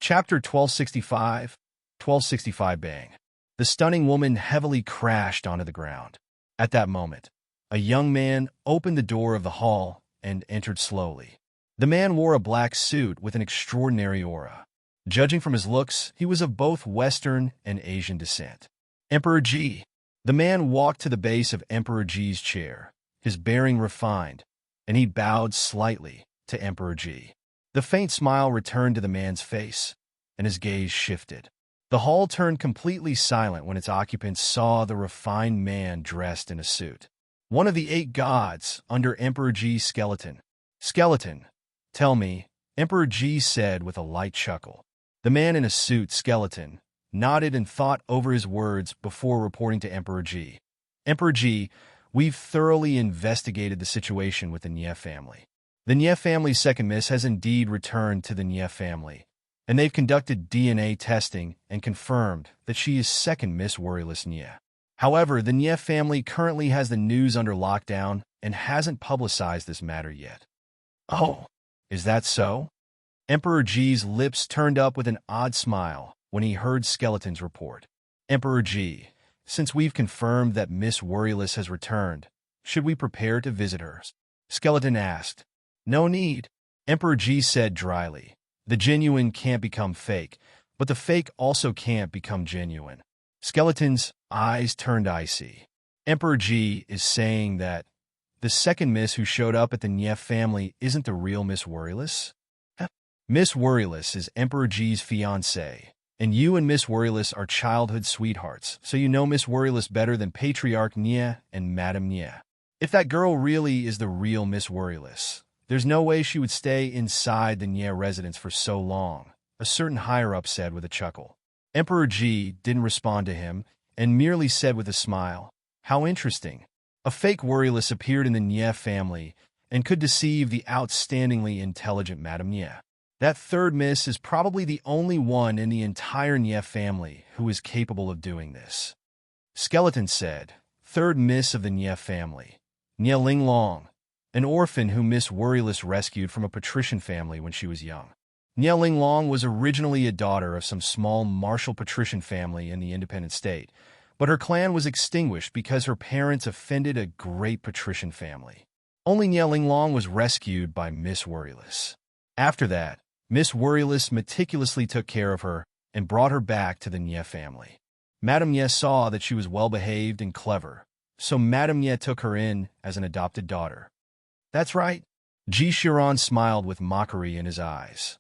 Chapter 1265 Bang. The stunning woman heavily crashed onto the ground. At that moment, a young man opened the door of the hall and entered slowly. The man wore a black suit with an extraordinary aura. Judging from his looks, he was of both Western and Asian descent. Emperor Ji. The man walked to the base of Emperor Ji's chair, his bearing refined, and he bowed slightly to Emperor Ji. The faint smile returned to the man's face, and his gaze shifted. The hall turned completely silent when its occupants saw the refined man dressed in a suit. One of the 8 gods under Emperor Ji's skeleton. Skeleton, tell me, Emperor Ji said with a light chuckle. The man in a suit, Skeleton, nodded and thought over his words before reporting to Emperor Ji. Emperor Ji, we've thoroughly investigated the situation with the Nie family. The Nie family's second miss has indeed returned to the Nie family, and they've conducted DNA testing and confirmed that she is second Miss Worryless Nie. However, the Nie family currently has the news under lockdown and hasn't publicized this matter yet. Oh, is that so? Emperor Ji's lips turned up with an odd smile when he heard Skeleton's report. Emperor Ji, since we've confirmed that Miss Worryless has returned, should we prepare to visit her? Skeleton asked. No need, Emperor Ji said dryly. The genuine can't become fake, but the fake also can't become genuine. Skeleton's eyes turned icy. Emperor Ji is saying that the second miss who showed up at the Nie family isn't the real Miss Worryless? Miss Worryless is Emperor Ji's fiancée, and you and Miss Worryless are childhood sweethearts, so you know Miss Worryless better than Patriarch Nie and Madame Nie. If that girl really is the real Miss Worryless, there's no way she would stay inside the Nie residence for so long, a certain higher-up said with a chuckle. Emperor Ji didn't respond to him and merely said with a smile, how interesting. A fake Worryless appeared in the Nie family and could deceive the outstandingly intelligent Madame Nie. That third miss is probably the only one in the entire Nie family who is capable of doing this. Skeleton said, third miss of the Nie family, Nie Linglong, an orphan whom Miss Worryless rescued from a patrician family when she was young. Nie Linglong was originally a daughter of some small martial patrician family in the independent state, but her clan was extinguished because her parents offended a great patrician family. Only Nie Linglong was rescued by Miss Worryless. After that, Miss Worryless meticulously took care of her and brought her back to the Nie family. Madame Nie saw that she was well-behaved and clever, so Madame Nie took her in as an adopted daughter. That's right. Ji Shiran smiled with mockery in his eyes.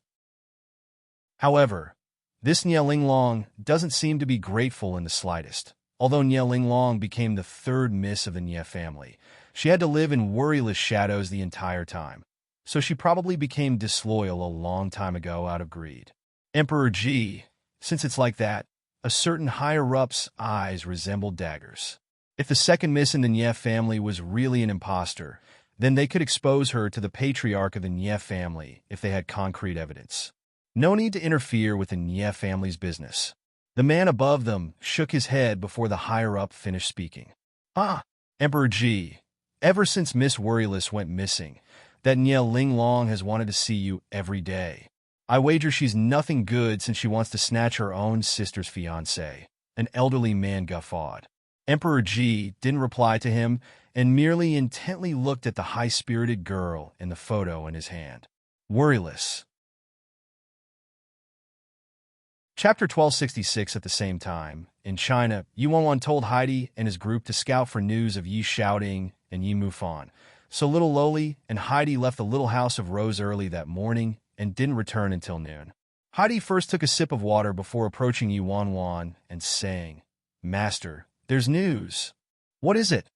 However, this Nie Linglong doesn't seem to be grateful in the slightest. Although Nie Linglong became the third miss of the Nie family, she had to live in Worryless shadows the entire time, so she probably became disloyal a long time ago out of greed. Emperor Ji, since it's like that, a certain higher-up's eyes resembled daggers. If the second miss in the Nie family was really an imposter, then they could expose her to the patriarch of the Nie family if they had concrete evidence. No need to interfere with the Nie family's business. The man above them shook his head before the higher-up finished speaking. Emperor Ji, ever since Miss Worryless went missing, that Nie Linglong has wanted to see you every day. I wager she's nothing good since she wants to snatch her own sister's fiancé. An elderly man guffawed. Emperor Ji didn't reply to him and merely intently looked at the high-spirited girl in the photo in his hand. Worryless. Chapter 1266. At the same time, in China, Yuanwan told Heidi and his group to scout for news of Yi Xiaoding and Yi Mufan. So little Loli and Heidi left the little house of Rose early that morning and didn't return until noon. Heidi first took a sip of water before approaching Yuanwan and saying, Master, there's news. What is it?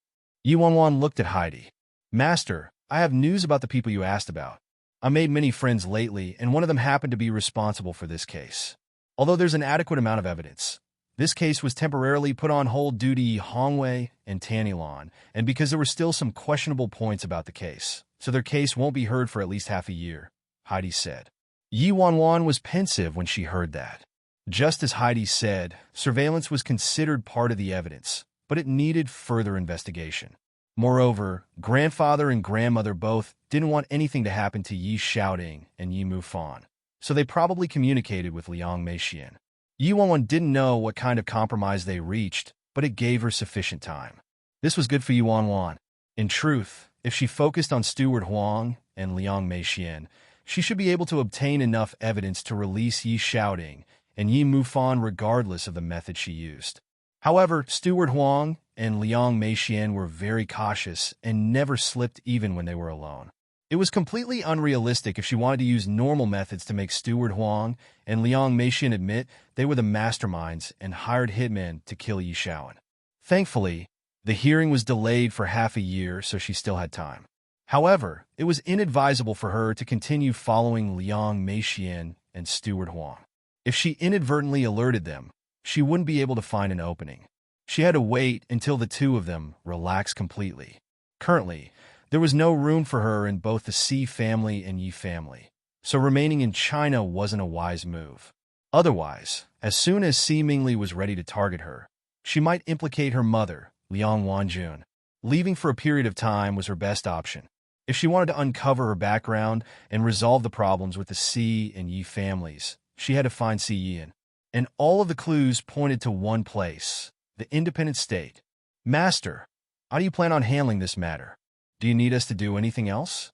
Yuanwan looked at Heidi. Master, I have news about the people you asked about. I made many friends lately, and one of them happened to be responsible for this case. Although there's an adequate amount of evidence, this case was temporarily put on hold due to Hongwei and Tannilon, and because there were still some questionable points about the case, so their case won't be heard for at least half a year, Heidi said. Yi Wanwan was pensive when she heard that. Just as Heidi said, surveillance was considered part of the evidence, but it needed further investigation. Moreover, grandfather and grandmother both didn't want anything to happen to Yi Xiaoding and Yi Mufan, so they probably communicated with Liang Meixian. Yi Wanwan didn't know what kind of compromise they reached, but it gave her sufficient time. This was good for Yi Wanwan. In truth, if she focused on Steward Huang and Liang Meixian, she should be able to obtain enough evidence to release Yi Xiaoding and Yi Mufan regardless of the method she used. However, Steward Huang and Liang Meixian were very cautious and never slipped even when they were alone. It was completely unrealistic if she wanted to use normal methods to make Steward Huang and Liang Meixian admit they were the masterminds and hired hitmen to kill Yi Xiaoan. Thankfully, the hearing was delayed for half a year, so she still had time. However, it was inadvisable for her to continue following Liang Meixian and Steward Huang. If she inadvertently alerted them, she wouldn't be able to find an opening. She had to wait until the two of them relaxed completely. Currently, there was no room for her in both the Si family and Yi family, so remaining in China wasn't a wise move. Otherwise, as soon as Si Mingli was ready to target her, she might implicate her mother, Liang Wanjun. Leaving for a period of time was her best option. If she wanted to uncover her background and resolve the problems with the Si and Yi families, she had to find Si Yian. And all of the clues pointed to one place, the independent state. Master, how do you plan on handling this matter? Do you need us to do anything else?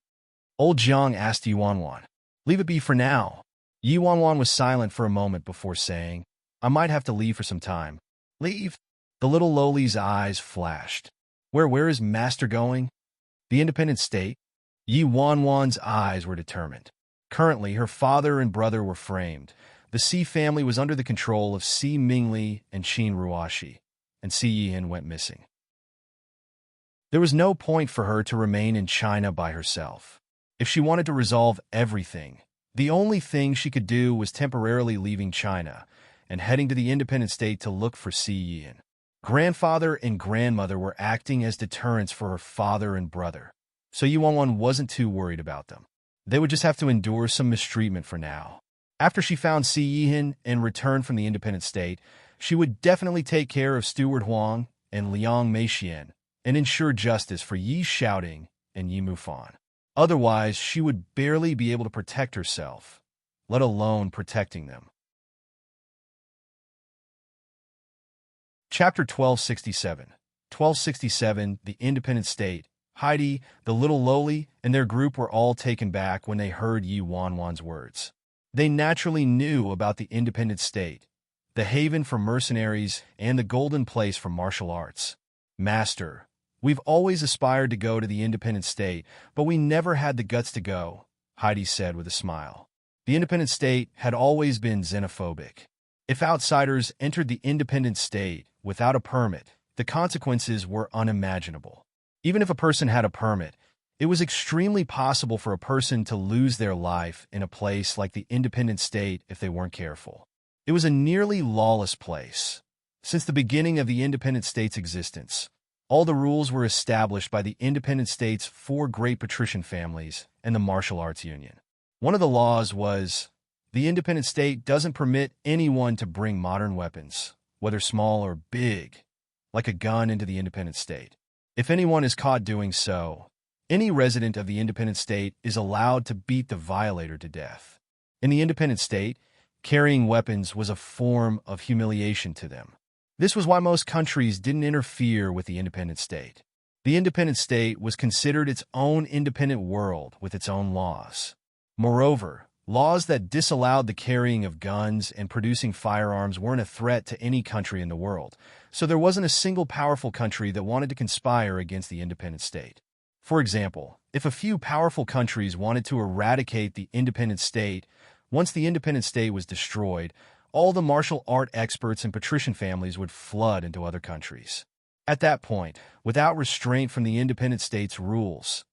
Old Jiang asked Yi Wanwan. Leave it be for now. Yi Wanwan was silent for a moment before saying, I might have to leave for some time. Leave? The little lowly's eyes flashed. Where is Master going? The independent state? Yi Wanwan's eyes were determined. Currently, her father and brother were framed. The Si family was under the control of Si Mingli and Qin Ruoxi, and Si Yihan went missing. There was no point for her to remain in China by herself. If she wanted to resolve everything, the only thing she could do was temporarily leaving China and heading to the independent state to look for Si Yihan. Grandfather and grandmother were acting as deterrents for her father and brother, so Yi Wanwan wasn't too worried about them. They would just have to endure some mistreatment for now. After she found Si Yihan and returned from the independent state, she would definitely take care of Steward Huang and Liang Meixian and ensure justice for Yi Xiaoding and Yi Mufan. Otherwise, she would barely be able to protect herself, let alone protecting them. Chapter 1267. 1267, The Independent State. Heidi, the little lowly, and their group were all taken back when they heard Yi Wanwan's words. They naturally knew about the independent state, the haven for mercenaries, and the golden place for martial arts. Master, we've always aspired to go to the independent state, but we never had the guts to go, Heidi said with a smile. The independent state had always been xenophobic. If outsiders entered the independent state without a permit, the consequences were unimaginable. Even if a person had a permit, it was extremely possible for a person to lose their life in a place like the independent state if they weren't careful. It was a nearly lawless place. Since the beginning of the independent state's existence, all the rules were established by the independent state's 4 great patrician families and the martial arts union. One of the laws was, the independent state doesn't permit anyone to bring modern weapons, whether small or big, like a gun into the independent state. If anyone is caught doing so, any resident of the independent state is allowed to beat the violator to death. In the independent state, carrying weapons was a form of humiliation to them. This was why most countries didn't interfere with the independent state. The independent state was considered its own independent world with its own laws. Moreover, laws that disallowed the carrying of guns and producing firearms weren't a threat to any country in the world, so there wasn't a single powerful country that wanted to conspire against the independent state. For example, if a few powerful countries wanted to eradicate the independent state, once the independent state was destroyed, all the martial art experts and patrician families would flood into other countries. At that point, without restraint from the independent state's rules,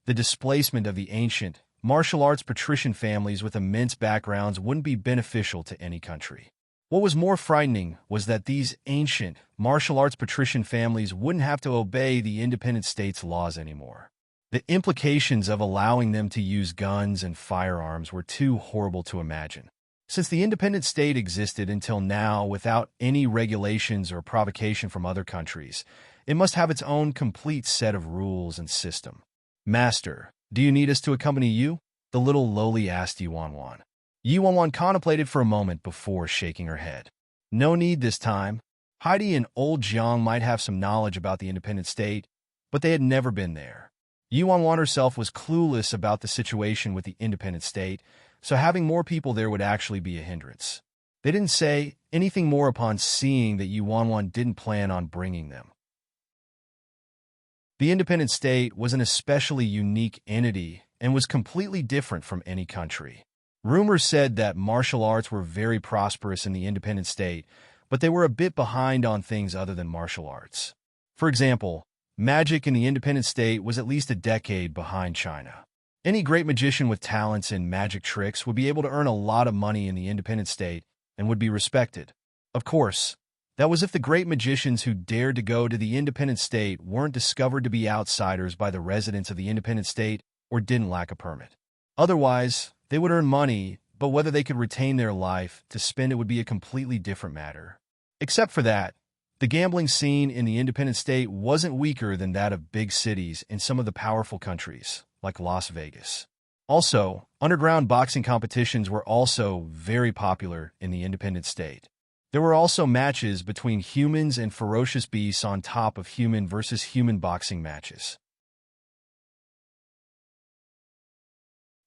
the displacement of the ancient, martial arts patrician families with immense backgrounds wouldn't be beneficial to any country. What was more frightening was that these ancient, martial arts patrician families wouldn't have to obey the independent state's laws anymore. The implications of allowing them to use guns and firearms were too horrible to imagine. Since the independent state existed until now without any regulations or provocation from other countries, it must have its own complete set of rules and system. Master, do you need us to accompany you? The little lowly asked Yi Wanwan. Yi Wanwan contemplated for a moment before shaking her head. No need this time. Heidi and old Jiang might have some knowledge about the independent state, but they had never been there. Yi Wanwan herself was clueless about the situation with the independent state, so having more people there would actually be a hindrance. They didn't say anything more upon seeing that Yi Wanwan didn't plan on bringing them. The independent state was an especially unique entity and was completely different from any country. Rumors said that martial arts were very prosperous in the independent state, but they were a bit behind on things other than martial arts. For example, magic in the independent state was at least a decade behind China. Any great magician with talents in magic tricks would be able to earn a lot of money in the independent state and would be respected. Of course, that was if the great magicians who dared to go to the independent state weren't discovered to be outsiders by the residents of the independent state or didn't lack a permit. Otherwise, they would earn money, but whether they could retain their life to spend it would be a completely different matter. Except for that, the gambling scene in the independent state wasn't weaker than that of big cities in some of the powerful countries, like Las Vegas. Also, underground boxing competitions were also very popular in the independent state. There were also matches between humans and ferocious beasts on top of human versus human boxing matches.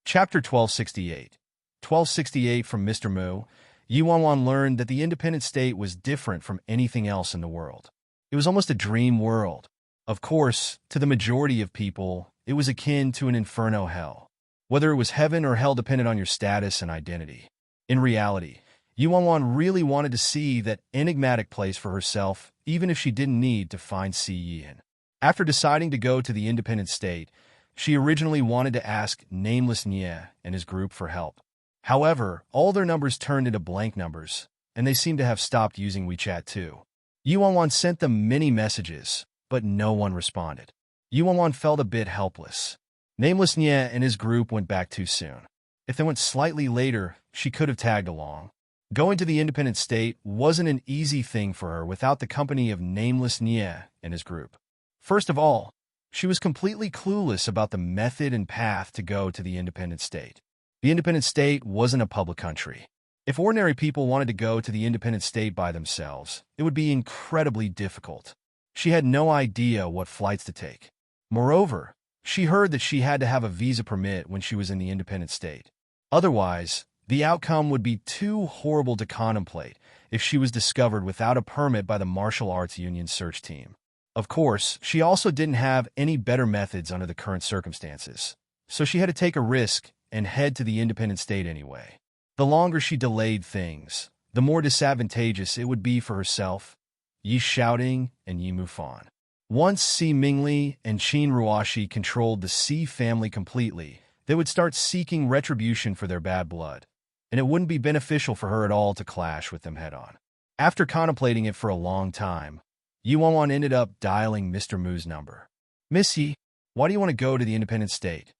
Chapter 1268. 1268 from Mr. Mu. Yi Wanwan learned that the independent state was different from anything else in the world. It was almost a dream world. Of course, to the majority of people, it was akin to an inferno hell. Whether it was heaven or hell depended on your status and identity. In reality, Yi Wanwan really wanted to see that enigmatic place for herself, even if she didn't need to find Si Yin. After deciding to go to the independent state, she originally wanted to ask Nameless Nie and his group for help. However, all their numbers turned into blank numbers, and they seemed to have stopped using WeChat too. Yi Wanwan sent them many messages, but no one responded. Yi Wanwan felt a bit helpless. Nameless Nie and his group went back too soon. If they went slightly later, she could have tagged along. Going to the independent state wasn't an easy thing for her without the company of Nameless Nie and his group. First of all, she was completely clueless about the method and path to go to the independent state. The independent state wasn't a public country. If ordinary people wanted to go to the independent state by themselves, it would be incredibly difficult. She had no idea what flights to take. Moreover, she heard that she had to have a visa permit when she was in the independent state. Otherwise, the outcome would be too horrible to contemplate if she was discovered without a permit by the Martial Arts Union search team. Of course, she also didn't have any better methods under the current circumstances, so she had to take a risk and head to the independent state anyway. The longer she delayed things, the more disadvantageous it would be for herself, Yi Shouting, and Yi Mufan. Once Si Mingli and Qin Ruoshi controlled the Si family completely, they would start seeking retribution for their bad blood, and it wouldn't be beneficial for her at all to clash with them head-on. After contemplating it for a long time, Yi Wanwan ended up dialing Mr. Mu's number. "Miss Yi, why do you want to go to the independent state?"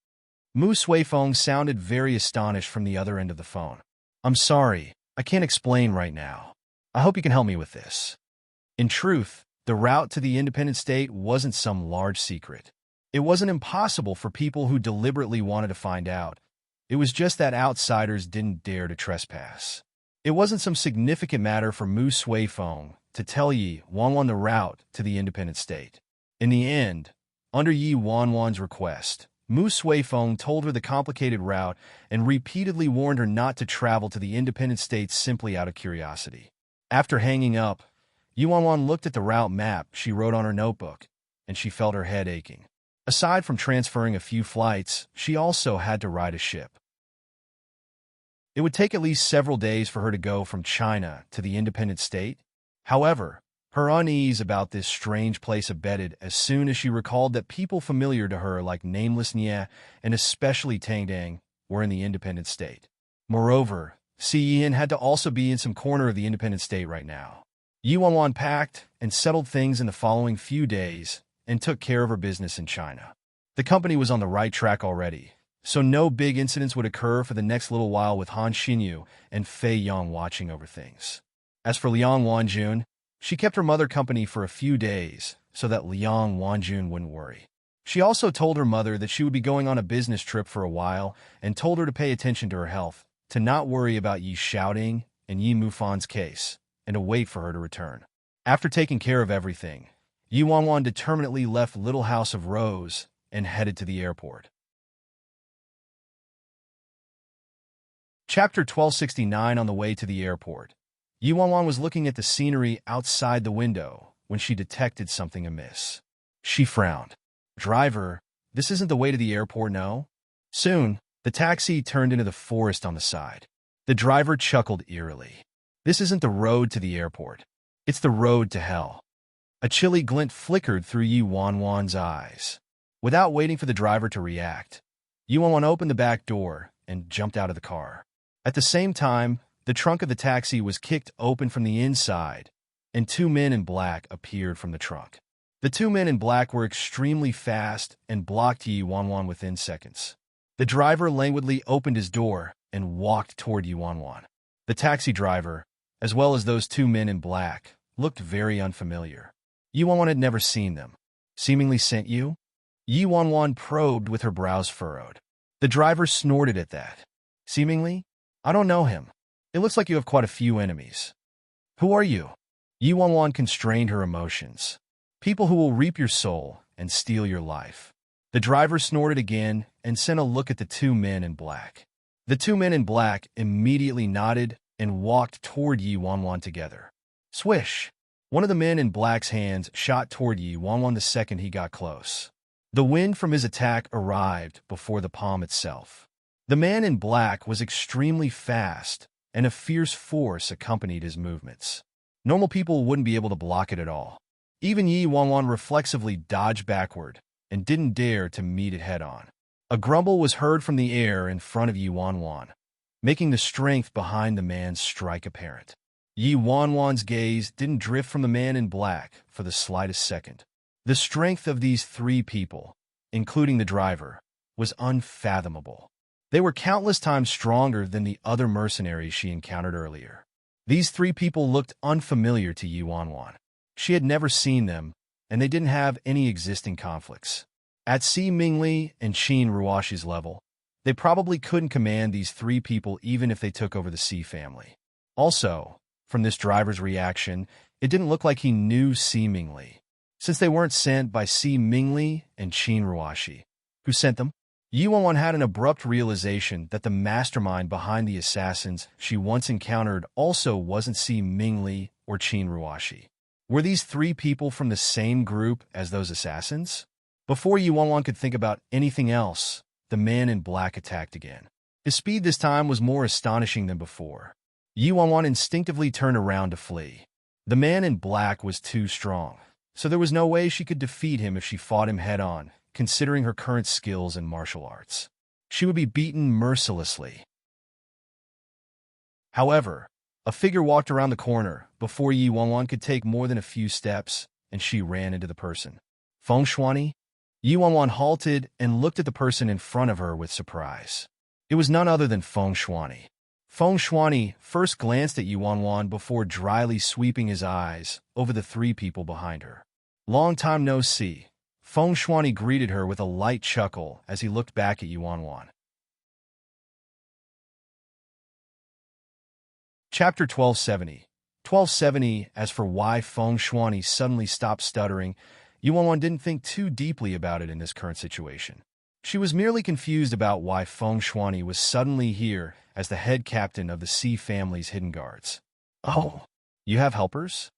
Mu Suifeng sounded very astonished from the other end of the phone. "I'm sorry, I can't explain right now. I hope you can help me with this." In truth, the route to the independent state wasn't some large secret. It wasn't impossible for people who deliberately wanted to find out. It was just that outsiders didn't dare to trespass. It wasn't some significant matter for Mu Suifeng to tell Yi Wanwan the route to the independent state. In the end, under Yi Wanwan's request, Mu Suifeng told her the complicated route and repeatedly warned her not to travel to the independent state simply out of curiosity. After hanging up, Yi Wanwan looked at the route map she wrote on her notebook, and she felt her head aching. Aside from transferring a few flights, she also had to ride a ship. It would take at least several days for her to go from China to the independent state. However, her unease about this strange place abated as soon as she recalled that people familiar to her like Nameless Nie and especially Tang Dang were in the independent state. Moreover, Si Yin had to also be in some corner of the independent state right now. Yi Wanwan packed and settled things in the following few days and took care of her business in China. The company was on the right track already, so no big incidents would occur for the next little while with Han Xinyu and Fei Yang watching over things. As for Liang Wanjun, she kept her mother company for a few days so that Liang Wanjun wouldn't worry. She also told her mother that she would be going on a business trip for a while and told her to pay attention to her health, to not worry about Yi shouting in Yi Mufan's case, and to wait for her to return. After taking care of everything, Yi Wanwan determinedly left Little House of Rose and headed to the airport. Chapter 1269. On the way to the airport, Yi Wanwan was looking at the scenery outside the window when she detected something amiss. She frowned. "Driver, this isn't the way to the airport, no?" Soon, the taxi turned into the forest on the side. The driver chuckled eerily. "This isn't the road to the airport. It's the road to hell." A chilly glint flickered through Yi Wanwan's eyes. Without waiting for the driver to react, Yi Wanwan opened the back door and jumped out of the car. At the same time, the trunk of the taxi was kicked open from the inside, and two men in black appeared from the trunk. The two men in black were extremely fast and blocked Yi Wanwan within seconds. The driver languidly opened his door and walked toward Yi Wanwan. The taxi driver, as well as those two men in black, looked very unfamiliar. Yi Wanwan had never seen them. "Seemingly sent you?" Yi Wanwan probed with her brows furrowed. The driver snorted at that. "Seemingly? I don't know him. It looks like you have quite a few enemies." "Who are you?" Yi Wanwan constrained her emotions. "People who will reap your soul and steal your life." The driver snorted again and sent a look at the two men in black. The two men in black immediately nodded and walked toward Yi Wanwan together. Swish! One of the men in black's hands shot toward Yi Wanwan the second he got close. The wind from his attack arrived before the palm itself. The man in black was extremely fast, and a fierce force accompanied his movements. Normal people wouldn't be able to block it at all. Even Yi Wanwan reflexively dodged backward and didn't dare to meet it head-on. A grumble was heard from the air in front of Yi Wanwan, making the strength behind the man's strike apparent. Yi Wanwan's gaze didn't drift from the man in black for the slightest second. The strength of these three people, including the driver, was unfathomable. They were countless times stronger than the other mercenaries she encountered earlier. These three people looked unfamiliar to Yi Wanwan. She had never seen them, and they didn't have any existing conflicts. At Si Mingli and Qin Ruoshi's level, they probably couldn't command these three people even if they took over the Si family. Also, from this driver's reaction, it didn't look like he knew Si Mingli, since they weren't sent by Si Mingli and Qin Ruoshi. Who sent them? Yi Wanwan had an abrupt realization that the mastermind behind the assassins she once encountered also wasn't Si Mingli or Qin Ruoshi. Were these three people from the same group as those assassins? Before Yi Wanwan could think about anything else, the man in black attacked again. His speed this time was more astonishing than before. Yi Wanwan instinctively turned around to flee. The man in black was too strong, so there was no way she could defeat him if she fought him head-on, considering her current skills in martial arts. She would be beaten mercilessly. However, a figure walked around the corner before Yi Wanwan could take more than a few steps, and she ran into the person. "Feng Shuani?" Yi Wanwan halted and looked at the person in front of her with surprise. It was none other than Feng Shuani. Feng Shuani first glanced at Yi Wanwan before dryly sweeping his eyes over the three people behind her. "Long time no see." Feng Shuani greeted her with a light chuckle as he looked back at Yi Wanwan. Chapter 1270. 1270. As for why Feng Shuani suddenly stopped stuttering, Yi Wanwan didn't think too deeply about it in this current situation. She was merely confused about why Feng Shuani was suddenly here as the head captain of the Si family's hidden guards. "Oh, you have helpers?"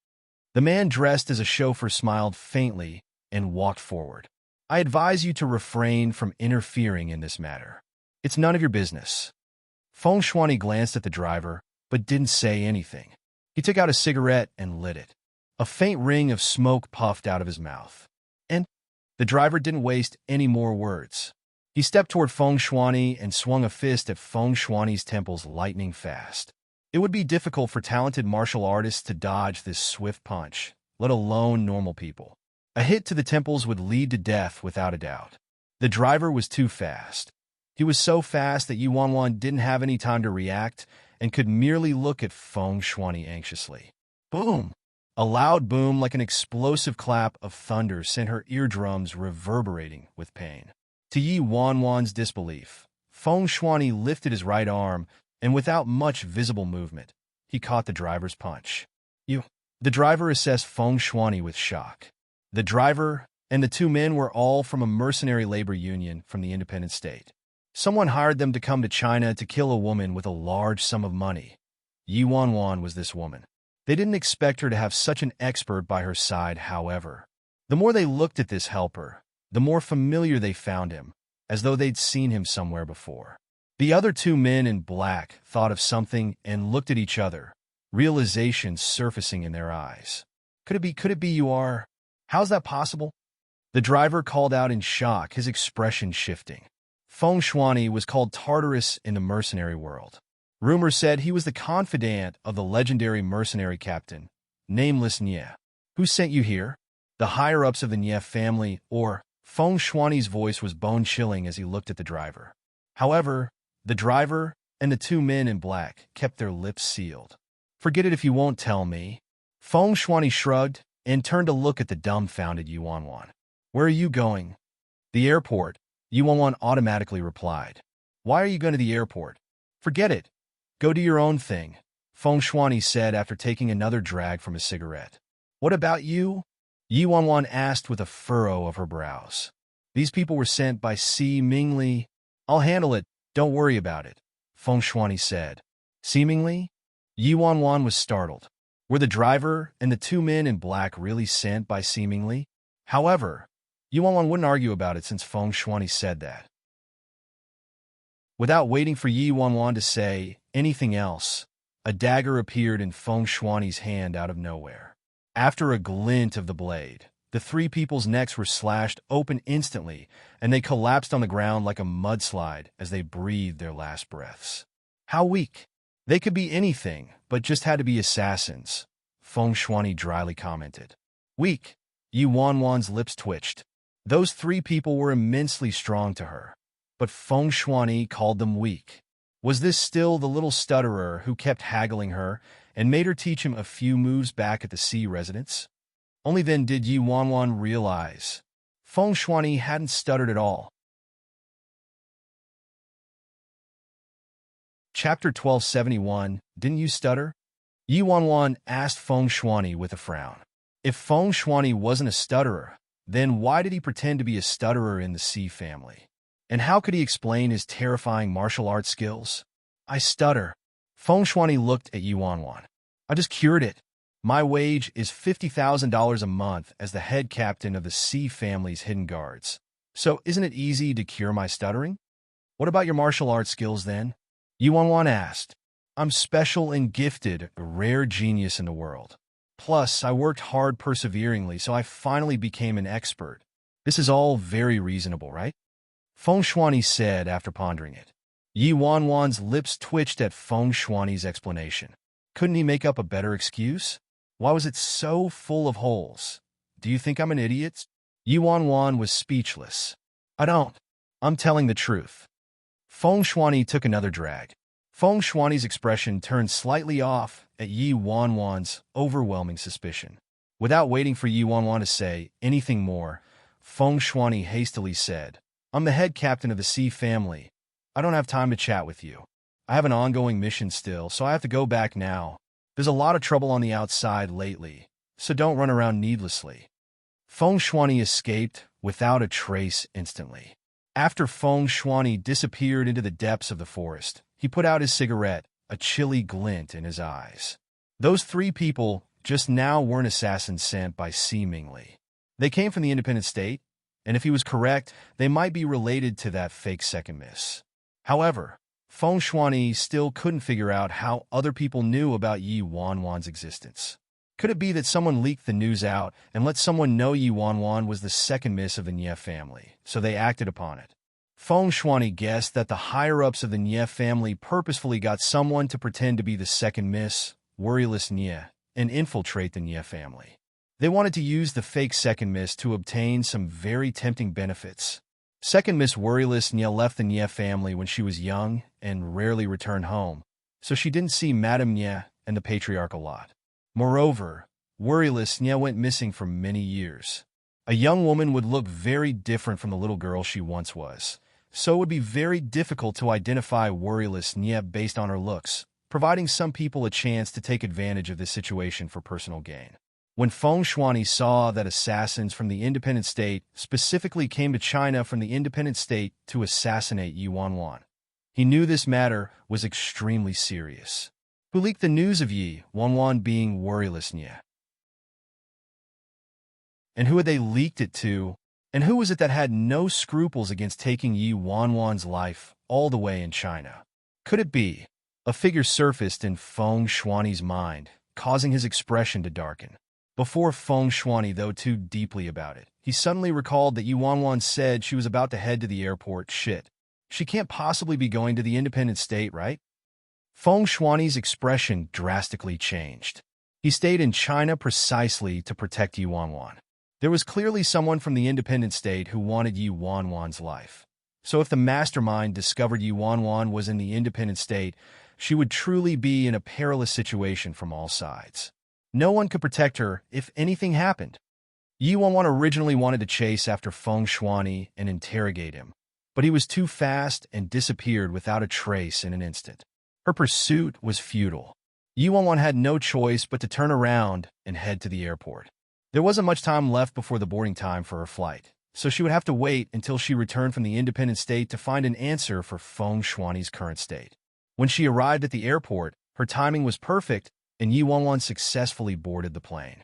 The man dressed as a chauffeur smiled faintly and walked forward. "I advise you to refrain from interfering in this matter. It's none of your business." Feng Shuani glanced at the driver, but didn't say anything. He took out a cigarette and lit it. A faint ring of smoke puffed out of his mouth. And the driver didn't waste any more words. He stepped toward Feng Shuani and swung a fist at Feng Shuani's temples lightning fast. It would be difficult for talented martial artists to dodge this swift punch, let alone normal people. A hit to the temples would lead to death without a doubt. The driver was too fast. He was so fast that Yi Wanwan didn't have any time to react and could merely look at Feng Shuani anxiously. Boom! A loud boom like an explosive clap of thunder sent her eardrums reverberating with pain. To Yi Wanwan's disbelief, Feng Shuani lifted his right arm, and without much visible movement, he caught the driver's punch. You. The driver assessed Feng Shuani with shock. The driver and the two men were all from a mercenary labor union from the independent state. Someone hired them to come to China to kill a woman with a large sum of money. Yi Wanwan was this woman. They didn't expect her to have such an expert by her side, however. The more they looked at this helper, the more familiar they found him, as though they'd seen him somewhere before. The other two men in black thought of something and looked at each other, realization surfacing in their eyes. Could it be you are? How's that possible? The driver called out in shock, his expression shifting. Feng Shuani was called Tartarus in the mercenary world. Rumor said he was the confidant of the legendary mercenary captain, nameless Nye. Who sent you here? The higher-ups of the Nye family, or Feng Shuani's voice was bone-chilling as he looked at the driver. However, the driver and the two men in black kept their lips sealed. Forget it if you won't tell me. Feng Shuani shrugged and turned to look at the dumbfounded Yi Wanwan. Where are you going? The airport, Yi Wanwan automatically replied. Why are you going to the airport? Forget it. Go do your own thing, Feng Shuani said after taking another drag from his cigarette. What about you? Yi Wanwan asked with a furrow of her brows. These people were sent by seemingly. I'll handle it, don't worry about it, Feng Shuani said. Seemingly? Yi Wanwan was startled. Were the driver and the two men in black really sent by seemingly? However, Yi Wanwan wouldn't argue about it since Feng Shuani said that. Without waiting for Yi Wanwan to say anything else, a dagger appeared in Feng Shuani's hand out of nowhere. After a glint of the blade, the three people's necks were slashed open instantly, and they collapsed on the ground like a mudslide as they breathed their last breaths. How weak! They could be anything, but just had to be assassins, Feng Shuani dryly commented. Weak! Yi Wanwan's lips twitched. Those three people were immensely strong to her, but Feng Shuani called them weak. Was this still the little stutterer who kept haggling her and made her teach him a few moves back at the sea residence? Only then did Yi Wanwan realize Feng Shuani hadn't stuttered at all. Chapter 1271, Didn't you stutter? Yi Wanwan asked Feng Shuani with a frown. If Feng Shuani wasn't a stutterer, then why did he pretend to be a stutterer in the Sea family? And how could he explain his terrifying martial arts skills? I stutter. Feng Shuani looked at Yi Wanwan. I just cured it. My wage is $50,000 a month as the head captain of the Sea family's hidden guards. So isn't it easy to cure my stuttering? What about your martial arts skills then? Yi Wanwan asked. I'm special and gifted, a rare genius in the world. Plus, I worked hard perseveringly, so I finally became an expert. This is all very reasonable, right? Feng Shuani said after pondering it. Yi Wanwan's lips twitched at Feng Shuani's explanation. Couldn't he make up a better excuse? Why was it so full of holes? Do you think I'm an idiot? Yi Wanwan was speechless. I don't. I'm telling the truth. Feng Shuani took another drag. Feng Shuani's expression turned slightly off at Yi Wanwan's overwhelming suspicion. Without waiting for Yi Wanwan to say anything more, Feng Shuani hastily said, I'm the head captain of the Sea family. I don't have time to chat with you. I have an ongoing mission still, so I have to go back now. There's a lot of trouble on the outside lately, so don't run around needlessly. Feng Shuani escaped without a trace instantly. After Feng Shuani disappeared into the depths of the forest, he put out his cigarette, a chilly glint in his eyes. Those three people just now weren't assassins sent by seemingly. They came from the independent state, and if he was correct, they might be related to that fake second miss. However, Feng Shuani still couldn't figure out how other people knew about Yi Wanwan's existence. Could it be that someone leaked the news out and let someone know Yi Wanwan was the second miss of the Nye family, so they acted upon it? Feng Shuani guessed that the higher-ups of the Nye family purposefully got someone to pretend to be the second miss, worryless Nye, and infiltrate the Nye family. They wanted to use the fake second miss to obtain some very tempting benefits. Second Miss Worryless Nye left the Nye family when she was young and rarely returned home, so she didn't see Madame Nye and the patriarch a lot. Moreover, Worryless Nye went missing for many years. A young woman would look very different from the little girl she once was, so it would be very difficult to identify worryless Nieb based on her looks, providing some people a chance to take advantage of this situation for personal gain. When Feng Shuani saw that assassins from the independent state specifically came to China from the independent state to assassinate Yi Wanwan, he knew this matter was extremely serious. Who leaked the news of Yi Wanwan being worryless Nye? And who had they leaked it to? And who was it that had no scruples against taking Yi Wanwan's life all the way in China? Could it be? A figure surfaced in Feng Shuani's mind, causing his expression to darken. Before Feng Shuani thought too deeply about it, he suddenly recalled that Yi Wanwan said she was about to head to the airport. Shit. She can't possibly be going to the independent state, right? Feng Shuani's expression drastically changed. He stayed in China precisely to protect Yi Wanwan. There was clearly someone from the independent state who wanted Yi Wanwan's life. So if the mastermind discovered Yi Wanwan was in the independent state, she would truly be in a perilous situation from all sides. No one could protect her if anything happened. Yi Wanwan originally wanted to chase after Feng Shuani and interrogate him, but he was too fast and disappeared without a trace in an instant. Her pursuit was futile. Yi Wanwan had no choice but to turn around and head to the airport. There wasn't much time left before the boarding time for her flight, so she would have to wait until she returned from the independent state to find an answer for Feng Shuani's current state. When she arrived at the airport, her timing was perfect, and Yi Wanwan successfully boarded the plane.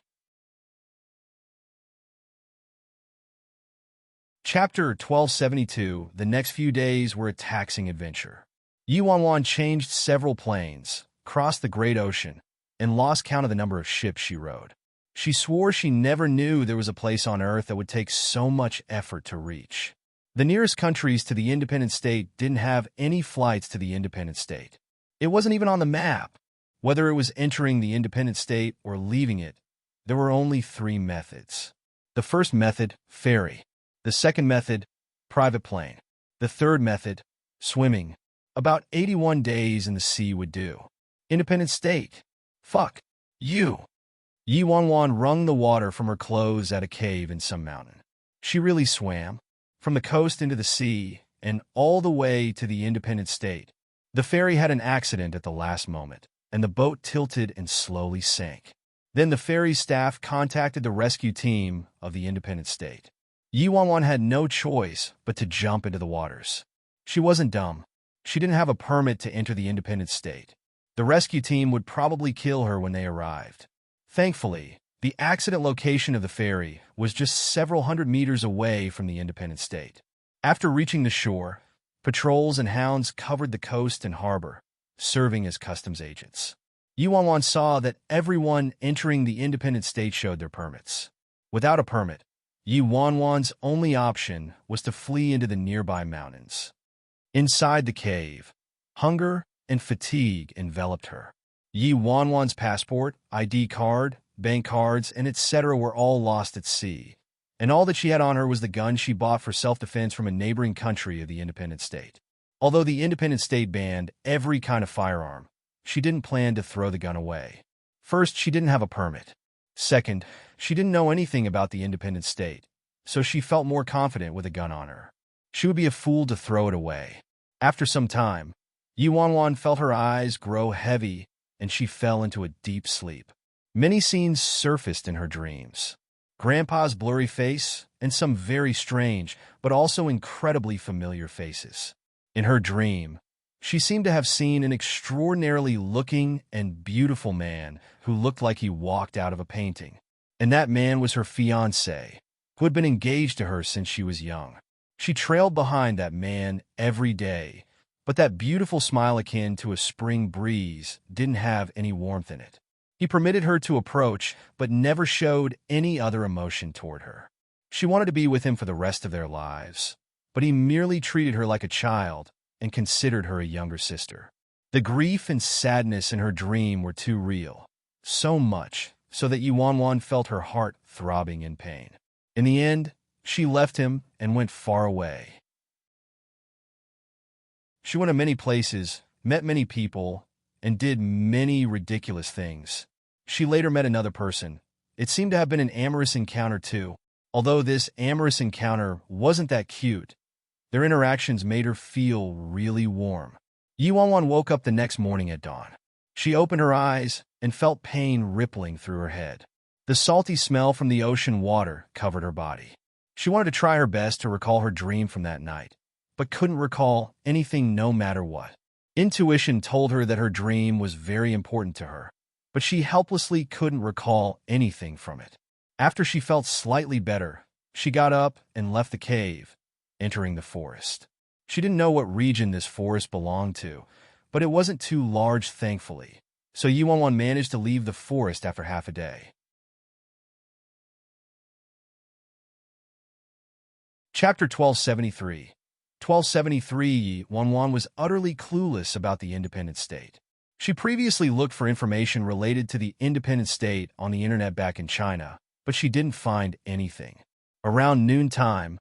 Chapter 1272. The next few days were a taxing adventure. Yi Wanwan changed several planes, crossed the Great Ocean, and lost count of the number of ships she rode. She swore she never knew there was a place on Earth that would take so much effort to reach. The nearest countries to the independent state didn't have any flights to the independent state. It wasn't even on the map. Whether it was entering the independent state or leaving it, there were only 3 methods. The first method, ferry. The second method, private plane. The third method, swimming. About 81 days in the sea would do. Independent state. Fuck you. Yi Wanwan wrung the water from her clothes at a cave in some mountain. She really swam. From the coast into the sea, and all the way to the independent state. The ferry had an accident at the last moment, and the boat tilted and slowly sank. Then the ferry's staff contacted the rescue team of the independent state. Yi Wanwan had no choice but to jump into the waters. She wasn't dumb. She didn't have a permit to enter the independent state. The rescue team would probably kill her when they arrived. Thankfully, the accident location of the ferry was just several hundred meters away from the independent state. After reaching the shore, patrols and hounds covered the coast and harbor, serving as customs agents. Yi Wanwan saw that everyone entering the independent state showed their permits. Without a permit, Yi Wanwan's only option was to flee into the nearby mountains. Inside the cave, hunger and fatigue enveloped her. Yi Wanwan's passport, ID card, bank cards, and etc. were all lost at sea, and all that she had on her was the gun she bought for self-defense from a neighboring country of the independent state. Although the independent state banned every kind of firearm, she didn't plan to throw the gun away. First, she didn't have a permit. Second, she didn't know anything about the independent state, so she felt more confident with a gun on her. She would be a fool to throw it away. After some time, Yi Wanwan felt her eyes grow heavy, and she fell into a deep sleep. Many scenes surfaced in her dreams. Grandpa's blurry face, and some very strange, but also incredibly familiar faces. In her dream, she seemed to have seen an extraordinarily looking and beautiful man who looked like he walked out of a painting. And that man was her fiancé, who had been engaged to her since she was young. She trailed behind that man every day, but that beautiful smile akin to a spring breeze didn't have any warmth in it. He permitted her to approach, but never showed any other emotion toward her. She wanted to be with him for the rest of their lives, but he merely treated her like a child and considered her a younger sister. The grief and sadness in her dream were too real, so much so that Yi Wanwan felt her heart throbbing in pain. In the end, she left him and went far away. She went to many places, met many people, and did many ridiculous things. She later met another person. It seemed to have been an amorous encounter too. Although this amorous encounter wasn't that cute, Their interactions made her feel really warm. Yi Wanwan woke up the next morning at dawn. She opened her eyes and felt pain rippling through her head. The salty smell from the ocean water covered her body. She wanted to try her best to recall her dream from that night, but couldn't recall anything no matter what. Intuition told her that her dream was very important to her, but she helplessly couldn't recall anything from it. After she felt slightly better, she got up and left the cave, entering the forest. She didn't know what region this forest belonged to, but it wasn't too large, thankfully, so Yi Wanwan managed to leave the forest after half a day. Chapter 1273. 1273. Yi Wanwan was utterly clueless about the independent state. She previously looked for information related to the independent state on the internet back in China, but she didn't find anything. Around noontime,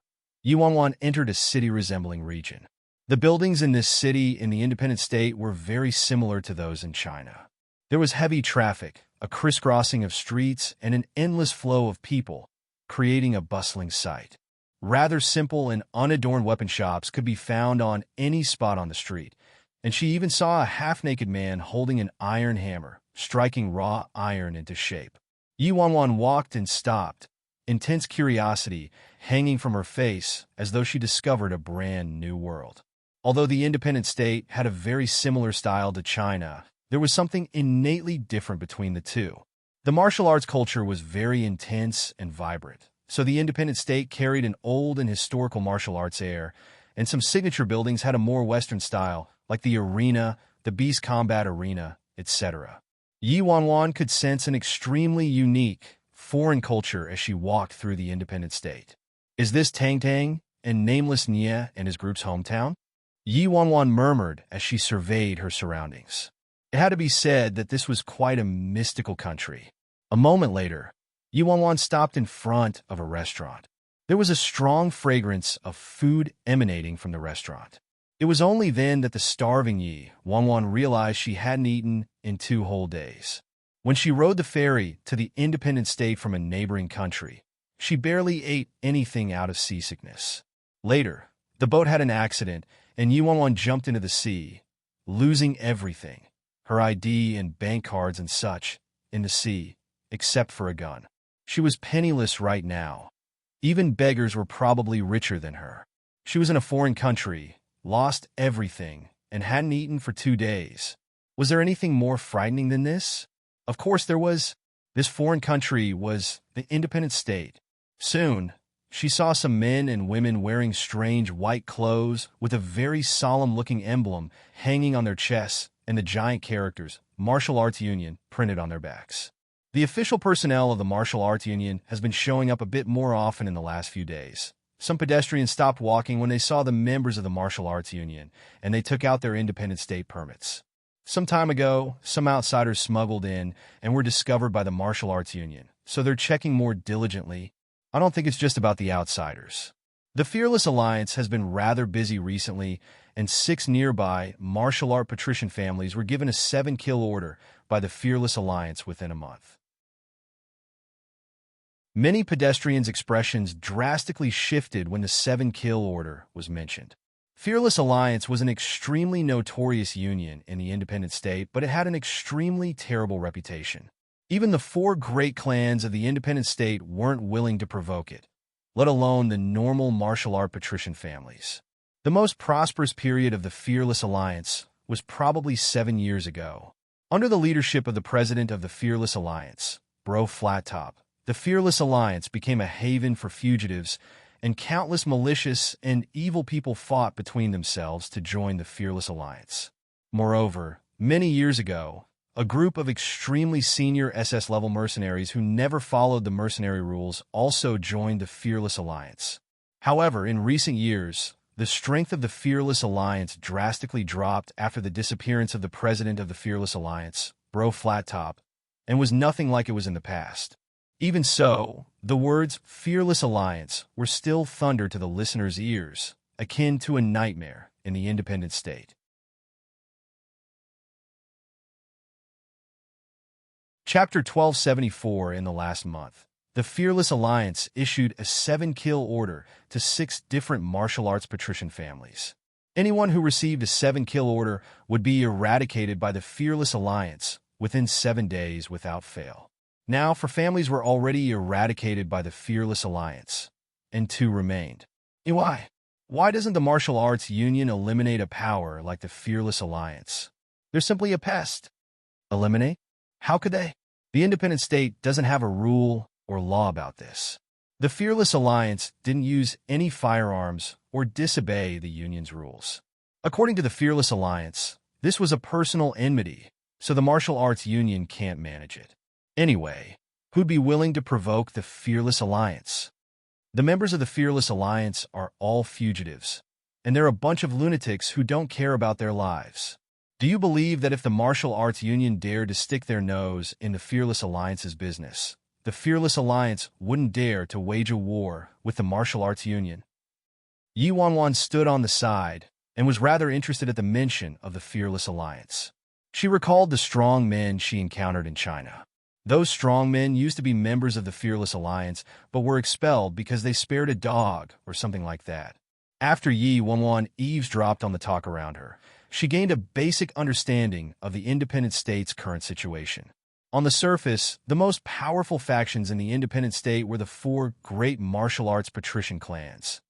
Yi Wanwan entered a city-resembling region. The buildings in this city in the independent state were very similar to those in China. There was heavy traffic, a crisscrossing of streets, and an endless flow of people, creating a bustling sight. Rather simple and unadorned weapon shops could be found on any spot on the street, and she even saw a half-naked man holding an iron hammer, striking raw iron into shape. Yi Wanwan walked and stopped, intense curiosity hanging from her face as though she discovered a brand new world. Although the independent state had a very similar style to China, there was something innately different between the two. The martial arts culture was very intense and vibrant, so the independent state carried an old and historical martial arts air, and some signature buildings had a more Western style, like the arena, the beast combat arena, etc. Yi Wanwan could sense an extremely unique, foreign culture as she walked through the independent state. Is this Tang Tang and Nameless Nia and his group's hometown? Yi Wanwan murmured as she surveyed her surroundings. It had to be said that this was quite a mystical country. A moment later, Yi Wanwan stopped in front of a restaurant. There was a strong fragrance of food emanating from the restaurant. It was only then that the starving Yi Wanwan realized she hadn't eaten in 2 whole days. When she rode the ferry to the independent state from a neighboring country, she barely ate anything out of seasickness. Later, the boat had an accident, and Yi Wanwan jumped into the sea, losing everything, her ID and bank cards and such, in the sea, except for a gun. She was penniless right now. Even beggars were probably richer than her. She was in a foreign country, lost everything, and hadn't eaten for 2 days. Was there anything more frightening than this? Of course there was. This foreign country was the independent state. Soon, she saw some men and women wearing strange white clothes with a very solemn-looking emblem hanging on their chests and the giant characters, Martial Arts Union, printed on their backs. The official personnel of the Martial Arts Union has been showing up a bit more often in the last few days. Some pedestrians stopped walking when they saw the members of the Martial Arts Union, and they took out their independent state permits. Some time ago, some outsiders smuggled in and were discovered by the Martial Arts Union, so they're checking more diligently. I don't think it's just about the outsiders. The Fearless Alliance has been rather busy recently, and 6 nearby martial art patrician families were given a 7-kill order by the Fearless Alliance within a month. Many pedestrians' expressions drastically shifted when the 7-kill order was mentioned. Fearless Alliance was an extremely notorious union in the independent state, but it had an extremely terrible reputation. Even the 4 great clans of the independent state weren't willing to provoke it, let alone the normal martial art patrician families. The most prosperous period of the Fearless Alliance was probably 7 years ago. Under the leadership of the president of the Fearless Alliance, Bro Flattop, the Fearless Alliance became a haven for fugitives, and countless malicious and evil people fought between themselves to join the Fearless Alliance. Moreover, many years ago, a group of extremely senior SS-level mercenaries who never followed the mercenary rules also joined the Fearless Alliance. However, in recent years, the strength of the Fearless Alliance drastically dropped after the disappearance of the president of the Fearless Alliance, Bro Flattop, and was nothing like it was in the past. Even so, the words Fearless Alliance were still thunder to the listener's ears, akin to a nightmare in the independent state. Chapter 1274 in the last month. the Fearless Alliance issued a 7-kill order to 6 different martial arts patrician families. Anyone who received a 7-kill order would be eradicated by the Fearless Alliance within 7 days without fail. Now, for families were already eradicated by the Fearless Alliance, and 2 remained. Why? Why doesn't the Martial Arts Union eliminate a power like the Fearless Alliance? They're simply a pest. Eliminate? How could they? The independent state doesn't have a rule or law about this. The Fearless Alliance didn't use any firearms or disobey the Union's rules. According to the Fearless Alliance, this was a personal enmity, so the Martial Arts Union can't manage it. Anyway, who'd be willing to provoke the Fearless Alliance? The members of the Fearless Alliance are all fugitives, and they're a bunch of lunatics who don't care about their lives. Do you believe that if the Martial Arts Union dared to stick their nose in the Fearless Alliance's business, the Fearless Alliance wouldn't dare to wage a war with the Martial Arts Union? Yi Wanwan stood on the side and was rather interested at the mention of the Fearless Alliance. She recalled the strong men she encountered in China. Those strong men used to be members of the Fearless Alliance, but were expelled because they spared a dog or something like that. After Yi Wanwan eavesdropped on the talk around her, she gained a basic understanding of the independent state's current situation. On the surface, the most powerful factions in the independent state were the 4 great martial arts patrician clans,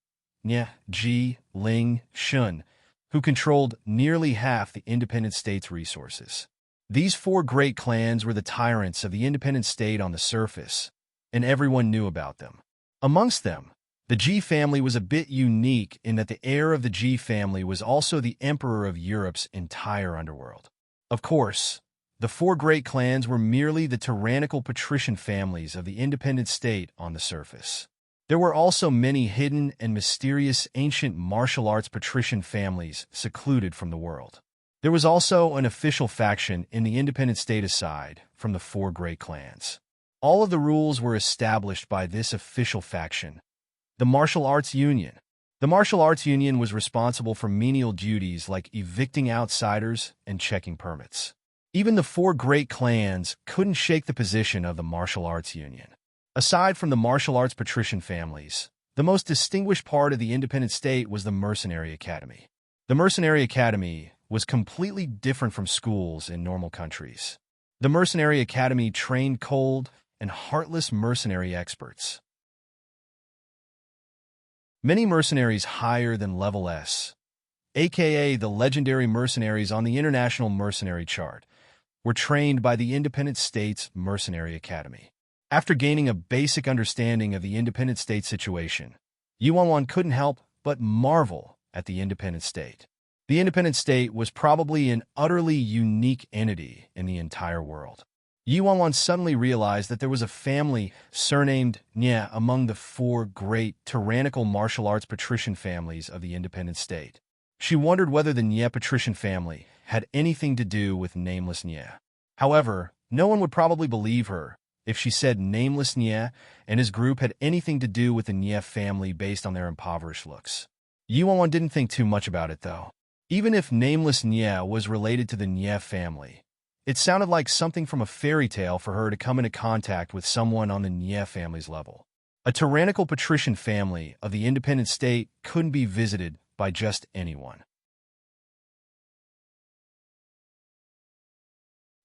Nye, Ji, Ling, Shun, who controlled nearly half the independent state's resources. These 4 great clans were the tyrants of the independent state on the surface, and everyone knew about them. Amongst them, the Ji family was a bit unique in that the heir of the Ji family was also the emperor of Europe's entire underworld. Of course, the 4 great clans were merely the tyrannical patrician families of the independent state on the surface. There were also many hidden and mysterious ancient martial arts patrician families secluded from the world. There was also an official faction in the independent state aside from the 4 great clans. All of the rules were established by this official faction, the Martial Arts Union. The Martial Arts Union was responsible for menial duties like evicting outsiders and checking permits. Even the 4 great clans couldn't shake the position of the Martial Arts Union. Aside from the martial arts patrician families, the most distinguished part of the independent state was the Mercenary Academy. The Mercenary Academy was completely different from schools in normal countries. The Mercenary Academy trained cold and heartless mercenary experts. Many mercenaries higher than level S, aka the legendary mercenaries on the International Mercenary Chart, were trained by the independent state's Mercenary Academy. After gaining a basic understanding of the independent state situation, Yi Wanwan couldn't help but marvel at the independent state. The independent state was probably an utterly unique entity in the entire world. Yi Wanwan suddenly realized that there was a family surnamed Nye among the 4 great tyrannical martial arts patrician families of the independent state. She wondered whether the Nye patrician family had anything to do with Nameless Nye. However, no one would probably believe her if she said Nameless Nye and his group had anything to do with the Nye family based on their impoverished looks. Yi Wanwan didn't think too much about it, though. Even if Nameless Nye was related to the Nye family, it sounded like something from a fairy tale for her to come into contact with someone on the Nye family's level. A tyrannical patrician family of the independent state couldn't be visited by just anyone.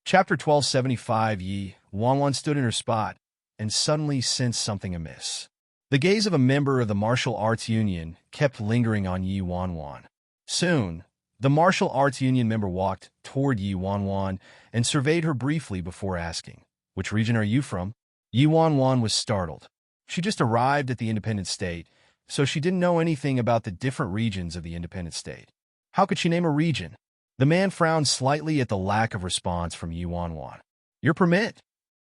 Chapter 1275. Yi Wanwan stood in her spot and suddenly sensed something amiss. The gaze of a member of the Martial Arts Union kept lingering on Yi Wanwan. Soon, the Martial Arts Union member walked toward Yi Wanwan and surveyed her briefly before asking, "Which region are you from?" Yi Wanwan was startled. She just arrived at the independent state, so she didn't know anything about the different regions of the independent state. How could she name a region? The man frowned slightly at the lack of response from Yi Wanwan. "Your permit?"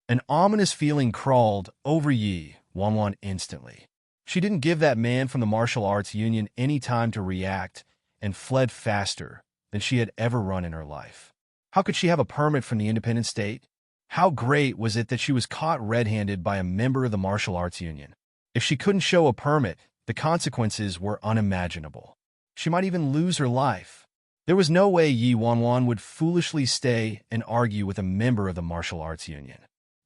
An ominous feeling crawled over Yi Wanwan instantly. She didn't give that man from the Martial Arts Union any time to react and fled faster than she had ever run in her life. How could she have a permit from the independent state? How great was it that she was caught red-handed by a member of the Martial Arts Union? If she couldn't show a permit, the consequences were unimaginable. She might even lose her life. There was no way Yi Wanwan would foolishly stay and argue with a member of the Martial Arts Union.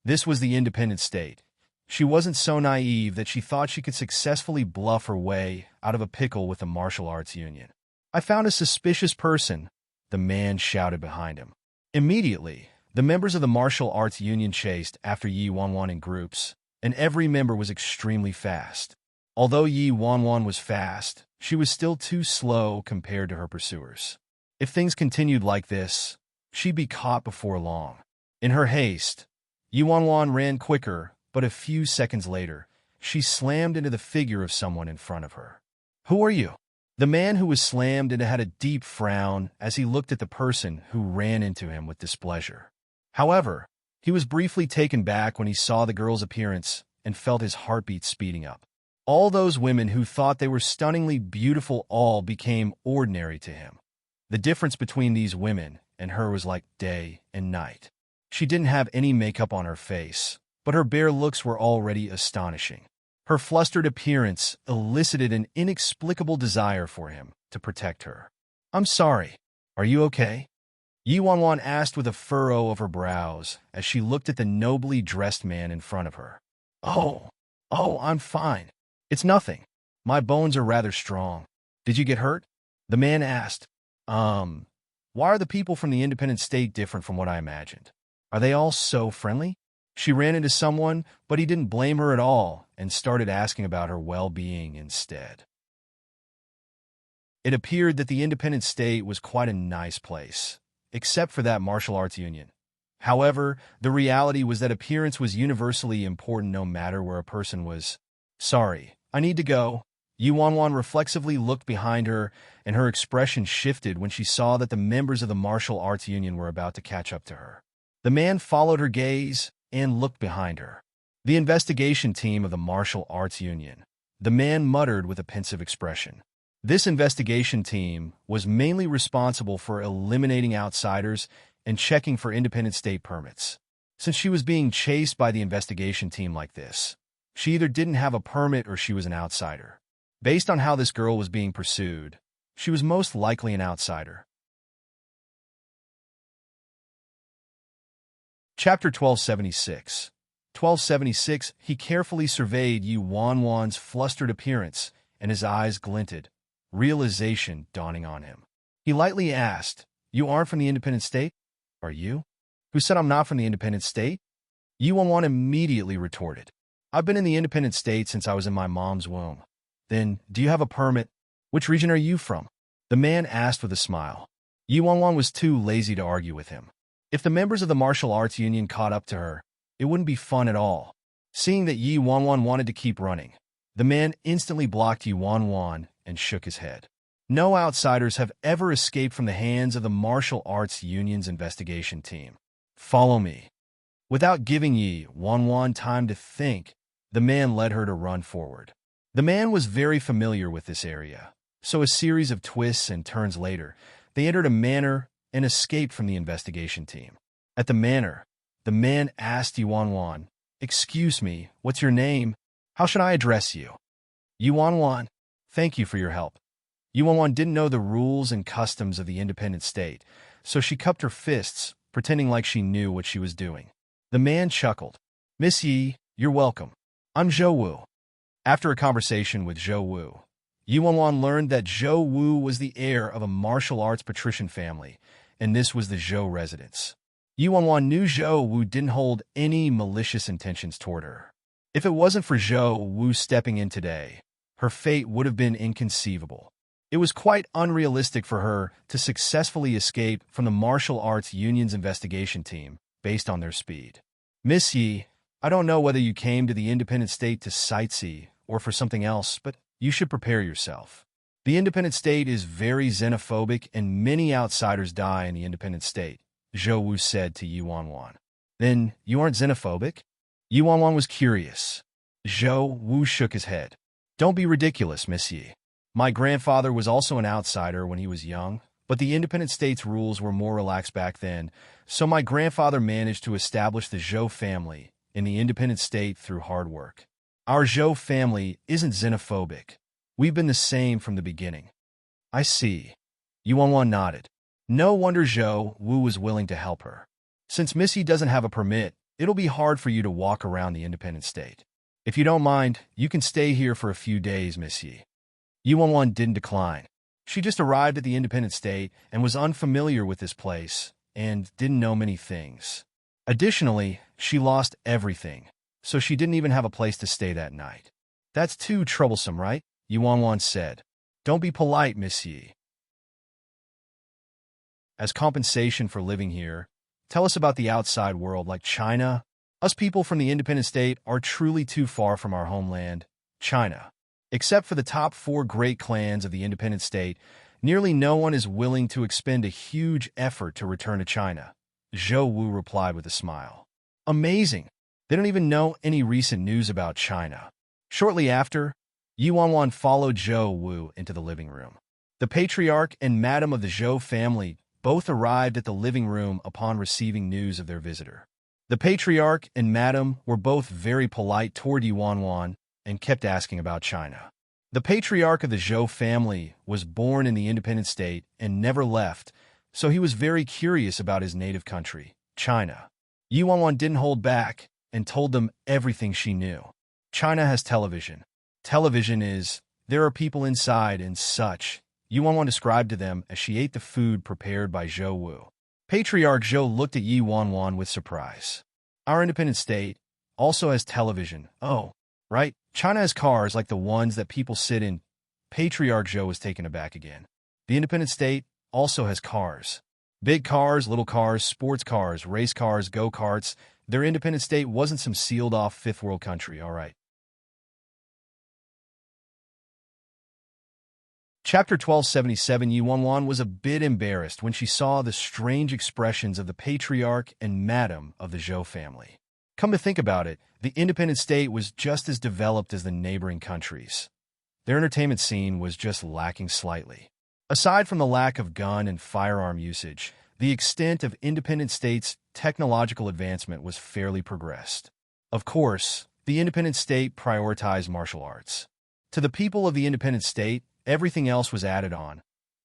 This was the independent state, She wasn't so naive that she thought she could successfully bluff her way out of a pickle with the martial arts union. "I found a suspicious person," the man shouted behind him. Immediately, the members of the martial arts union chased after Yi Wanwan in groups, and every member was extremely fast. Although Yi Wanwan was fast, she was still too slow compared to her pursuers. If things continued like this, she'd be caught before long. In her haste, Yi Wanwan ran quicker, but a few seconds later, she slammed into the figure of someone in front of her. "Who are you?" The man who was slammed into had a deep frown as he looked at the person who ran into him with displeasure. However, he was briefly taken back when he saw the girl's appearance and felt his heartbeat speeding up. All those women who thought they were stunningly beautiful all became ordinary to him. The difference between these women and her was like day and night. She didn't have any makeup on her face, but her bare looks were already astonishing. Her flustered appearance elicited an inexplicable desire for him to protect her. "I'm sorry. Are you okay?" Yi Wanwan asked with a furrow of her brows as she looked at the nobly dressed man in front of her. Oh, I'm fine. It's nothing. My bones are rather strong. Did you get hurt?" The man asked. Why are the people from the independent state different from what I imagined? Are they all so friendly?" She ran into someone, but he didn't blame her at all and started asking about her well-being instead. It appeared that the independent state was quite a nice place, except for that martial arts union. However, the reality was that appearance was universally important no matter where a person was. "Sorry, I need to go." Yi Wanwan reflexively looked behind her, and her expression shifted when she saw that the members of the martial arts union were about to catch up to her. The man followed her gaze and looked behind her. "The investigation team of the martial arts union," the man muttered with a pensive expression. This investigation team was mainly responsible for eliminating outsiders and checking for independent state permits. Since she was being chased by the investigation team like this, she either didn't have a permit or she was an outsider. Based on how this girl was being pursued, she was most likely an outsider. Chapter 1276. 1276. He carefully surveyed Yi Wanwan's flustered appearance, and his eyes glinted, realization dawning on him. He lightly asked, "You aren't from the independent state? Are you?" "Who said I'm not from the independent state?" Yi Wanwan immediately retorted. "I've been in the independent state since I was in my mom's womb." "Then, do you have a permit? Which region are you from?" the man asked with a smile. Yi Wanwan was too lazy to argue with him. If the members of the martial arts union caught up to her, it wouldn't be fun at all. Seeing that Yi Wanwan wanted to keep running, the man instantly blocked Yi Wanwan and shook his head. No outsiders have ever escaped from the hands of the martial arts union's investigation team. "Follow me." Without giving Yi Wanwan time to think, the man led her to run forward. The man was very familiar with this area, so a series of twists and turns later, they entered a manor and escaped from the investigation team. At the manor, the man asked Yi Wanwan, "Excuse me, what's your name? How should I address you?" "Yi Wanwan, thank you for your help." Yi Wanwan didn't know the rules and customs of the independent state, so she cupped her fists, pretending like she knew what she was doing. The man chuckled. "Miss Yi, you're welcome. I'm Zhou Wu." After a conversation with Zhou Wu, Yi Wanwan learned that Zhou Wu was the heir of a martial arts patrician family, and this was the Zhou residence. Yi Wanwan knew Zhou Wu didn't hold any malicious intentions toward her. If it wasn't for Zhou Wu stepping in today, her fate would have been inconceivable. It was quite unrealistic for her to successfully escape from the martial arts union's investigation team based on their speed. "Miss Yi, I don't know whether you came to the independent state to sightsee or for something else, but you should prepare yourself. The independent state is very xenophobic and many outsiders die in the independent state," Zhou Wu said to Yi Wanwan. "Then you aren't xenophobic?" Yi Wanwan was curious. Zhou Wu shook his head. "Don't be ridiculous, Miss Yi. My grandfather was also an outsider when he was young, but the independent state's rules were more relaxed back then, so my grandfather managed to establish the Zhou family in the independent state through hard work. Our Zhou family isn't xenophobic. We've been the same from the beginning." "I see." Yi Wanwan nodded. No wonder Zhou Wu was willing to help her. "Since Missy doesn't have a permit, it'll be hard for you to walk around the independent state. If you don't mind, you can stay here for a few days, Miss Yi. Yu didn't decline. She just arrived at the independent state and was unfamiliar with this place and didn't know many things. Additionally, she lost everything, so she didn't even have a place to stay that night. That's too troublesome, right? Yu said. Don't be polite, Miss Yi. As compensation for living here, tell us about the outside world like China. Us people from the independent state are truly too far from our homeland, China. Except for the top 4 great clans of the independent state, nearly no one is willing to expend a huge effort to return to China, Zhou Wu replied with a smile. Amazing! They don't even know any recent news about China. Shortly after, Yuan followed Zhou Wu into the living room. The patriarch and madam of the Zhou family both arrived at the living room upon receiving news of their visitor. The patriarch and madam were both very polite toward Yuan and kept asking about China. The patriarch of the Zhou family was born in the independent state and never left, so he was very curious about his native country, China. Yuan didn't hold back and told them everything she knew. China has television. Television is, there are people inside and such, Yuan described to them as she ate the food prepared by Zhou Wu. Patriarch Zhou looked at Yuan with surprise. Our independent state also has television. Oh, right. China has cars like the ones that people sit in. Patriarch Zhou was taken aback again. The independent state also has cars. Big cars, little cars, sports cars, race cars, go-karts. Their independent state wasn't some sealed-off fifth-world country, all right. Chapter 1277. Yuan was a bit embarrassed when she saw the strange expressions of the patriarch and madam of the Zhou family. Come to think about it, the independent state was just as developed as the neighboring countries. Their entertainment scene was just lacking slightly. Aside from the lack of gun and firearm usage, the extent of independent states' technological advancement was fairly progressed. Of course, the independent state prioritized martial arts. To the people of the independent state, everything else was added on.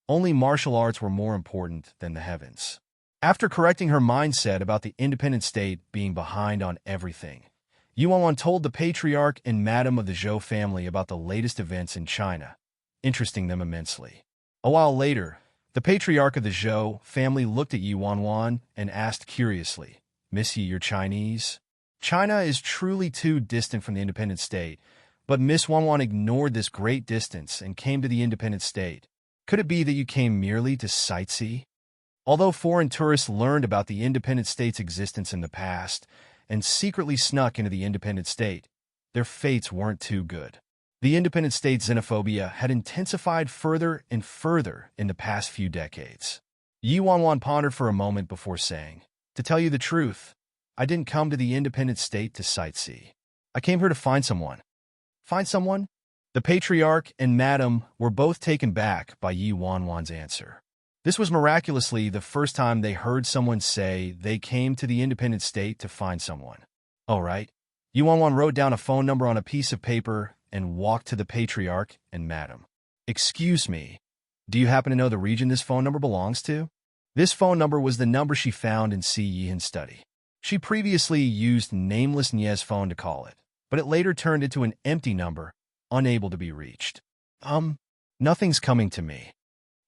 Only martial arts were more important than the heavens. After correcting her mindset about the independent state being behind on everything, Yuan told the patriarch and madam of the Zhou family about the latest events in China, interesting them immensely. A while later, the patriarch of the Zhou family looked at Yuan and asked curiously, Miss Yi, you're Chinese? China is truly too distant from the independent state, but Miss Yuan ignored this great distance and came to the independent state. Could it be that you came merely to sightsee? Although foreign tourists learned about the independent state's existence in the past and secretly snuck into the independent state, their fates weren't too good. The independent state's xenophobia had intensified further and further in the past few decades. Yuan pondered for a moment before saying, to tell you the truth, I didn't come to the independent state to sightsee. I came here to find someone. Find someone? The patriarch and madam were both taken back by Yuan's answer. This was miraculously the first time they heard someone say they came to the independent state to find someone. All right. Yuan wrote down a phone number on a piece of paper and walked to the patriarch and madam. Excuse me, do you happen to know the region this phone number belongs to? This phone number was the number she found in Si Yihan's study. She previously used nameless Nie's phone to call it, but it later turned into an empty number, unable to be reached. Nothing's coming to me.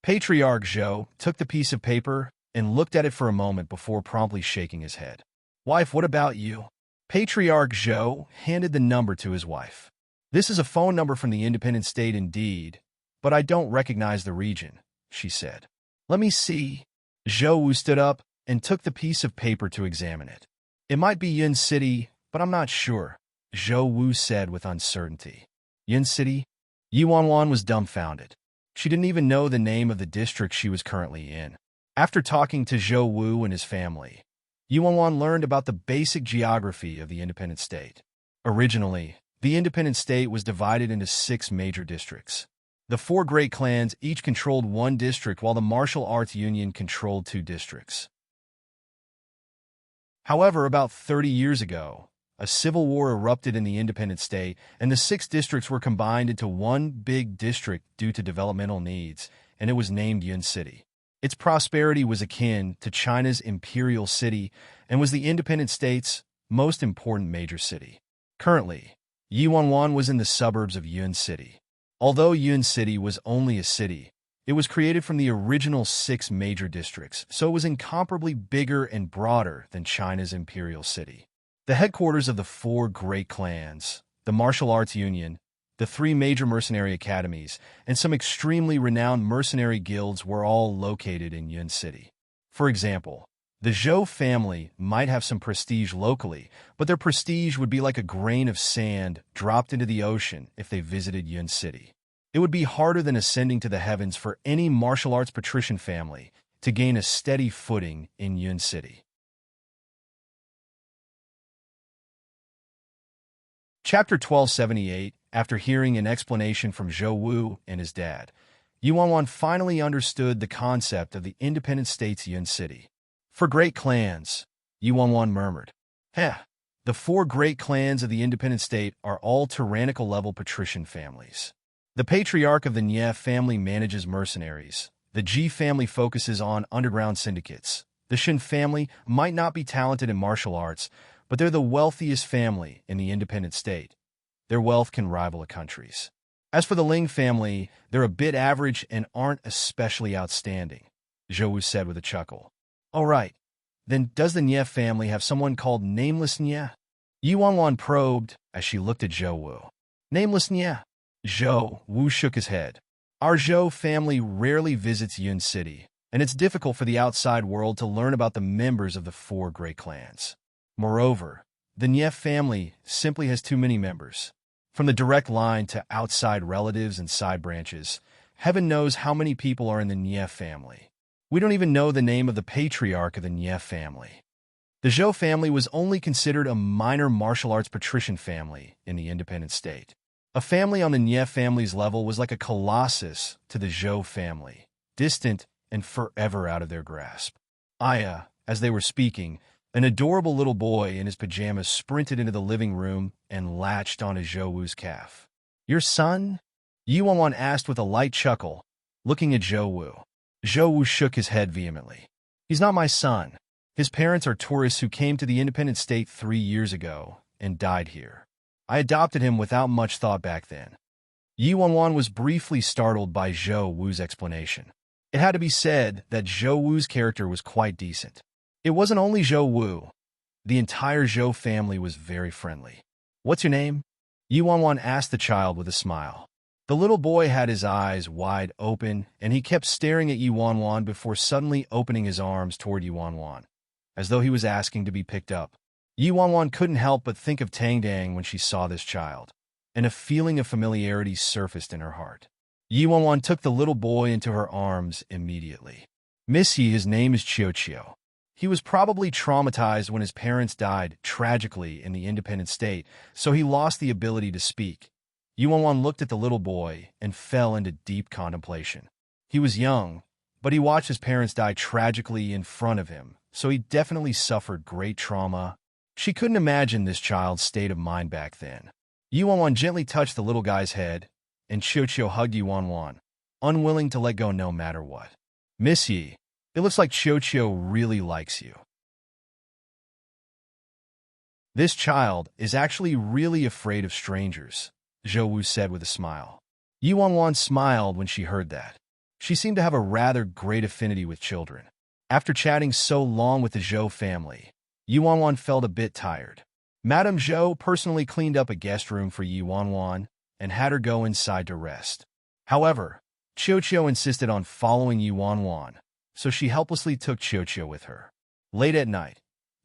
Patriarch Zhou took the piece of paper and looked at it for a moment before promptly shaking his head. Wife, what about you? Patriarch Zhou handed the number to his wife. This is a phone number from the independent state indeed, but I don't recognize the region, she said. Let me see. Zhou Wu stood up and took the piece of paper to examine it. It might be Yun City, but I'm not sure, Zhou Wu said with uncertainty. Yun City? Yuan was dumbfounded. She didn't even know the name of the district she was currently in. After talking to Zhou Wu and his family, Yuan learned about the basic geography of the independent state. Originally, the independent state was divided into 6 major districts. The 4 great clans each controlled 1 district while the martial arts union controlled 2 districts. However, about 30 years ago, a civil war erupted in the independent state, and the 6 districts were combined into 1 big district due to developmental needs, and it was named Yun City. Its prosperity was akin to China's imperial city and was the independent state's most important major city. Currently, Yiwanwan was in the suburbs of Yun City. Although Yun City was only a city, it was created from the original 6 major districts, so it was incomparably bigger and broader than China's imperial city. The headquarters of the 4 great clans, the Martial Arts Union, the 3 major mercenary academies, and some extremely renowned mercenary guilds were all located in Yun City. For example, the Zhou family might have some prestige locally, but their prestige would be like a grain of sand dropped into the ocean if they visited Yun City. It would be harder than ascending to the heavens for any martial arts patrician family to gain a steady footing in Yun City. Chapter 1278. After hearing an explanation from Zhou Wu and his dad, Yuanwan finally understood the concept of the independent state's Yun City. For great clans, Yuanwan murmured. Heh, the 4 great clans of the independent state are all tyrannical-level patrician families. The patriarch of the Nye family manages mercenaries. The Ji family focuses on underground syndicates. The Shin family might not be talented in martial arts, but they're the wealthiest family in the independent state. Their wealth can rival a country's. As for the Ling family, they're a bit average and aren't especially outstanding, Zhou Wu said with a chuckle. All right, then does the Nye family have someone called Nameless Nye? Yuanwan probed as she looked at Zhou Wu. Nameless Nye? Zhou Wu shook his head. Our Zhou family rarely visits Yun City, and it's difficult for the outside world to learn about the members of the 4 great clans. Moreover, the Nye family simply has too many members. From the direct line to outside relatives and side branches, heaven knows how many people are in the Nye family. We don't even know the name of the patriarch of the Nye family. The Zhou family was only considered a minor martial arts patrician family in the independent state. A family on the Nye family's level was like a colossus to the Zhou family, distant and forever out of their grasp. Aya, as they were speaking, an adorable little boy in his pajamas sprinted into the living room and latched onto Zhou Wu's calf. Your son? Yuanwan asked with a light chuckle, looking at Zhou Wu. Zhou Wu shook his head vehemently. He's not my son. His parents are tourists who came to the independent state 3 years ago and died here. I adopted him without much thought back then. Yuanwan was briefly startled by Zhou Wu's explanation. It had to be said that Zhou Wu's character was quite decent. It wasn't only Zhou Wu. The entire Zhou family was very friendly. What's your name? Yuanwan asked the child with a smile. The little boy had his eyes wide open, and he kept staring at Yuanwan before suddenly opening his arms toward Yuanwan, as though he was asking to be picked up. Yuanwan couldn't help but think of Tangdang when she saw this child, and a feeling of familiarity surfaced in her heart. Yuanwan took the little boy into her arms immediately. Missy, his name is Qiuqiu. He was probably traumatized when his parents died tragically in the independent state, so he lost the ability to speak. Yuanwan looked at the little boy and fell into deep contemplation. He was young, but he watched his parents die tragically in front of him, so he definitely suffered great trauma. She couldn't imagine this child's state of mind back then. Yuanwan gently touched the little guy's head, and Qiuqiu hugged Yuanwan, unwilling to let go no matter what. Miss Yi, it looks like Qiuqiu really likes you. This child is actually really afraid of strangers, Zhou Wu said with a smile. Yuanwan smiled when she heard that. She seemed to have a rather great affinity with children. After chatting so long with the Zhou family, Yuanwan felt a bit tired. Madame Zhou personally cleaned up a guest room for Yuanwan and had her go inside to rest. However, Qiuqiu insisted on following Yuanwan, so she helplessly took Qiuqiu with her. Late at night,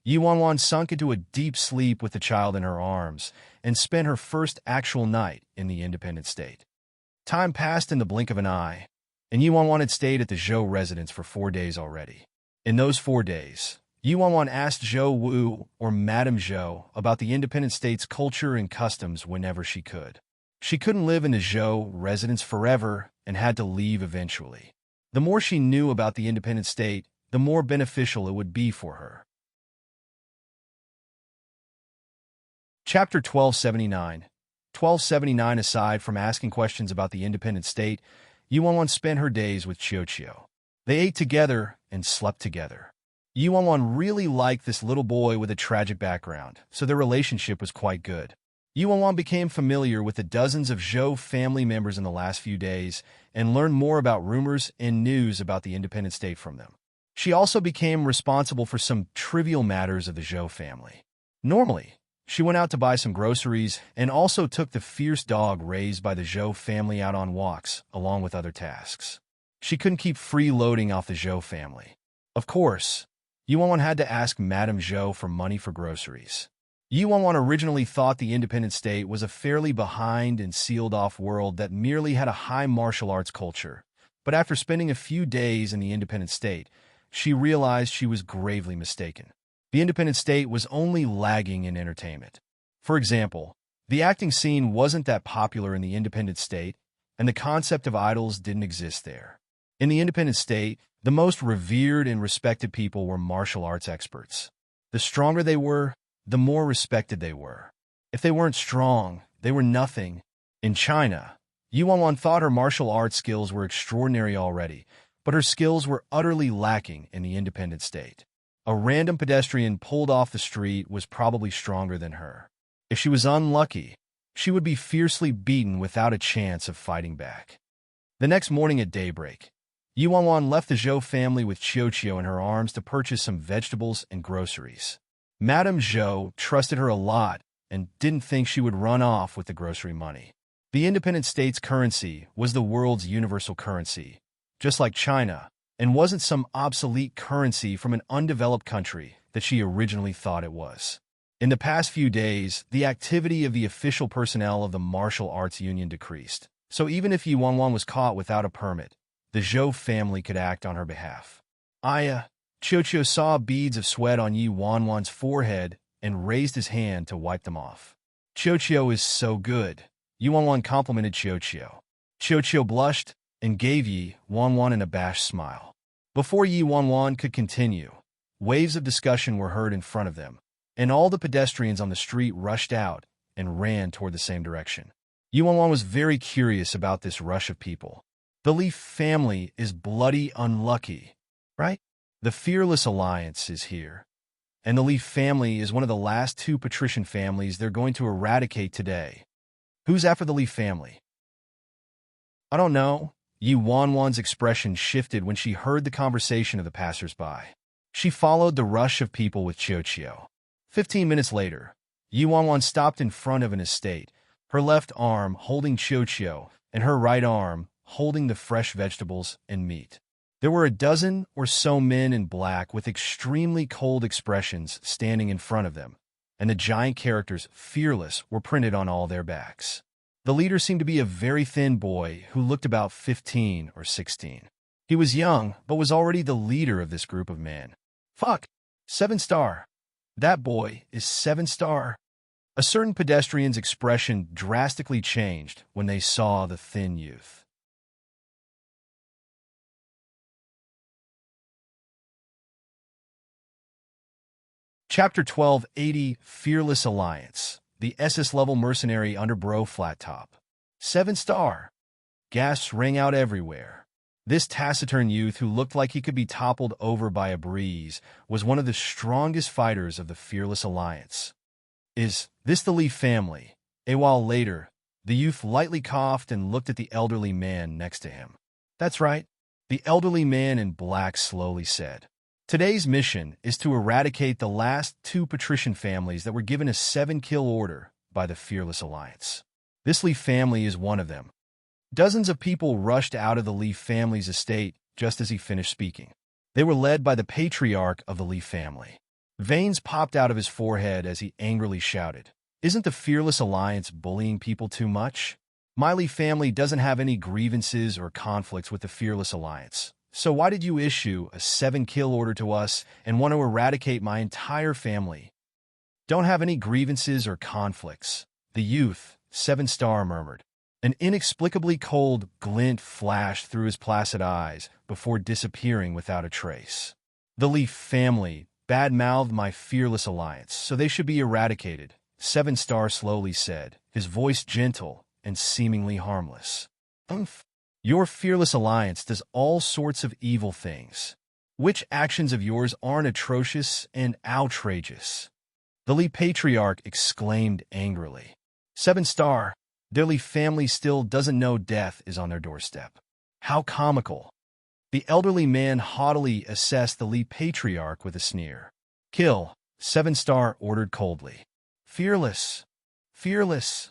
Yuanwan sunk into a deep sleep with the child in her arms and spent her first actual night in the independent state. Time passed in the blink of an eye, and Yuanwan had stayed at the Zhou residence for 4 days already. In those 4 days, Yuanwan asked Zhou Wu or Madame Zhou about the independent state's culture and customs whenever she could. She couldn't live in the Zhou residence forever and had to leave eventually. The more she knew about the independent state, the more beneficial it would be for her. Chapter 1279. 1279. Aside from asking questions about the independent state, Yuanwan spent her days with Qiuqiu. They ate together and slept together. Yuanwan really liked this little boy with a tragic background, so their relationship was quite good. Yuan became familiar with the dozens of Zhou family members in the last few days and learned more about rumors and news about the independent state from them. She also became responsible for some trivial matters of the Zhou family. Normally, she went out to buy some groceries and also took the fierce dog raised by the Zhou family out on walks, along with other tasks. She couldn't keep freeloading off the Zhou family. Of course, Yuan had to ask Madame Zhou for money for groceries. Yuan originally thought the independent state was a fairly behind and sealed-off world that merely had a high martial arts culture, but after spending a few days in the independent state, she realized she was gravely mistaken. The independent state was only lagging in entertainment. For example, the acting scene wasn't that popular in the independent state, and the concept of idols didn't exist there. In the independent state, the most revered and respected people were martial arts experts. The stronger they were, the more respected they were. If they weren't strong, they were nothing. In China, Yuan thought her martial arts skills were extraordinary already, but her skills were utterly lacking in the independent state. A random pedestrian pulled off the street was probably stronger than her. If she was unlucky, she would be fiercely beaten without a chance of fighting back. The next morning at daybreak, Yuan left the Zhou family with Qiu in her arms to purchase some vegetables and groceries. Madame Zhou trusted her a lot and didn't think she would run off with the grocery money. The independent state's currency was the world's universal currency, just like China, and wasn't some obsolete currency from an undeveloped country that she originally thought it was. In the past few days, the activity of the official personnel of the Martial Arts Union decreased, so even if Yuan was caught without a permit, the Zhou family could act on her behalf. Qiu saw beads of sweat on Yuan's forehead and raised his hand to wipe them off. Qiu is so good, Yuan complimented Qiu. Qiu blushed and gave Yuan an abashed smile. Before Yuan could continue, waves of discussion were heard in front of them, and all the pedestrians on the street rushed out and ran toward the same direction. Yuan was very curious about this rush of people. The Li family is bloody unlucky, right? The Fearless Alliance is here, and the Li family is one of the last two patrician families they're going to eradicate today. Who's after the Li family? I don't know. Yuan's expression shifted when she heard the conversation of the passers-by. She followed the rush of people with Qiu. 15 minutes later, Yuan stopped in front of an estate, her left arm holding Qiu and her right arm holding the fresh vegetables and meat. There were a dozen or so men in black with extremely cold expressions standing in front of them, and the giant characters "Fearless" were printed on all their backs. The leader seemed to be a very thin boy who looked about 15 or 16. He was young, but was already the leader of this group of men. Fuck! 7-star. That boy is 7-star. A certain pedestrian's expression drastically changed when they saw the thin youth. Chapter 1280 Fearless Alliance. The SS-level mercenary under Bro Flat Top. 7-star. Gasps rang out everywhere. This taciturn youth, who looked like he could be toppled over by a breeze, was one of the strongest fighters of the Fearless Alliance. Is this the Li family? A while later, the youth lightly coughed and looked at the elderly man next to him. That's right, the elderly man in black slowly said. Today's mission is to eradicate the last two patrician families that were given a 7-kill order by the Fearless Alliance. This Li family is one of them. Dozens of people rushed out of the Li family's estate just as he finished speaking. They were led by the patriarch of the Li family. Veins popped out of his forehead as he angrily shouted, "Isn't the Fearless Alliance bullying people too much? My Li family doesn't have any grievances or conflicts with the Fearless Alliance. So why did you issue a 7-kill order to us and want to eradicate my entire family?" "Don't have any grievances or conflicts," the youth, 7-star, murmured. An inexplicably cold glint flashed through his placid eyes before disappearing without a trace. "The Li family bad-mouthed my Fearless Alliance, so they should be eradicated," 7-star slowly said, his voice gentle and seemingly harmless. Your Fearless Alliance does all sorts of evil things. Which actions of yours aren't atrocious and outrageous?" The Li Patriarch exclaimed angrily. 7 star. Their Li family still doesn't know death is on their doorstep. How comical. The elderly man haughtily assessed the Li patriarch with a sneer. Kill, 7 star ordered coldly. Fearless, fearless,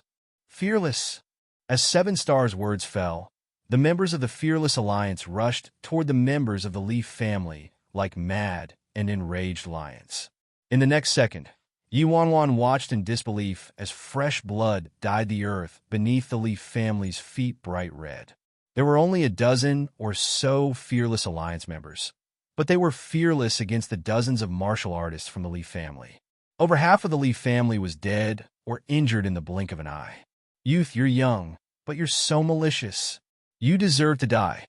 fearless. As 7 star's words fell, the members of the Fearless Alliance rushed toward the members of the Li family like mad and enraged lions. In the next second, Yi Wanwan watched in disbelief as fresh blood dyed the earth beneath the Li family's feet bright red. There were only a dozen or so Fearless Alliance members, but they were fearless against the dozens of martial artists from the Li family. Over half of the Li family was dead or injured in the blink of an eye. Youth, you're young, but you're so malicious. You deserve to die.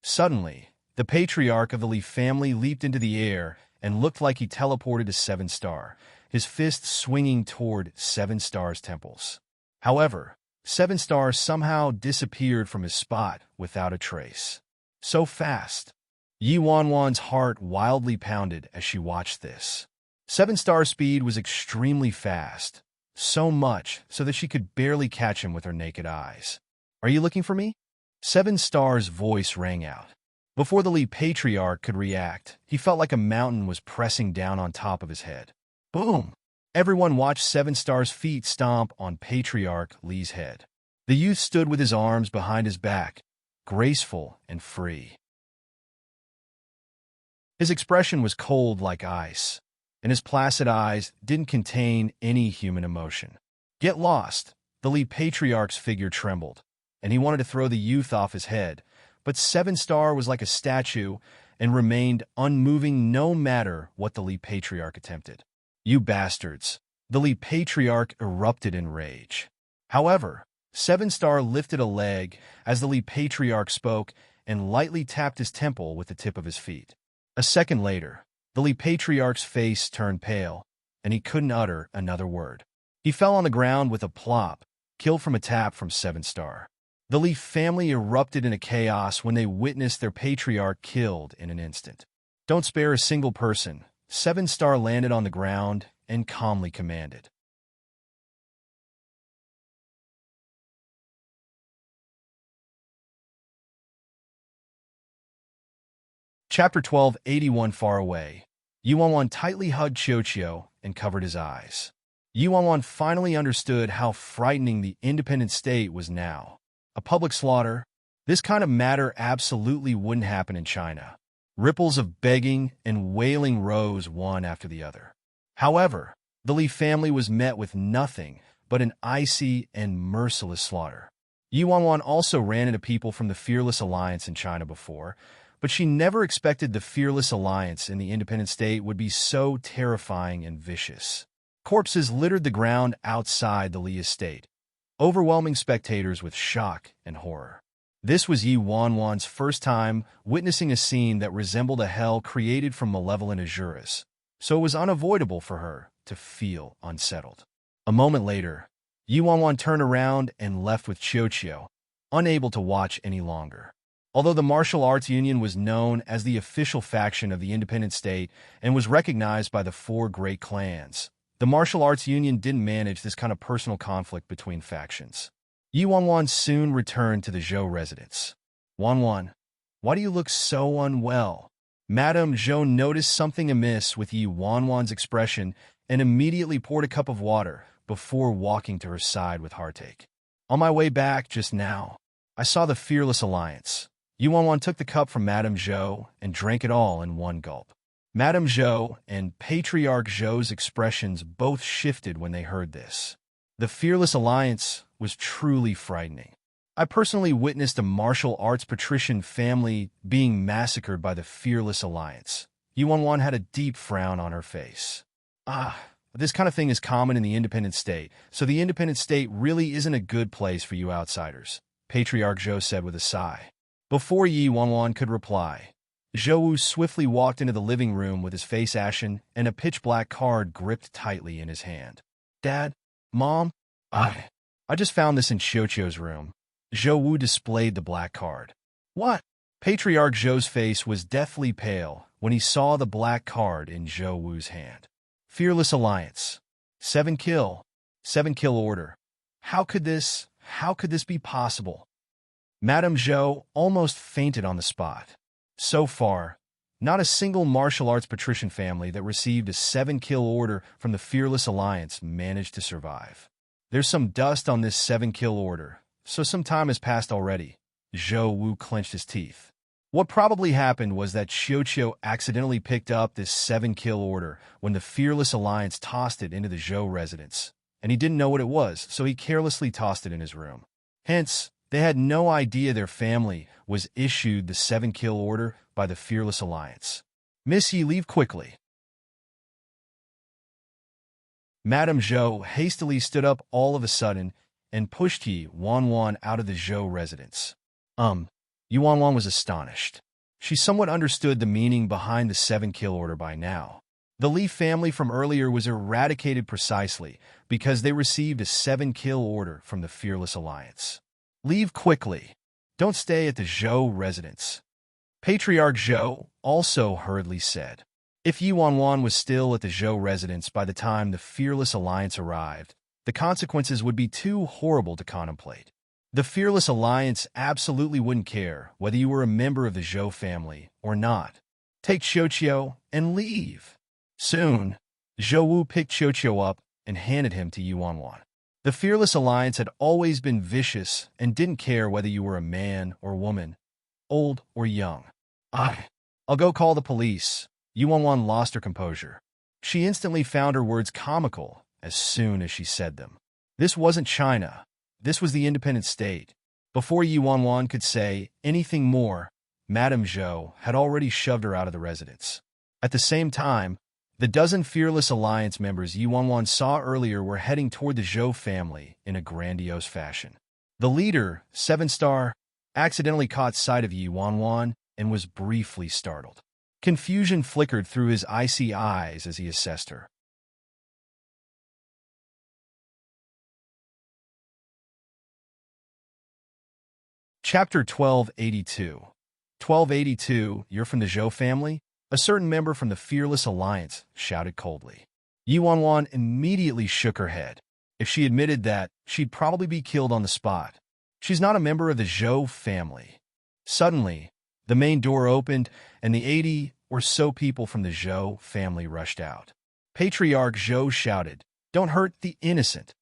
Suddenly, the patriarch of the Li family leaped into the air and looked like he teleported to 7 star, his fist swinging toward 7 star's temples. However, 7 star somehow disappeared from his spot without a trace. So fast. Yi Wanwan's heart wildly pounded as she watched this. 7 star's speed was extremely fast, so much so that she could barely catch him with her naked eyes. Are you looking for me? 7 star's voice rang out. Before the Li patriarch could react, he felt like a mountain was pressing down on top of his head. Boom! Everyone watched 7 star's feet stomp on Patriarch Li's head. The youth stood with his arms behind his back, graceful and free. His expression was cold like ice, and his placid eyes didn't contain any human emotion. Get lost! The Li patriarch's figure trembled, and he wanted to throw the youth off his head, but 7 star was like a statue and remained unmoving no matter what the Li patriarch attempted. You bastards! The Li patriarch erupted in rage. However, 7 star lifted a leg as the Li patriarch spoke and lightly tapped his temple with the tip of his feet. A second later, the Li patriarch's face turned pale, and he couldn't utter another word. He fell on the ground with a plop, killed from a tap from 7 star. The Li family erupted into chaos when they witnessed their patriarch killed in an instant. Don't spare a single person. 7 star landed on the ground and calmly commanded. Chapter 12, 81 Far Away. Yuanwan tightly hugged Qiuqiu and covered his eyes. Yuanwan finally understood how frightening the independent state was now. A public slaughter? This kind of matter absolutely wouldn't happen in China. Ripples of begging and wailing rose one after the other. However, the Li family was met with nothing but an icy and merciless slaughter. Yuanwan also ran into people from the Fearless Alliance in China before, but she never expected the Fearless Alliance in the independent state would be so terrifying and vicious. Corpses littered the ground outside the Li estate, overwhelming spectators with shock and horror. This was Yi Wanwan's first time witnessing a scene that resembled a hell created from malevolent Azuras, so it was unavoidable for her to feel unsettled. A moment later, Yi Wanwan turned around and left with Qiuqiu, unable to watch any longer. Although the martial arts union was known as the official faction of the independent state and was recognized by the 4 great clans, the martial arts union didn't manage this kind of personal conflict between factions. Yi Wanwan soon returned to the Zhou residence. Wanwan, why do you look so unwell? Madame Zhou noticed something amiss with Yi Wanwan's expression and immediately poured a cup of water before walking to her side with heartache. On my way back just now, I saw the Fearless Alliance. Yi Wanwan took the cup from Madame Zhou and drank it all in one gulp. Madame Zhou and Patriarch Zhou's expressions both shifted when they heard this. The Fearless Alliance was truly frightening. I personally witnessed a martial arts patrician family being massacred by the Fearless Alliance. Yi Wanwan had a deep frown on her face. This kind of thing is common in the independent state, so the independent state really isn't a good place for you outsiders, Patriarch Zhou said with a sigh. Before Yi Wanwan could reply, Zhou swiftly walked into the living room with his face ashen and a pitch-black card gripped tightly in his hand. Dad? Mom? I just found this in Qiuqiu's room. Zhou displayed the black card. What? Patriarch Zhou's face was deathly pale when he saw the black card in Zhou's hand. Fearless Alliance. 7 kill order. How could this be possible? Madame Zhou almost fainted on the spot. So far, not a single martial arts patrician family that received a 7-kill order from the Fearless Alliance managed to survive. There's some dust on this 7-kill order, so some time has passed already. Zhou Wu clenched his teeth. What probably happened was that Xiao accidentally picked up this 7-kill order when the Fearless Alliance tossed it into the Zhou residence, and he didn't know what it was, so he carelessly tossed it in his room. Hence, they had no idea their family was issued the 7-kill order by the Fearless Alliance. Miss Yi, leave quickly. Madame Zhou hastily stood up all of a sudden and pushed Yi Wanwan out of the Zhou residence. Yi Wanwan was astonished. She somewhat understood the meaning behind the 7-kill order by now. The Li family from earlier was eradicated precisely because they received a 7-kill order from the Fearless Alliance. Leave quickly. Don't stay at the Zhou residence. Patriarch Zhou also hurriedly said. If Yi Wanwan was still at the Zhou residence by the time the Fearless Alliance arrived, the consequences would be too horrible to contemplate. The Fearless Alliance absolutely wouldn't care whether you were a member of the Zhou family or not. Take Xiao and leave. Soon, Zhou Wu picked Xiao up and handed him to Yi Wanwan. The Fearless Alliance had always been vicious and didn't care whether you were a man or woman, old or young. I'll go call the police. Yi Wanwan lost her composure. She instantly found her words comical as soon as she said them. This wasn't China. This was the independent state. Before Yi Wanwan could say anything more, Madame Zhou had already shoved her out of the residence. At the same time, the dozen Fearless Alliance members Yi Wanwan saw earlier were heading toward the Zhou family in a grandiose fashion. The leader, 7-star, accidentally caught sight of Yi Wanwan and was briefly startled. Confusion flickered through his icy eyes as he assessed her. Chapter 1282. 1282, you're from the Zhou family? A certain member from the Fearless Alliance shouted coldly. Yi Wanwan immediately shook her head. If she admitted that, she'd probably be killed on the spot. She's not a member of the Zhou family. Suddenly, the main door opened, and the 80 or so people from the Zhou family rushed out. Patriarch Zhou shouted, "Don't hurt the innocent."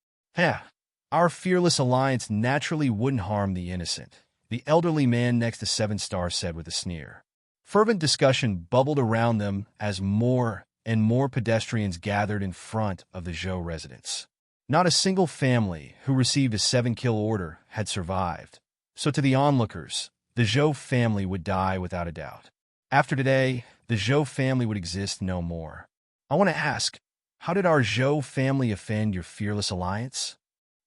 Our Fearless Alliance naturally wouldn't harm the innocent, the elderly man next to 7-star said with a sneer. Fervent discussion bubbled around them as more and more pedestrians gathered in front of the Zhou residence. Not a single family who received a 7-kill order had survived, so to the onlookers, the Zhou family would die without a doubt. After today, the Zhou family would exist no more. I want to ask, how did our Zhou family offend your Fearless Alliance?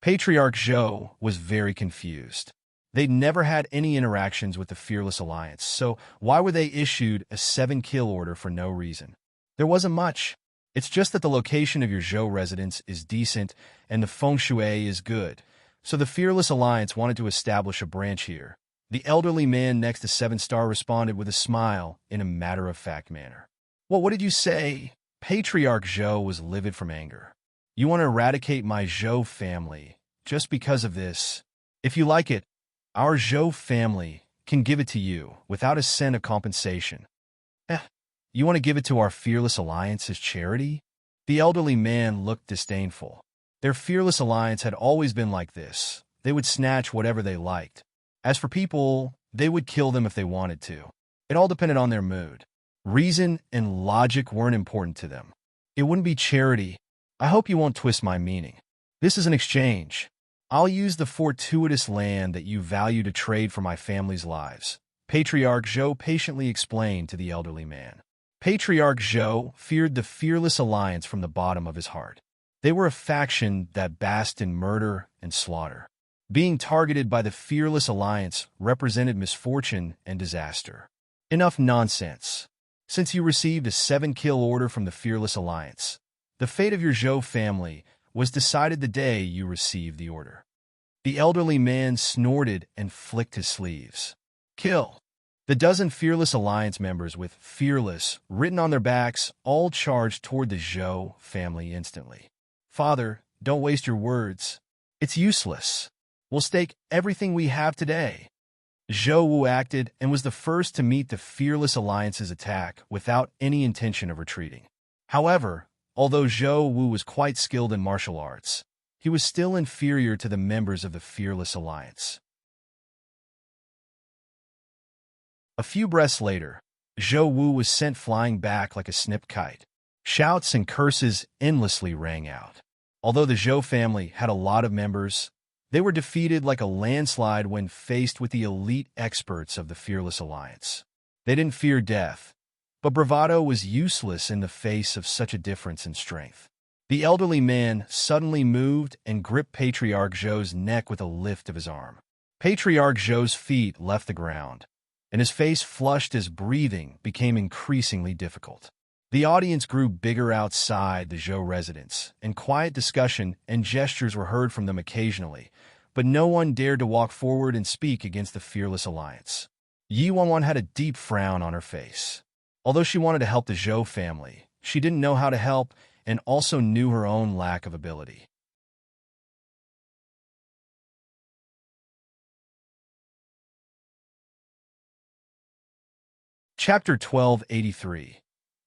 Patriarch Zhou was very confused. They'd never had any interactions with the Fearless Alliance, so why were they issued a 7-kill order for no reason? There wasn't much. It's just that the location of your Zhou residence is decent and the feng shui is good, so the Fearless Alliance wanted to establish a branch here. The elderly man next to 7-star responded with a smile in a matter-of-fact manner. Well, what did you say? Patriarch Zhou was livid from anger. You want to eradicate my Zhou family just because of this? If you like it, our Zhou family can give it to you without a cent of compensation. You want to give it to our Fearless Alliance as charity? The elderly man looked disdainful. Their Fearless Alliance had always been like this. They would snatch whatever they liked. As for people, they would kill them if they wanted to. It all depended on their mood. Reason and logic weren't important to them. It wouldn't be charity. I hope you won't twist my meaning. This is an exchange. I'll use the fortuitous land that you value to trade for my family's lives. Patriarch Zhou patiently explained to the elderly man. Patriarch Zhou feared the Fearless Alliance from the bottom of his heart. They were a faction that basked in murder and slaughter. Being targeted by the Fearless Alliance represented misfortune and disaster. Enough nonsense. Since you received a 7-kill order from the Fearless Alliance, the fate of your Zhou family was decided the day you received the order. The elderly man snorted and flicked his sleeves. Kill. The dozen Fearless Alliance members with Fearless written on their backs all charged toward the Zhou family instantly. Father, don't waste your words. It's useless. We'll stake everything we have today. Zhou Wu acted and was the first to meet the Fearless Alliance's attack without any intention of retreating. However, although Zhou Wu was quite skilled in martial arts, he was still inferior to the members of the Fearless Alliance. A few breaths later, Zhou Wu was sent flying back like a snipped kite. Shouts and curses endlessly rang out. Although the Zhou family had a lot of members, they were defeated like a landslide when faced with the elite experts of the Fearless Alliance. They didn't fear death, but bravado was useless in the face of such a difference in strength. The elderly man suddenly moved and gripped Patriarch Zhou's neck with a lift of his arm. Patriarch Zhou's feet left the ground, and his face flushed as breathing became increasingly difficult. The audience grew bigger outside the Zhou residence, and quiet discussion and gestures were heard from them occasionally, but no one dared to walk forward and speak against the Fearless Alliance. Yi Wanwan had a deep frown on her face. Although she wanted to help the Zhou family, she didn't know how to help and also knew her own lack of ability. Chapter 1283.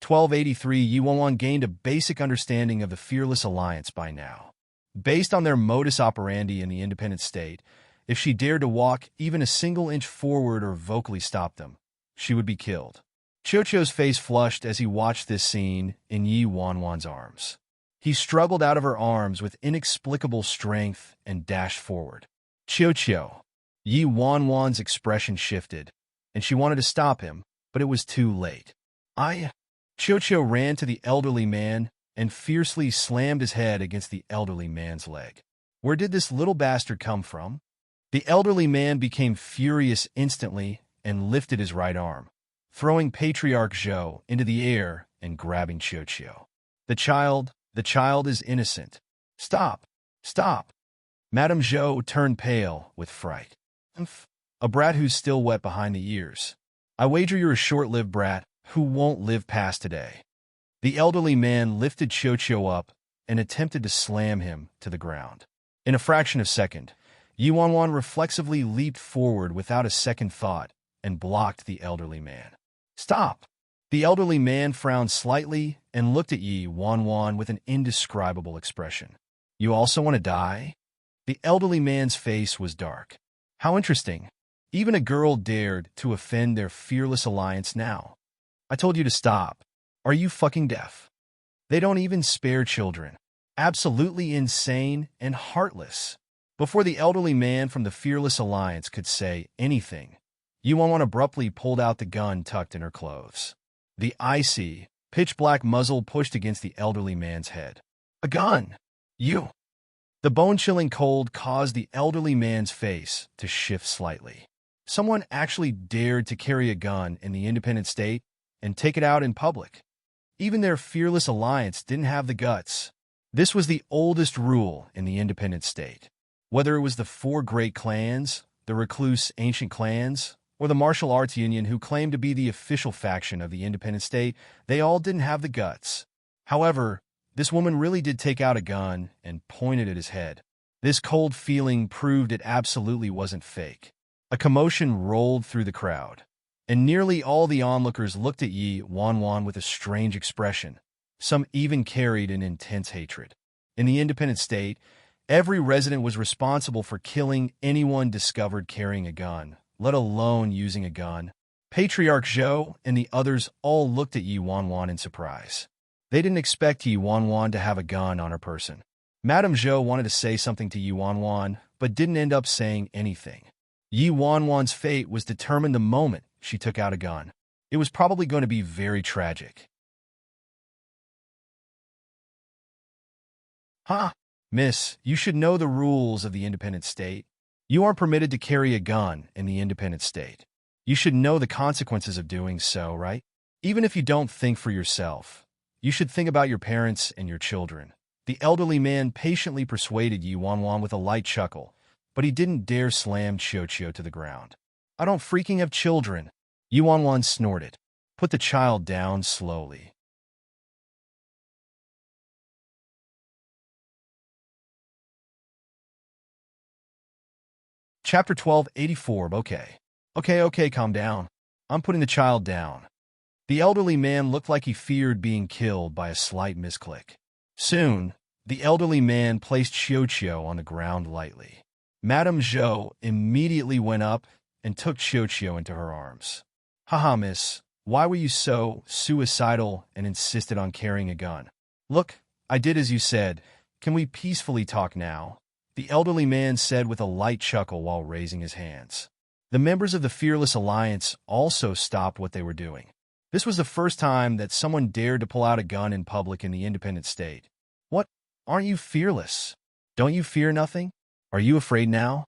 1283. Yi Wanwan gained a basic understanding of the Fearless Alliance by now. Based on their modus operandi in the independent state, if she dared to walk even a single inch forward or vocally stop them, she would be killed. Qiuqiu's face flushed as he watched this scene in Yi Wanwan's arms. He struggled out of her arms with inexplicable strength and dashed forward. Qiuqiu. Yi Wanwan's expression shifted, and she wanted to stop him, but it was too late. Qiuqiu ran to the elderly man and fiercely slammed his head against the elderly man's leg. Where did this little bastard come from? The elderly man became furious instantly and lifted his right arm, throwing Patriarch Zhou into the air and grabbing Qiuqiu. The child is innocent. Stop! Stop! Madame Zhou turned pale with fright. A brat who's still wet behind the ears. I wager you're a short-lived brat who won't live past today. The elderly man lifted Qiuqiu up and attempted to slam him to the ground. In a fraction of a second, Yi Wanwan reflexively leaped forward without a second thought and blocked the elderly man. Stop! The elderly man frowned slightly and looked at Yi Wanwan with an indescribable expression. You also want to die? The elderly man's face was dark. How interesting. Even a girl dared to offend their Fearless Alliance now. I told you to stop. Are you fucking deaf? They don't even spare children. Absolutely insane and heartless. Before the elderly man from the Fearless Alliance could say anything, Yi Wanwan abruptly pulled out the gun tucked in her clothes. The icy, pitch-black muzzle pushed against the elderly man's head. A gun! You! The bone-chilling cold caused the elderly man's face to shift slightly. Someone actually dared to carry a gun in the independent state and take it out in public. Even their Fearless Alliance didn't have the guts. This was the oldest rule in the independent state. Whether it was the four great clans, the recluse ancient clans, or the martial arts union who claimed to be the official faction of the independent state, they all didn't have the guts. However, this woman really did take out a gun and point it at his head. This cold feeling proved it absolutely wasn't fake. A commotion rolled through the crowd, and nearly all the onlookers looked at Yi Wanwan with a strange expression. Some even carried an intense hatred. In the independent state, every resident was responsible for killing anyone discovered carrying a gun, let alone using a gun. Patriarch Zhou and the others all looked at Yi Wanwan in surprise. They didn't expect Yi Wanwan to have a gun on her person. Madame Zhou wanted to say something to Yi Wanwan, but didn't end up saying anything. Yi Wanwan's fate was determined the moment she took out a gun. It was probably going to be very tragic. Miss, you should know the rules of the independent state. You aren't permitted to carry a gun in the independent state. You should know the consequences of doing so, right? Even if you don't think for yourself, you should think about your parents and your children. The elderly man patiently persuaded Yi Wanwan with a light chuckle, but he didn't dare slam Qiuqiu to the ground. I don't freaking have children. Yi Wanwan snorted. Put the child down slowly. Chapter 1284. Okay, calm down. I'm putting the child down. The elderly man looked like he feared being killed by a slight misclick. Soon, the elderly man placed Xiao on the ground lightly. Madame Zhou immediately went up and took Xiao into her arms. Haha, miss, why were you so suicidal and insisted on carrying a gun? Look, I did as you said. Can we peacefully talk now? The elderly man said with a light chuckle while raising his hands. The members of the Fearless Alliance also stopped what they were doing. This was the first time that someone dared to pull out a gun in public in the independent state. What? Aren't you fearless? Don't you fear nothing? Are you afraid now?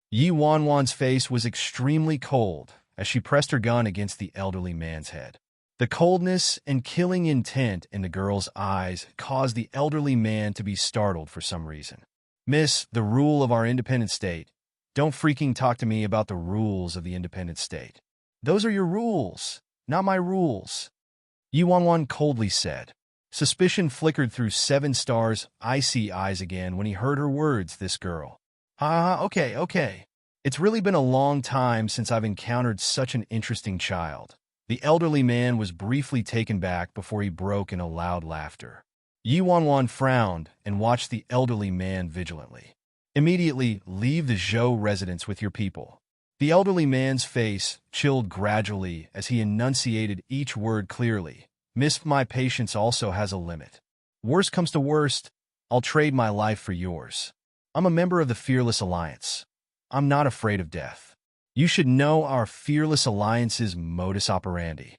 Yi Wanwan's face was extremely cold as she pressed her gun against the elderly man's head. The coldness and killing intent in the girl's eyes caused the elderly man to be startled for some reason. Miss, the rule of our independent state. Don't freaking talk to me about the rules of the independent state. Those are your rules, not my rules. Yi Wanwan coldly said. Suspicion flickered through Seven Star's icy eyes again when he heard her words, this girl. Okay. It's really been a long time since I've encountered such an interesting child. The elderly man was briefly taken back before he broke in a loud laughter. Yi Wanwan frowned and watched the elderly man vigilantly. Immediately, leave the Zhou residence with your people. The elderly man's face chilled gradually as he enunciated each word clearly. Miss, my patience also has a limit. Worst comes to worst, I'll trade my life for yours. I'm a member of the Fearless Alliance. I'm not afraid of death. You should know our Fearless Alliance's modus operandi.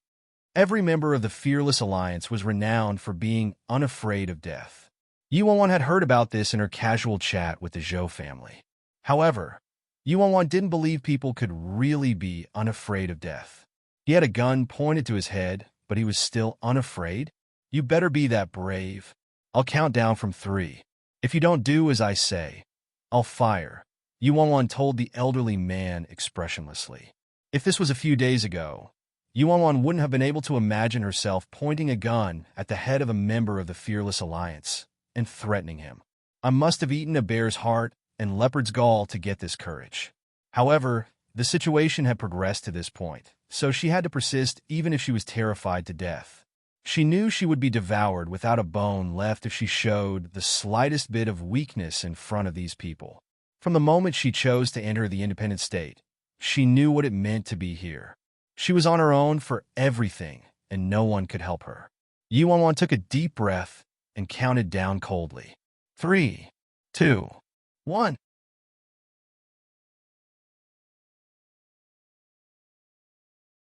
Every member of the Fearless Alliance was renowned for being unafraid of death. Yi Wanwan had heard about this in her casual chat with the Zhou family. However, Yi Wanwan didn't believe people could really be unafraid of death. He had a gun pointed to his head, but he was still unafraid? You better be that brave. I'll count down from 3. If you don't do as I say, I'll fire. Yi Wanwan told the elderly man expressionlessly. If this was a few days ago, Yi Wanwan wouldn't have been able to imagine herself pointing a gun at the head of a member of the Fearless Alliance and threatening him. I must have eaten a bear's heart and leopard's gall to get this courage. However, the situation had progressed to this point, so she had to persist even if she was terrified to death. She knew she would be devoured without a bone left if she showed the slightest bit of weakness in front of these people. From the moment she chose to enter the independent state, she knew what it meant to be here. She was on her own for everything, and no one could help her. Yi Wanwan took a deep breath and counted down coldly. 3, 2, 1.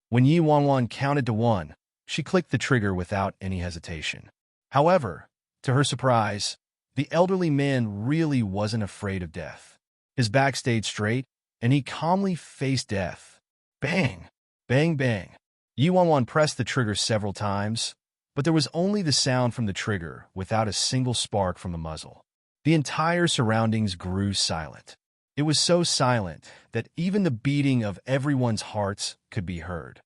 When Yi Wanwan counted to 1, she clicked the trigger without any hesitation. However, to her surprise, the elderly man really wasn't afraid of death. His back stayed straight, and he calmly faced death. Bang! Bang, bang. Yi Wanwan pressed the trigger several times, but there was only the sound from the trigger without a single spark from the muzzle. The entire surroundings grew silent. It was so silent that even the beating of everyone's hearts could be heard.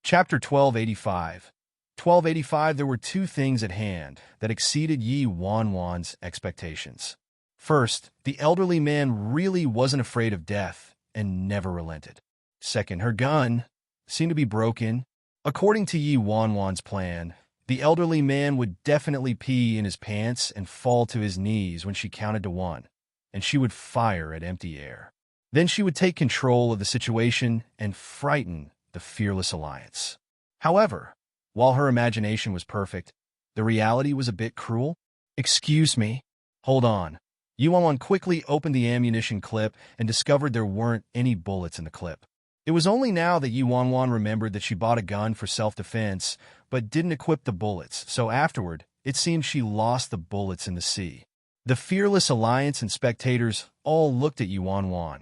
Chapter 1285. 1285. There were 2 things at hand that exceeded Yi Wanwan's expectations. First, the elderly man really wasn't afraid of death and never relented. Second, her gun seemed to be broken. According to Yi Wanwan's plan, the elderly man would definitely pee in his pants and fall to his knees when she counted to 1, and she would fire at empty air. Then she would take control of the situation and frighten the Fearless Alliance. However, while her imagination was perfect, the reality was a bit cruel. Excuse me. Hold on. Yi Wanwan quickly opened the ammunition clip and discovered there weren't any bullets in the clip. It was only now that Yi Wanwan remembered that she bought a gun for self-defense, but didn't equip the bullets, so afterward, it seemed she lost the bullets in the sea. The Fearless Alliance and spectators all looked at Yi Wanwan,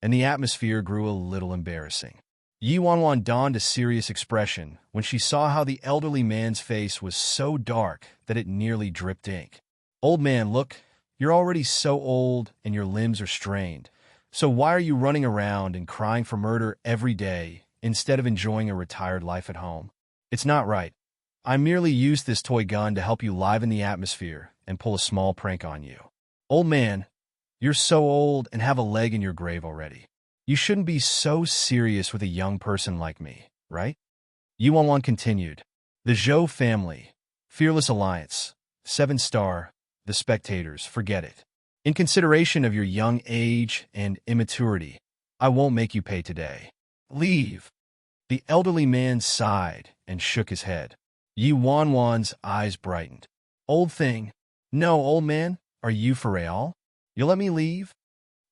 and the atmosphere grew a little embarrassing. Yi Wanwan donned a serious expression when she saw how the elderly man's face was so dark that it nearly dripped ink. Old man, look, you're already so old and your limbs are strained. So why are you running around and crying for murder every day instead of enjoying a retired life at home. It's not right. I merely used this toy gun to help you liven the atmosphere and pull a small prank on you. Old man, you're so old and have a leg in your grave already. You shouldn't be so serious with a young person like me, right? Yuan continued. The Zhou family, Fearless Alliance, 7-star, the spectators, forget it. In consideration of your young age and immaturity, I won't make you pay today. Leave. The elderly man sighed and shook his head. Yi Wanwan's eyes brightened. Old thing. No, old man, are you for real? You'll let me leave?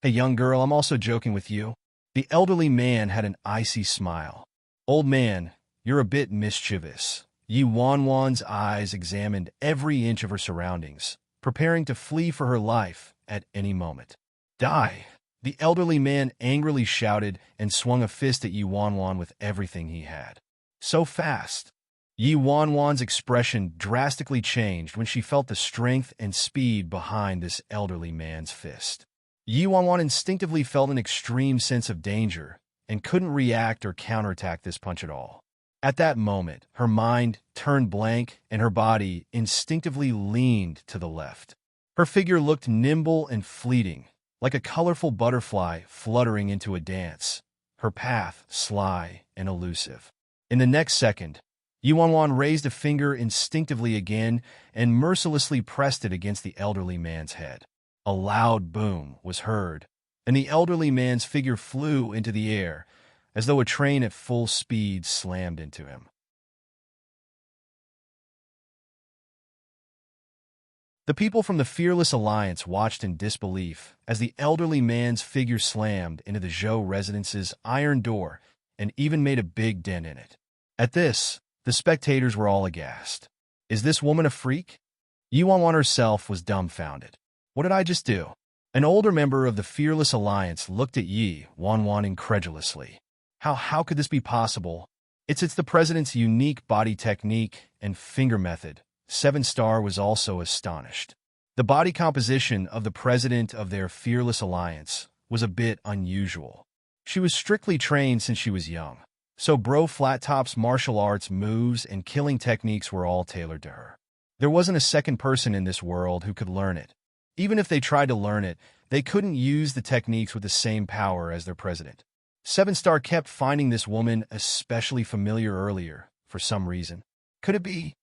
Hey, young girl, I'm also joking with you. The elderly man had an icy smile. Old man, you're a bit mischievous. Yi Wanwan's eyes examined every inch of her surroundings, preparing to flee for her life at any moment. Die! The elderly man angrily shouted and swung a fist at Yi Wanwan with everything he had. So fast! Yi Wanwan's expression drastically changed when she felt the strength and speed behind this elderly man's fist. Yi Wanwan instinctively felt an extreme sense of danger and couldn't react or counterattack this punch at all. At that moment, her mind turned blank and her body instinctively leaned to the left. Her figure looked nimble and fleeting, like a colorful butterfly fluttering into a dance, her path sly and elusive. In the next second, Yuanwan raised a finger instinctively again and mercilessly pressed it against the elderly man's head. A loud boom was heard, and the elderly man's figure flew into the air, as though a train at full speed slammed into him. The people from the Fearless Alliance watched in disbelief as the elderly man's figure slammed into the Zhou residence's iron door and even made a big dent in it. At this, the spectators were all aghast. Is this woman a freak? Yuanwan herself was dumbfounded. What did I just do? An older member of the Fearless Alliance looked at Yi Wanwan incredulously. How could this be possible? It's the president's unique body technique and finger method. 7-star was also astonished. The body composition of the president of their Fearless Alliance was a bit unusual. She was strictly trained since she was young, so Flat Top's martial arts moves and killing techniques were all tailored to her. There wasn't a second person in this world who could learn it. Even if they tried to learn it, they couldn't use the techniques with the same power as their president. 7-star kept finding this woman especially familiar earlier, for some reason. Could it be?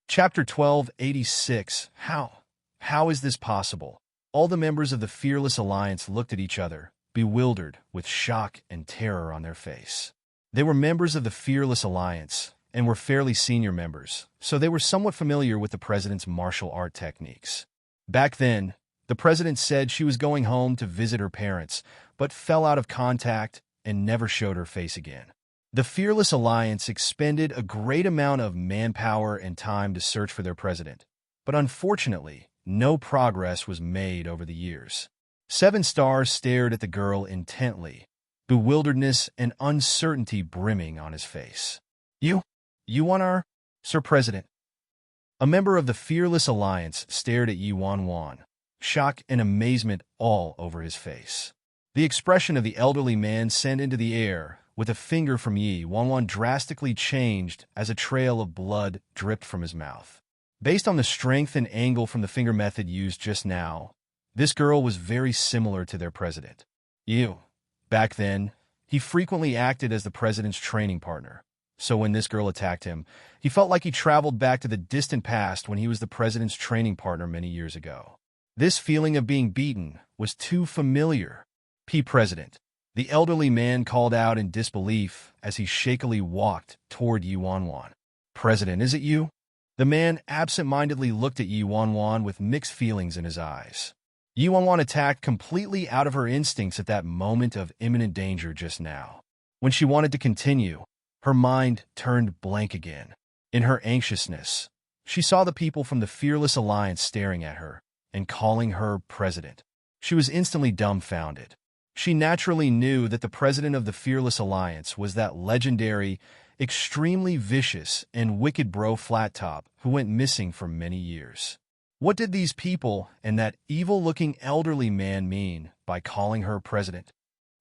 Chapter 1286. How is this possible? All the members of the Fearless Alliance looked at each other, bewildered, with shock and terror on their face. They were members of the Fearless Alliance, and were fairly senior members, so they were somewhat familiar with the president's martial art techniques. Back then, the president said she was going home to visit her parents, but fell out of contact and never showed her face again. The Fearless Alliance expended a great amount of manpower and time to search for their president, but unfortunately, no progress was made over the years. 7-star stared at the girl intently, bewilderedness and uncertainty brimming on his face. You are, Sir President. A member of the Fearless Alliance stared at Yi Wanwan, shock and amazement all over his face. The expression of the elderly man sent into the air with a finger from Yi Wanwan drastically changed as a trail of blood dripped from his mouth. Based on the strength and angle from the finger method used just now, this girl was very similar to their president. Back then, he frequently acted as the president's training partner. So when this girl attacked him, he felt like he traveled back to the distant past when he was the president's training partner many years ago. This feeling of being beaten was too familiar. President. The elderly man called out in disbelief as he shakily walked toward Yi Wanwan. President, is it you? The man absent-mindedly looked at Yi Wanwan with mixed feelings in his eyes. Yi Wanwan attacked completely out of her instincts at that moment of imminent danger just now. When she wanted to continue, her mind turned blank again. In her anxiousness, she saw the people from the Fearless Alliance staring at her and calling her president. She was instantly dumbfounded. She naturally knew that the president of the Fearless Alliance was that legendary extremely vicious and wicked bro flat top who went missing for many years. What did these people and that evil-looking elderly man mean by calling her president?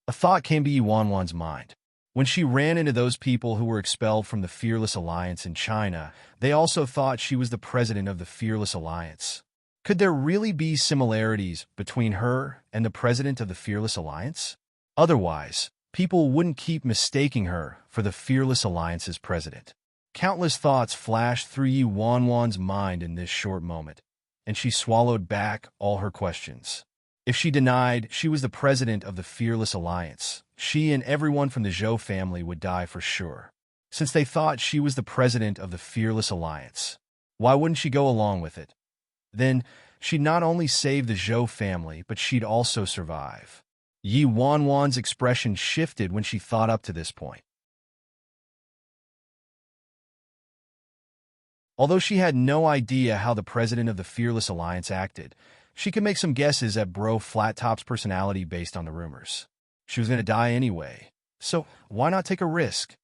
A thought came to Yi Wanwan's mind. When she ran into those people who were expelled from the Fearless Alliance in China, they also thought she was the president of the Fearless Alliance. Could there really be similarities between her and the president of the Fearless Alliance? Otherwise, people wouldn't keep mistaking her for the Fearless Alliance's president. Countless thoughts flashed through Yi Wanwan's mind in this short moment, and she swallowed back all her questions. If she denied she was the president of the Fearless Alliance, she and everyone from the Zhou family would die for sure. Since they thought she was the president of the Fearless Alliance, why wouldn't she go along with it? Then, she'd not only save the Zhou family, but she'd also survive. Yi Wanwan's expression shifted when she thought up to this point. Although she had no idea how the president of the Fearless Alliance acted, she could make some guesses at Bro Flat Top's personality based on the rumors. She was going to die anyway, so why not take a risk?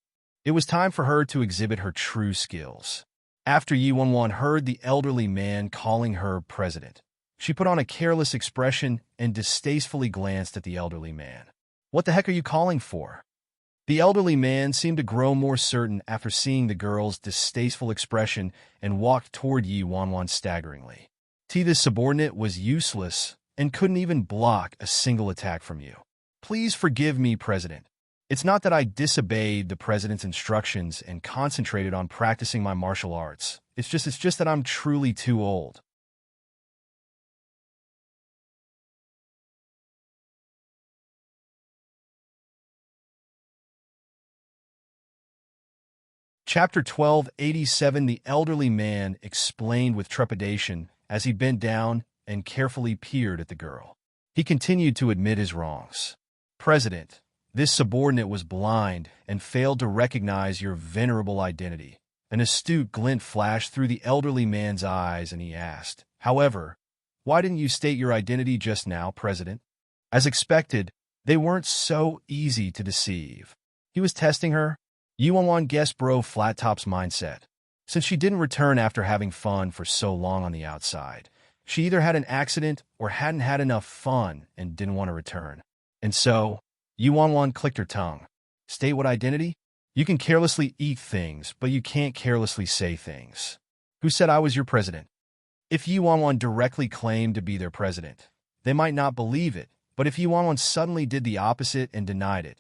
It was time for her to exhibit her true skills. After Yi Wanwan heard the elderly man calling her president, she put on a careless expression and distastefully glanced at the elderly man. "What the heck are you calling for?" The elderly man seemed to grow more certain after seeing the girl's distasteful expression and walked toward Yi Wanwan staggeringly. This subordinate was useless and couldn't even block a single attack from you. "Please forgive me, President. It's not that I disobeyed the President's instructions and concentrated on practicing my martial arts. It's just that I'm truly too old." Chapter 1287. The elderly man explained with trepidation as he bent down and carefully peered at the girl. He continued to admit his wrongs. "President, this subordinate was blind and failed to recognize your venerable identity." An astute glint flashed through the elderly man's eyes, and he asked, "However, why didn't you state your identity just now, President?" As expected, they weren't so easy to deceive. He was testing her. Yi Wanwan guessed Bro Flat Top's mindset. Since she didn't return after having fun for so long on the outside, she either had an accident or hadn't had enough fun and didn't want to return. And so, Yi Wanwan clicked her tongue. "State what identity? You can carelessly eat things, but you can't carelessly say things. Who said I was your president?" If Yi Wanwan directly claimed to be their president, they might not believe it, but if Yi Wanwan suddenly did the opposite and denied it,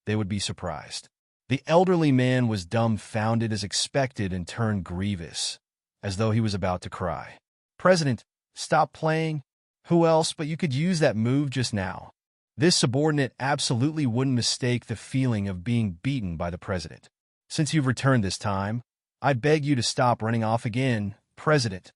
they would be surprised. The elderly man was dumbfounded as expected and turned grievous, as though he was about to cry. "President, stop playing. Who else but you could use that move just now?" This subordinate absolutely wouldn't mistake the feeling of being beaten by the president. "Since you've returned this time, I beg you to stop running off again, President.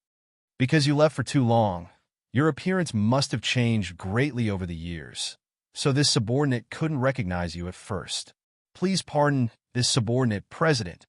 Because you left for too long, your appearance must have changed greatly over the years, so this subordinate couldn't recognize you at first. Please pardon this subordinate, President."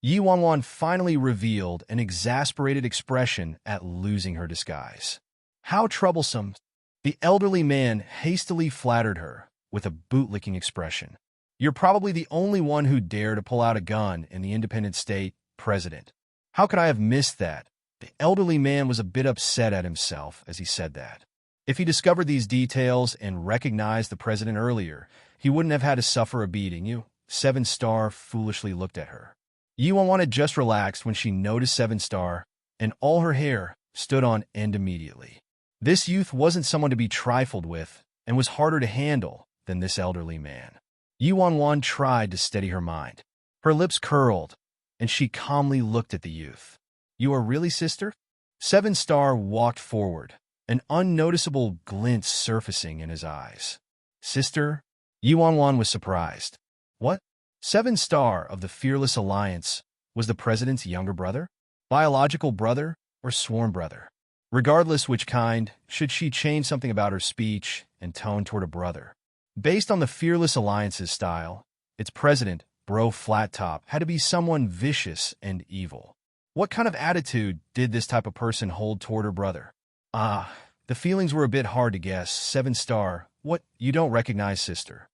Yi Wanwan finally revealed an exasperated expression at losing her disguise. "How troublesome." The elderly man hastily flattered her with a bootlicking expression. "You're probably the only one who dare to pull out a gun in the independent state, President. How could I have missed that?" The elderly man was a bit upset at himself as he said that. If he discovered these details and recognized the president earlier, he wouldn't have had to suffer a beating. You, Seven Star foolishly looked at her. Yi Wanwan had just relaxed when she noticed Seven Star, and all her hair stood on end immediately. This youth wasn't someone to be trifled with, and was harder to handle than this elderly man. Yi Wanwan tried to steady her mind. Her lips curled, and she calmly looked at the youth. "You are really sister?" Seven Star walked forward, an unnoticeable glint surfacing in his eyes. "Sister?" Yi Wanwan was surprised. What? Seven Star of the Fearless Alliance was the president's younger brother? Biological brother or sworn brother? Regardless which kind, should she change something about her speech and tone toward a brother? Based on the Fearless Alliance's style, its president, Bro Flat Top, had to be someone vicious and evil. What kind of attitude did this type of person hold toward her brother? The feelings were a bit hard to guess. Seven Star, what, you don't recognize sister?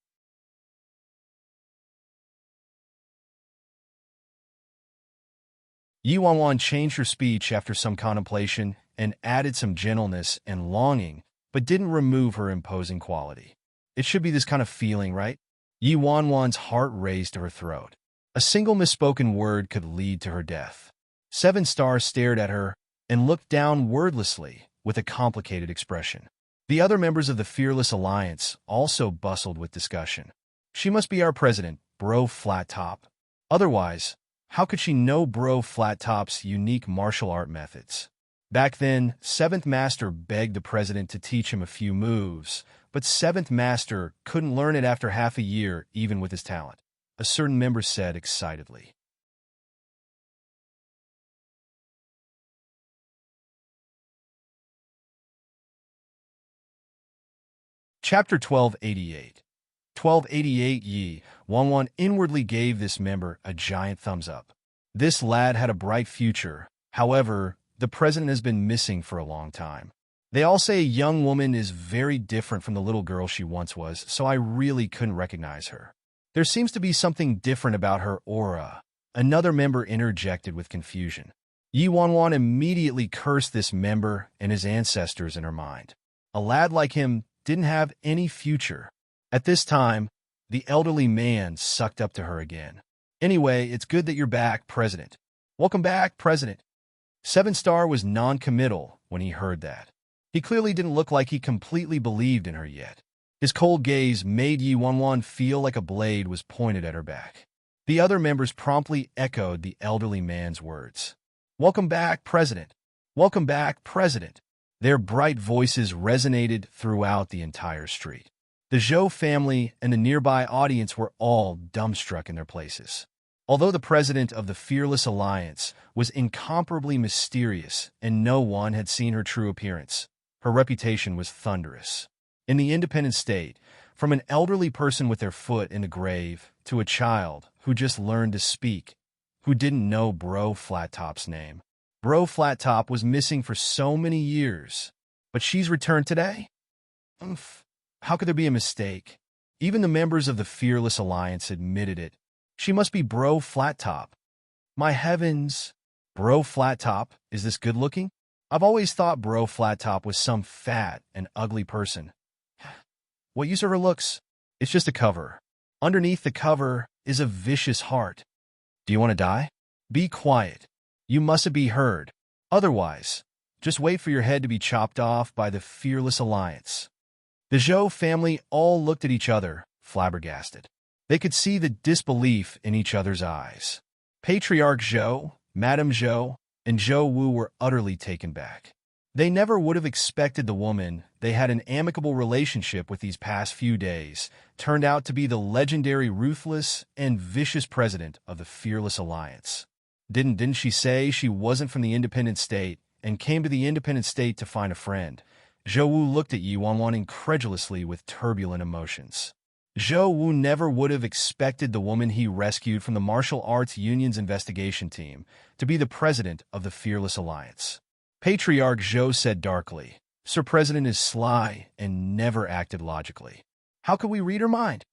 Yi Wanwan changed her speech after some contemplation and added some gentleness and longing, but didn't remove her imposing quality. It should be this kind of feeling, right? Yi Wanwan's heart raced to her throat. A single misspoken word could lead to her death. Seven Stars stared at her and looked down wordlessly with a complicated expression. The other members of the Fearless Alliance also bustled with discussion. She must be our president, Bro Flat Top. Otherwise, how could she know Bro Flat Top's unique martial art methods? Back then, Seventh Master begged the president to teach him a few moves, but Seventh Master couldn't learn it after half a year, even with his talent, a certain member said excitedly. Chapter 1288. 1288 Yi Wanwan inwardly gave this member a giant thumbs up. This lad had a bright future. However, the president has been missing for a long time. They all say a young woman is very different from the little girl she once was, so I really couldn't recognize her. There seems to be something different about her aura. Another member interjected with confusion. Yi Wanwan immediately cursed this member and his ancestors in her mind. A lad like him didn't have any future. At this time, the elderly man sucked up to her again. Anyway, it's good that you're back, President. Welcome back, President. Seven Star was non-committal when he heard that. He clearly didn't look like he completely believed in her yet. His cold gaze made Yi Wanwan feel like a blade was pointed at her back. The other members promptly echoed the elderly man's words. Welcome back, President. Welcome back, President. Their bright voices resonated throughout the entire street. The Zhou family and the nearby audience were all dumbstruck in their places. Although the president of the Fearless Alliance was incomparably mysterious and no one had seen her true appearance, her reputation was thunderous. In the independent state, from an elderly person with their foot in the grave to a child who just learned to speak, who didn't know Bro Flat Top's name. Bro Flat Top was missing for so many years, but she's returned today? How could there be a mistake? Even the members of the Fearless Alliance admitted it. She must be Bro Flat Top. My heavens! Bro Flat Top, is this good-looking? I've always thought Bro Flat Top was some fat and ugly person. What use are her looks? It's just a cover. Underneath the cover is a vicious heart. Do you want to die? Be quiet. You mustn't be heard. Otherwise, just wait for your head to be chopped off by the Fearless Alliance. The Zhou family all looked at each other, flabbergasted. They could see the disbelief in each other's eyes. Patriarch Zhou, Madame Zhou, and Zhou Wu were utterly taken back. They never would have expected the woman they had an amicable relationship with these past few days turned out to be the legendary ruthless and vicious president of the Fearless Alliance. Didn't she say she wasn't from the independent state and came to the independent state to find a friend? Zhou Wu looked at Yi Wanwan incredulously with turbulent emotions. Zhou Wu never would have expected the woman he rescued from the Martial Arts Union's investigation team to be the president of the Fearless Alliance. Patriarch Zhou said darkly, Sir President is sly and never acted logically. How could we read her mind?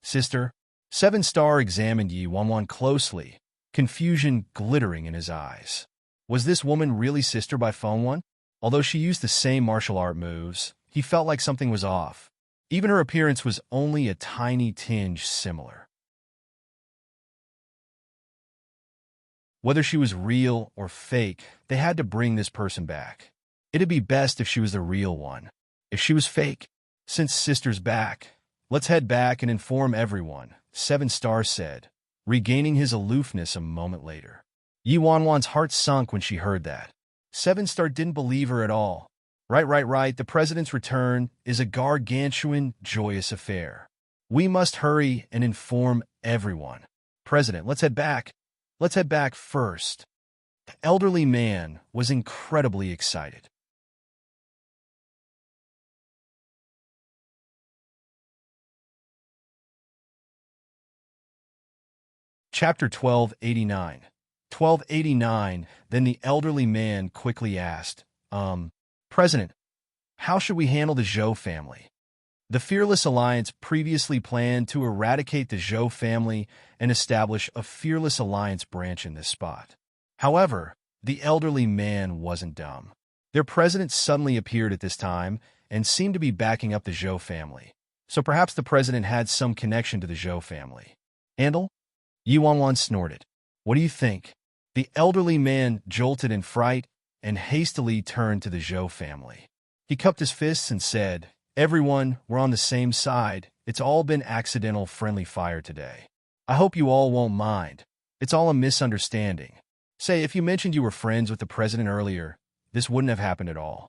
Sister, Seven Star examined Yi Wanwan closely, confusion glittering in his eyes. Was this woman really Sister by phone one? Although she used the same martial art moves, he felt like something was off. Even her appearance was only a tiny tinge similar. Whether she was real or fake, they had to bring this person back. It'd be best if she was the real one. If she was fake, since Sister's back, let's head back and inform everyone, Seven Star said, regaining his aloofness a moment later. Yi Wanwan's heart sunk when she heard that. Seven Star didn't believe her at all. Right. The president's return is a gargantuan, joyous affair. We must hurry and inform everyone. President, let's head back. Let's head back first. The elderly man was incredibly excited. Chapter 1289. 1289, then the elderly man quickly asked, President, how should we handle the Zhou family? The Fearless Alliance previously planned to eradicate the Zhou family and establish a Fearless Alliance branch in this spot. However, the elderly man wasn't dumb. Their president suddenly appeared at this time and seemed to be backing up the Zhou family. So perhaps the president had some connection to the Zhou family. Handle? Yuanwan snorted. What do you think? The elderly man jolted in fright and hastily turned to the Zhou family. He cupped his fists and said, "Everyone, we're on the same side. It's all been accidental friendly fire today. I hope you all won't mind. It's all a misunderstanding. Say, if you mentioned you were friends with the president earlier, this wouldn't have happened at all."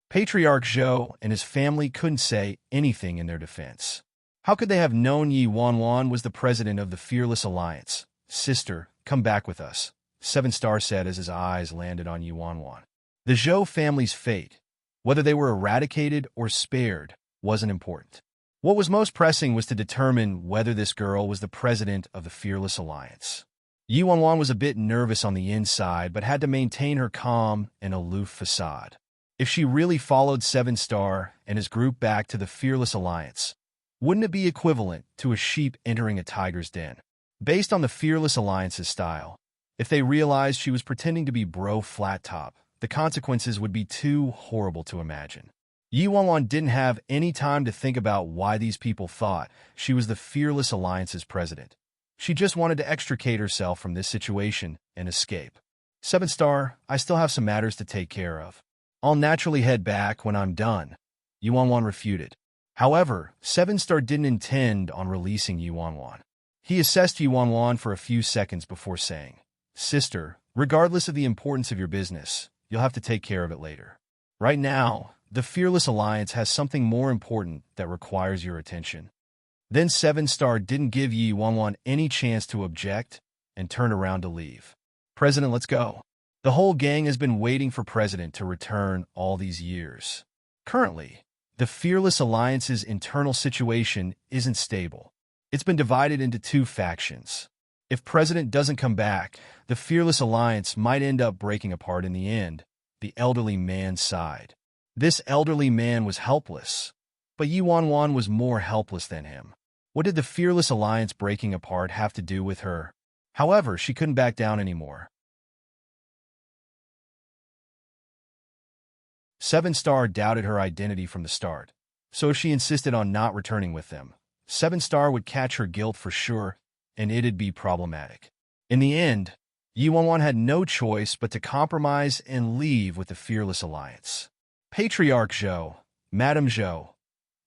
Patriarch Zhou and his family couldn't say anything in their defense. How could they have known Yi Wanwan was the president of the Fearless Alliance? "Sister, come back with us," Seven Star said as his eyes landed on Yi Wanwan. The Zhou family's fate, whether they were eradicated or spared, wasn't important. What was most pressing was to determine whether this girl was the president of the Fearless Alliance. Yi Wanwan was a bit nervous on the inside, but had to maintain her calm and aloof facade. If she really followed Seven Star and his group back to the Fearless Alliance, wouldn't it be equivalent to a sheep entering a tiger's den? Based on the Fearless Alliance's style, if they realized she was pretending to be Bro Flat Top, the consequences would be too horrible to imagine. Yi Wanwan didn't have any time to think about why these people thought she was the Fearless Alliance's president. She just wanted to extricate herself from this situation and escape. Seven Star, I still have some matters to take care of. I'll naturally head back when I'm done, Yi Wanwan refuted. However, Seven Star didn't intend on releasing Yi Wanwan. He assessed Yi Wanwan for a few seconds before saying, "Sister, regardless of the importance of your business, you'll have to take care of it later. Right now, the Fearless Alliance has something more important that requires your attention." Then Seven Star didn't give Yi Wanwan any chance to object and turned around to leave. "President, let's go." The whole gang has been waiting for President to return all these years. Currently, the Fearless Alliance's internal situation isn't stable. It's been divided into two factions. If President doesn't come back, the Fearless Alliance might end up breaking apart in the end, the elderly man sighed. This elderly man was helpless, but Yi Wanwan was more helpless than him. What did the Fearless Alliance breaking apart have to do with her? However, she couldn't back down anymore. Seven Star doubted her identity from the start, so if she insisted on not returning with them, Seven Star would catch her guilt for sure, and it'd be problematic. In the end, Yi Wanwan had no choice but to compromise and leave with the Fearless Alliance. Patriarch Zhou, Madame Zhou,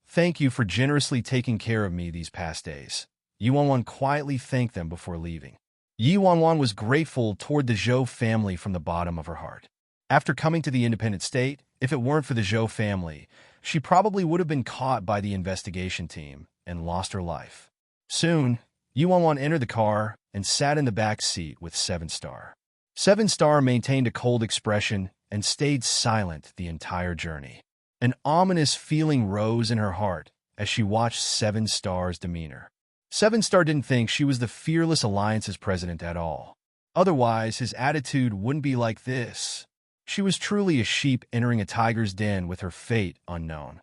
thank you for generously taking care of me these past days. Yi Wanwan quietly thanked them before leaving. Yi Wanwan was grateful toward the Zhou family from the bottom of her heart. After coming to the independent state, if it weren't for the Zhou family, she probably would have been caught by the investigation team and lost her life. Soon, Yi Wanwan entered the car and sat in the back seat with Seven Star. Seven Star maintained a cold expression and stayed silent the entire journey. An ominous feeling rose in her heart as she watched Seven Star's demeanor. Seven Star didn't think she was the Fearless Alliance's president at all. Otherwise, his attitude wouldn't be like this. She was truly a sheep entering a tiger's den with her fate unknown.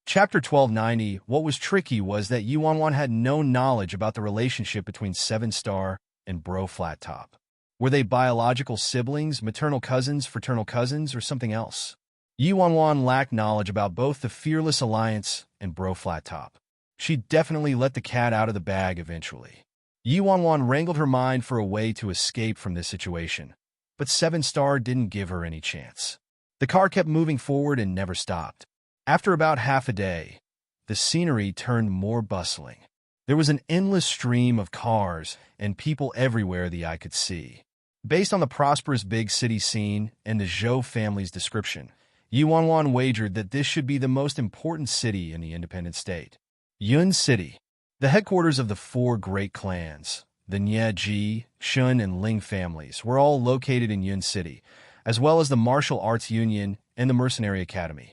Chapter 1290. What was tricky was that Yi Wanwan had no knowledge about the relationship between Seven Star and Bro Flat Top. Were they biological siblings, maternal cousins, fraternal cousins, or something else? Yi Wanwan lacked knowledge about both the Fearless Alliance and Bro Flat Top. She definitely let the cat out of the bag eventually. Yi Wanwan wrangled her mind for a way to escape from this situation, but Seven Star didn't give her any chance. The car kept moving forward and never stopped. After about half a day, the scenery turned more bustling. There was an endless stream of cars and people everywhere the eye could see. Based on the prosperous big city scene and the Zhou family's description, Yi Wanwan wagered that this should be the most important city in the independent state. Yun City, the headquarters of the four great clans, the Nye, Ji, Shun, and Ling families, were all located in Yun City, as well as the Martial Arts Union and the Mercenary Academy.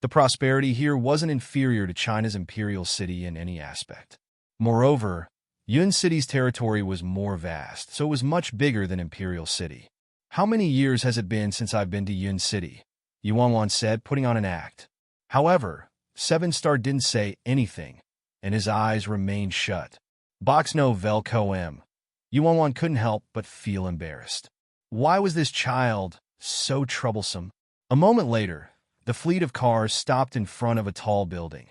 The prosperity here wasn't inferior to China's imperial city in any aspect. Moreover, Yun City's territory was more vast, so it was much bigger than Imperial City. How many years has it been since I've been to Yun City? Yuan said, putting on an act. However, 7-Star didn't say anything, and his eyes remained shut. Box no velco m. Yuan couldn't help but feel embarrassed. Why was this child so troublesome? A moment later, the fleet of cars stopped in front of a tall building,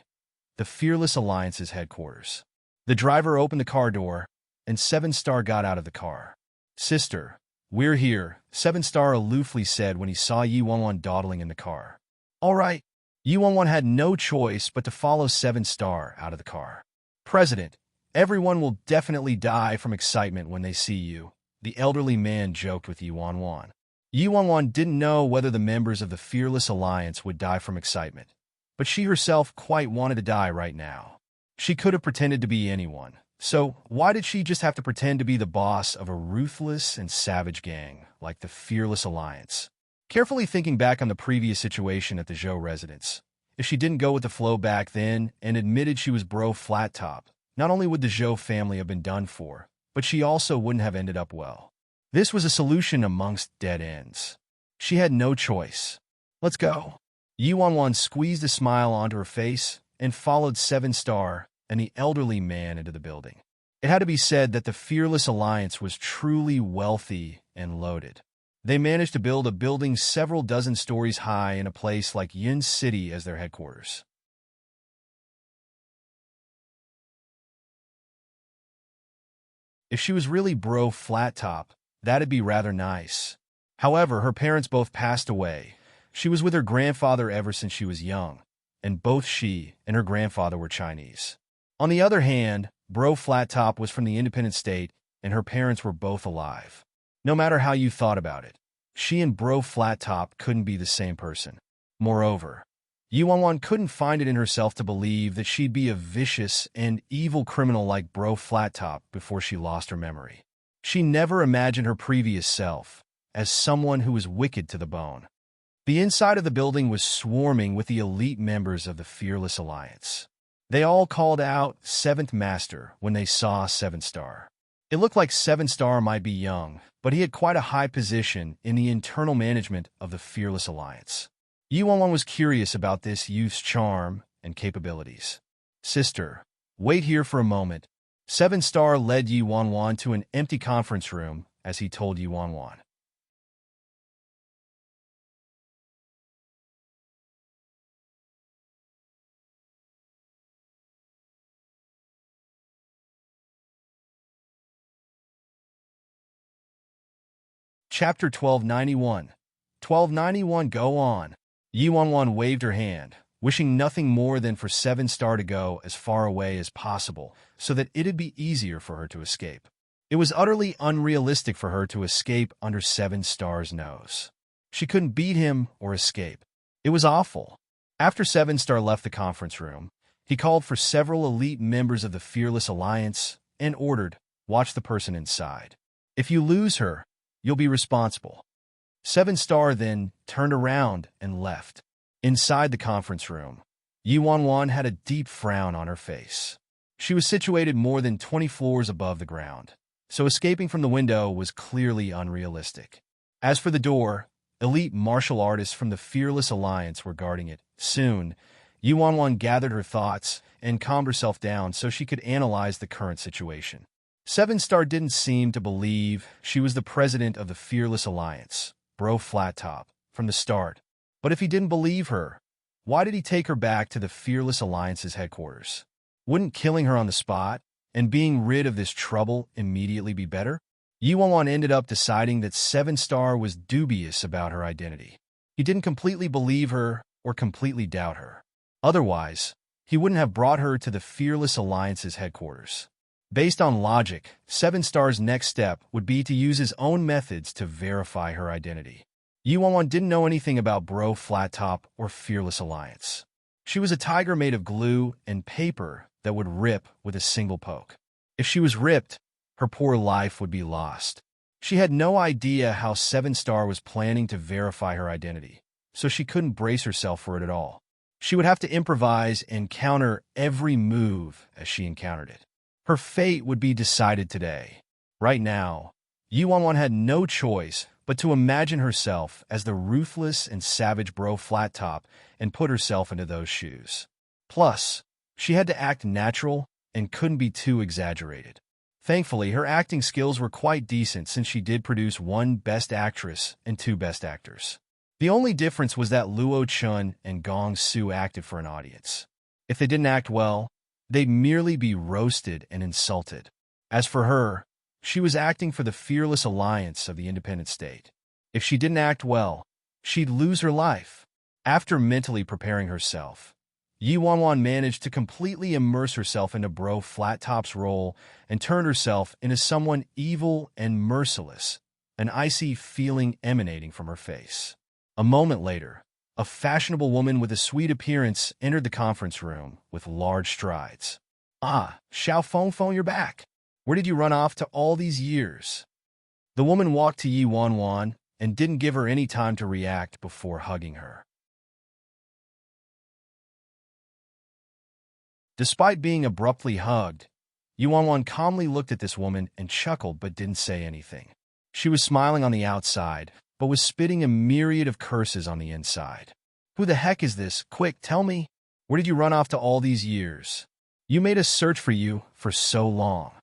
the Fearless Alliance's headquarters. The driver opened the car door, and 7-Star got out of the car. Sister, we're here, 7-Star aloofly said when he saw Yuan dawdling in the car. All right. Yuan had no choice but to follow 7-Star out of the car. President, everyone will definitely die from excitement when they see you, the elderly man joked with Yuan. Yuan didn't know whether the members of the Fearless Alliance would die from excitement, but she herself quite wanted to die right now. She could have pretended to be anyone, so why did she just have to pretend to be the boss of a ruthless and savage gang like the Fearless Alliance? Carefully thinking back on the previous situation at the Zhou residence, if she didn't go with the flow back then and admitted she was bro flat top, not only would the Zhou family have been done for, but she also wouldn't have ended up well. This was a solution amongst dead ends. She had no choice. Let's go. Yuan squeezed a smile onto her face and followed 7-Star and the elderly man into the building. It had to be said that the Fearless Alliance was truly wealthy and loaded. They managed to build a building several dozen stories high in a place like Yun City as their headquarters. If she was really bro flat top, that'd be rather nice. However, her parents both passed away. She was with her grandfather ever since she was young, and both she and her grandfather were Chinese. On the other hand, bro flat top was from the independent state, and her parents were both alive. No matter how you thought about it, she and bro flat top couldn't be the same person. Moreover, Yuan couldn't find it in herself to believe that she'd be a vicious and evil criminal like bro flat top before she lost her memory. She never imagined her previous self as someone who was wicked to the bone. The inside of the building was swarming with the elite members of the Fearless Alliance. They all called out 7th Master when they saw 7-Star. It looked like 7-Star might be young, but he had quite a high position in the internal management of the Fearless Alliance. Yuan was curious about this youth's charm and capabilities. Sister, wait here for a moment. 7-Star led Yuan to an empty conference room as he told Yuan. Chapter 1291. 1291 Go on. Yuan waved her hand, wishing nothing more than for 7-Star to go as far away as possible so that it'd be easier for her to escape. It was utterly unrealistic for her to escape under 7-Star's nose. She couldn't beat him or escape. It was awful. After 7-Star left the conference room, he called for several elite members of the Fearless Alliance and ordered, "Watch the person inside. If you lose her, you'll be responsible." 7-Star then turned around and left. Inside the conference room, Yuan had a deep frown on her face. She was situated more than 20 floors above the ground, so escaping from the window was clearly unrealistic. As for the door, elite martial artists from the Fearless Alliance were guarding it. Soon, Yuan gathered her thoughts and calmed herself down so she could analyze the current situation. 7-Star didn't seem to believe she was the president of the Fearless Alliance, bro flat top, from the start. But if he didn't believe her, why did he take her back to the Fearless Alliance's headquarters? Wouldn't killing her on the spot and being rid of this trouble immediately be better? Yuan ended up deciding that 7-Star was dubious about her identity. He didn't completely believe her or completely doubt her. Otherwise, he wouldn't have brought her to the Fearless Alliance's headquarters. Based on logic, 7-Star's next step would be to use his own methods to verify her identity. Yuan didn't know anything about bro flat top or Fearless Alliance. She was a tiger made of glue and paper that would rip with a single poke. If she was ripped, her poor life would be lost. She had no idea how 7-Star was planning to verify her identity, so she couldn't brace herself for it at all. She would have to improvise and counter every move as she encountered it. Her fate would be decided today. Right now, Yuan had no choice but to imagine herself as the ruthless and savage bro flat top and put herself into those shoes. Plus, she had to act natural and couldn't be too exaggerated. Thankfully, her acting skills were quite decent since she did produce 1 Best Actress and 2 Best Actors. The only difference was that Luo Chun and Gong Su acted for an audience. If they didn't act well, they'd merely be roasted and insulted. As for her, she was acting for the fearless alliance of the independent state. If she didn't act well, she'd lose her life. After mentally preparing herself, Yi Wanwan managed to completely immerse herself into Bro Flat Top's role and turned herself into someone evil and merciless, an icy feeling emanating from her face. A moment later, a fashionable woman with a sweet appearance entered the conference room with large strides. "Ah, Xiao Feng, you're back. Where did you run off to all these years?" The woman walked to Yi Wanwan and didn't give her any time to react before hugging her. Despite being abruptly hugged, Yi Wanwan calmly looked at this woman and chuckled but didn't say anything. She was smiling on the outside, but was spitting a myriad of curses on the inside. "Who the heck is this? Quick, tell me. Where did you run off to all these years? You made us search for you for so long."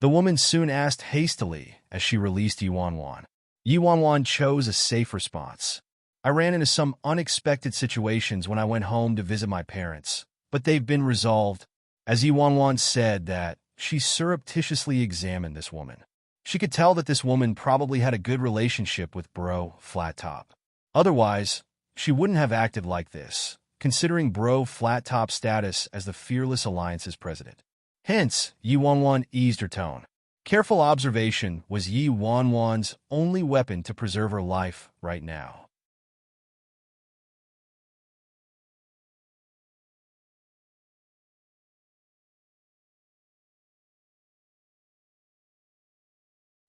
The woman soon asked hastily as she released Yi Wanwan. Yi Wanwan chose a safe response. "I ran into some unexpected situations when I went home to visit my parents, but they've been resolved." As Yi Wanwan said that, she surreptitiously examined this woman. She could tell that this woman probably had a good relationship with Bro Flat Top. Otherwise, she wouldn't have acted like this, considering Bro Flat Top's status as the Fearless Alliance's president. Hence, Yi Wanwan eased her tone. Careful observation was Yi Wanwan's only weapon to preserve her life right now.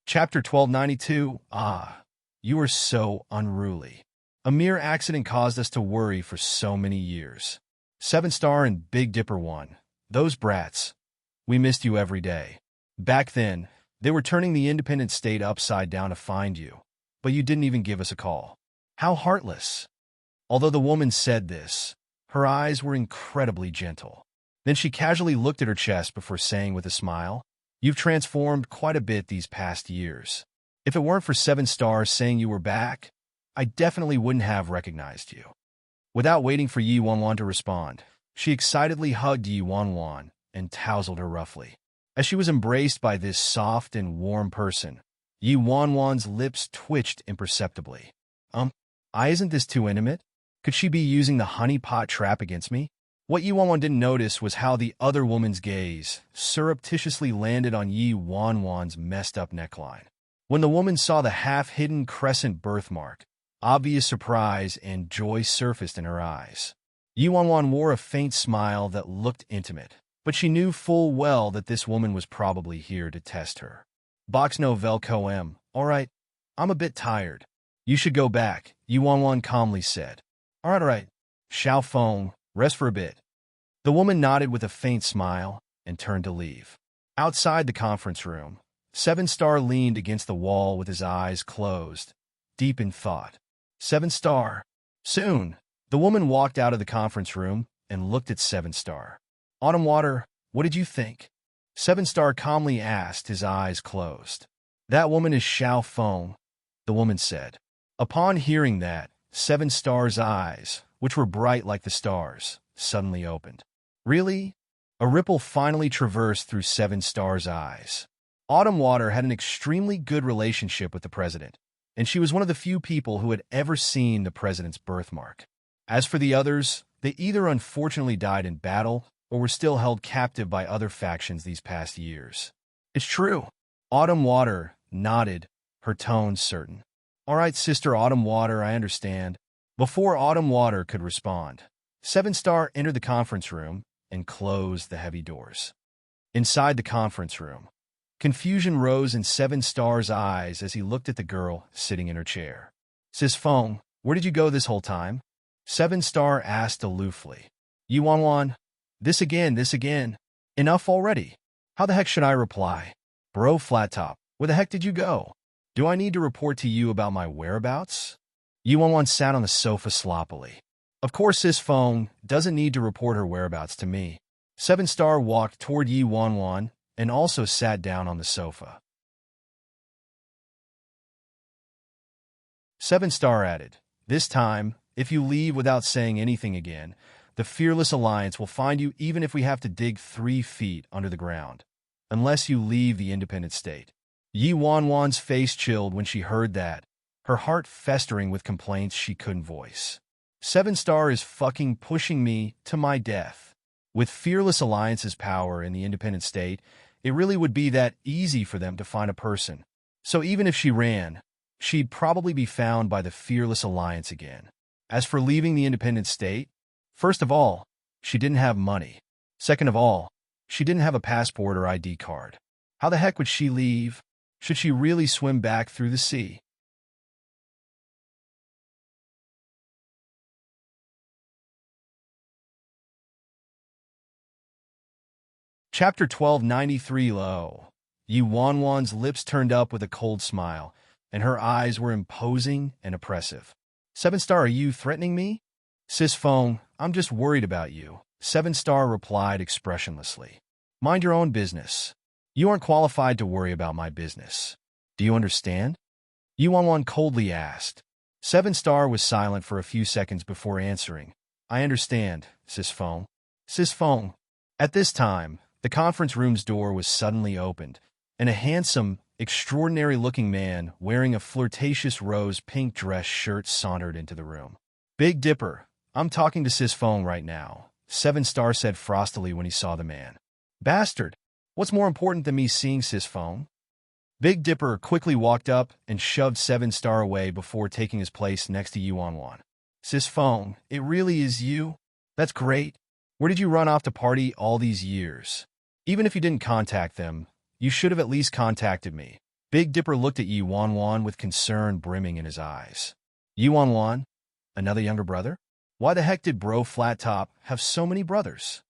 Chapter 1292. Ah, you are so unruly. A mere accident caused us to worry for so many years. 7-Star and Big Dipper 1. Those brats. We missed you every day. Back then, they were turning the independent state upside down to find you, but you didn't even give us a call. How heartless. Although the woman said this, her eyes were incredibly gentle. Then she casually looked at her chest before saying with a smile, "You've transformed quite a bit these past years. If it weren't for 7-Star saying you were back, I definitely wouldn't have recognized you." Without waiting for Yi Wanwan to respond, she excitedly hugged Yi Wanwan and tousled her roughly. As she was embraced by this soft and warm person, Yi Wanwan's lips twitched imperceptibly. Isn't this too intimate? Could she be using the honeypot trap against me? What Yi Wanwan didn't notice was how the other woman's gaze surreptitiously landed on Yi Wanwan's messed-up neckline. When the woman saw the half-hidden crescent birthmark, obvious surprise and joy surfaced in her eyes. Yi Wanwan wore a faint smile that looked intimate, but she knew full well that this woman was probably here to test her. "Box no Velco M. All right, I'm a bit tired. You should go back," Yi Wanwan calmly said. All right. Xiao Feng, rest for a bit." The woman nodded with a faint smile and turned to leave. Outside the conference room, 7-Star leaned against the wall with his eyes closed, deep in thought. 7-Star. Soon, the woman walked out of the conference room and looked at 7-Star. "Autumn Water, what did you think?" 7-Star calmly asked, his eyes closed. "That woman is Xiao Feng," the woman said. Upon hearing that, 7-Star's eyes, which were bright like the stars, suddenly opened. Really? A ripple finally traversed through 7-Star's eyes. Autumn Water had an extremely good relationship with the president, and she was one of the few people who had ever seen the president's birthmark. As for the others, they either unfortunately died in battle or were still held captive by other factions these past years. "It's true." Autumn Water nodded, her tone certain. "All right, Sister Autumn Water, I understand." Before Autumn Water could respond, 7-Star entered the conference room and closed the heavy doors. Inside the conference room, confusion rose in 7-Star's eyes as he looked at the girl sitting in her chair. "Sis Feng, where did you go this whole time?" 7-Star asked aloofly. "Yi Wanwan, this again. Enough already." How the heck should I reply? "Bro Flat Top, where the heck did you go?" Do I need to report to you about my whereabouts? Yuan sat on the sofa sloppily. Of course, Sis Feng doesn't need to report her whereabouts to me. Seven Star walked toward Yuan and also sat down on the sofa. Seven Star added, "This time, if you leave without saying anything again, the Fearless Alliance will find you even if we have to dig 3 feet under the ground. Unless you leave the independent state." Yuan's face chilled when she heard that, her heart festering with complaints she couldn't voice. Seven Star is fucking pushing me to my death. With Fearless Alliance's power in the independent state, it really would be that easy for them to find a person. So even if she ran, she'd probably be found by the Fearless Alliance again. As for leaving the independent state, first of all, she didn't have money. Second of all, she didn't have a passport or ID card. How the heck would she leave? Should she really swim back through the sea? Chapter 1293 Low. Yuan's lips turned up with a cold smile, and her eyes were imposing and oppressive. Seven Star, are you threatening me? Sis Feng, I'm just worried about you, Seven Star replied expressionlessly. Mind your own business. You aren't qualified to worry about my business. Do you understand? Yuan coldly asked. Seven Star was silent for a few seconds before answering. I understand, Sis Feng. Sis Feng. At this time, the conference room's door was suddenly opened, and a handsome, extraordinary-looking man wearing a flirtatious rose-pink dress shirt sauntered into the room. Big Dipper, I'm talking to Sis Feng right now, Seven Star said frostily when he saw the man. Bastard, what's more important than me seeing Sis Feng? Big Dipper quickly walked up and shoved Seven Star away before taking his place next to Yuan. Sis Feng, it really is you? That's great. Where did you run off to party all these years? Even if you didn't contact them, you should have at least contacted me. Big Dipper looked at Yuan with concern brimming in his eyes. Yuan, another younger brother? Why the heck did Bro Flat Top have so many brothers?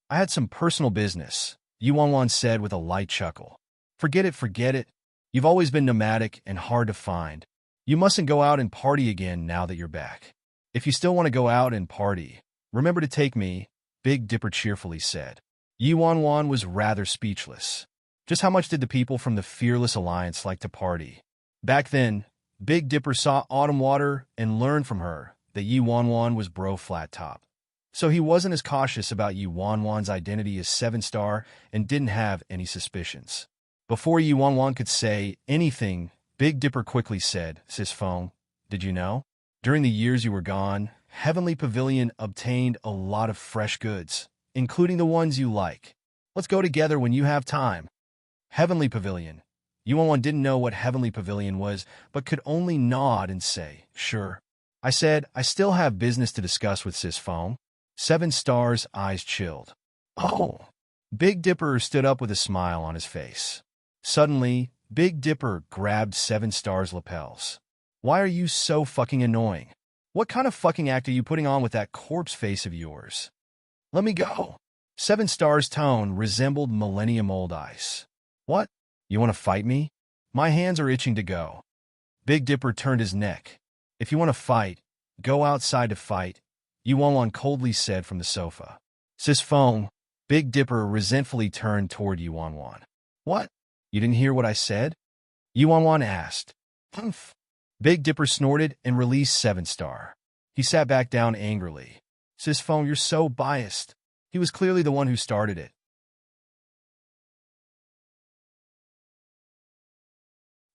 I had some personal business, Yuan said with a light chuckle. Forget it. You've always been nomadic and hard to find. You mustn't go out and party again now that you're back. If you still want to go out and party, remember to take me, Big Dipper cheerfully said. Yuan was rather speechless. Just how much did the people from the Fearless Alliance like to party? Back then, Big Dipper saw Autumn Water and learned from her that Yuan was Bro Flat Top. So he wasn't as cautious about Yuan's identity as Seven Star and didn't have any suspicions. Before Yuan could say anything, Big Dipper quickly said, Sis Feng, did you know? During the years you were gone, Heavenly Pavilion obtained a lot of fresh goods, including the ones you like. Let's go together when you have time. Heavenly Pavilion. Yuan didn't know what Heavenly Pavilion was, but could only nod and say, sure. I said, I still have business to discuss with Sis Feng. Seven Star's eyes chilled. Oh. Big Dipper stood up with a smile on his face. Suddenly, Big Dipper grabbed Seven Star's lapels. Why are you so fucking annoying? What kind of fucking act are you putting on with that corpse face of yours? Let me go. Seven Star's tone resembled millennium-old ice. What? You want to fight me? My hands are itching to go. Big Dipper turned his neck. If you want to fight, go outside to fight, Yuan coldly said from the sofa. Sis Feng, Big Dipper resentfully turned toward Yuan. What? You didn't hear what I said? Yuan asked. Humph. Big Dipper snorted and released Seven Star. He sat back down angrily. Sis Feng, you're so biased. He was clearly the one who started it.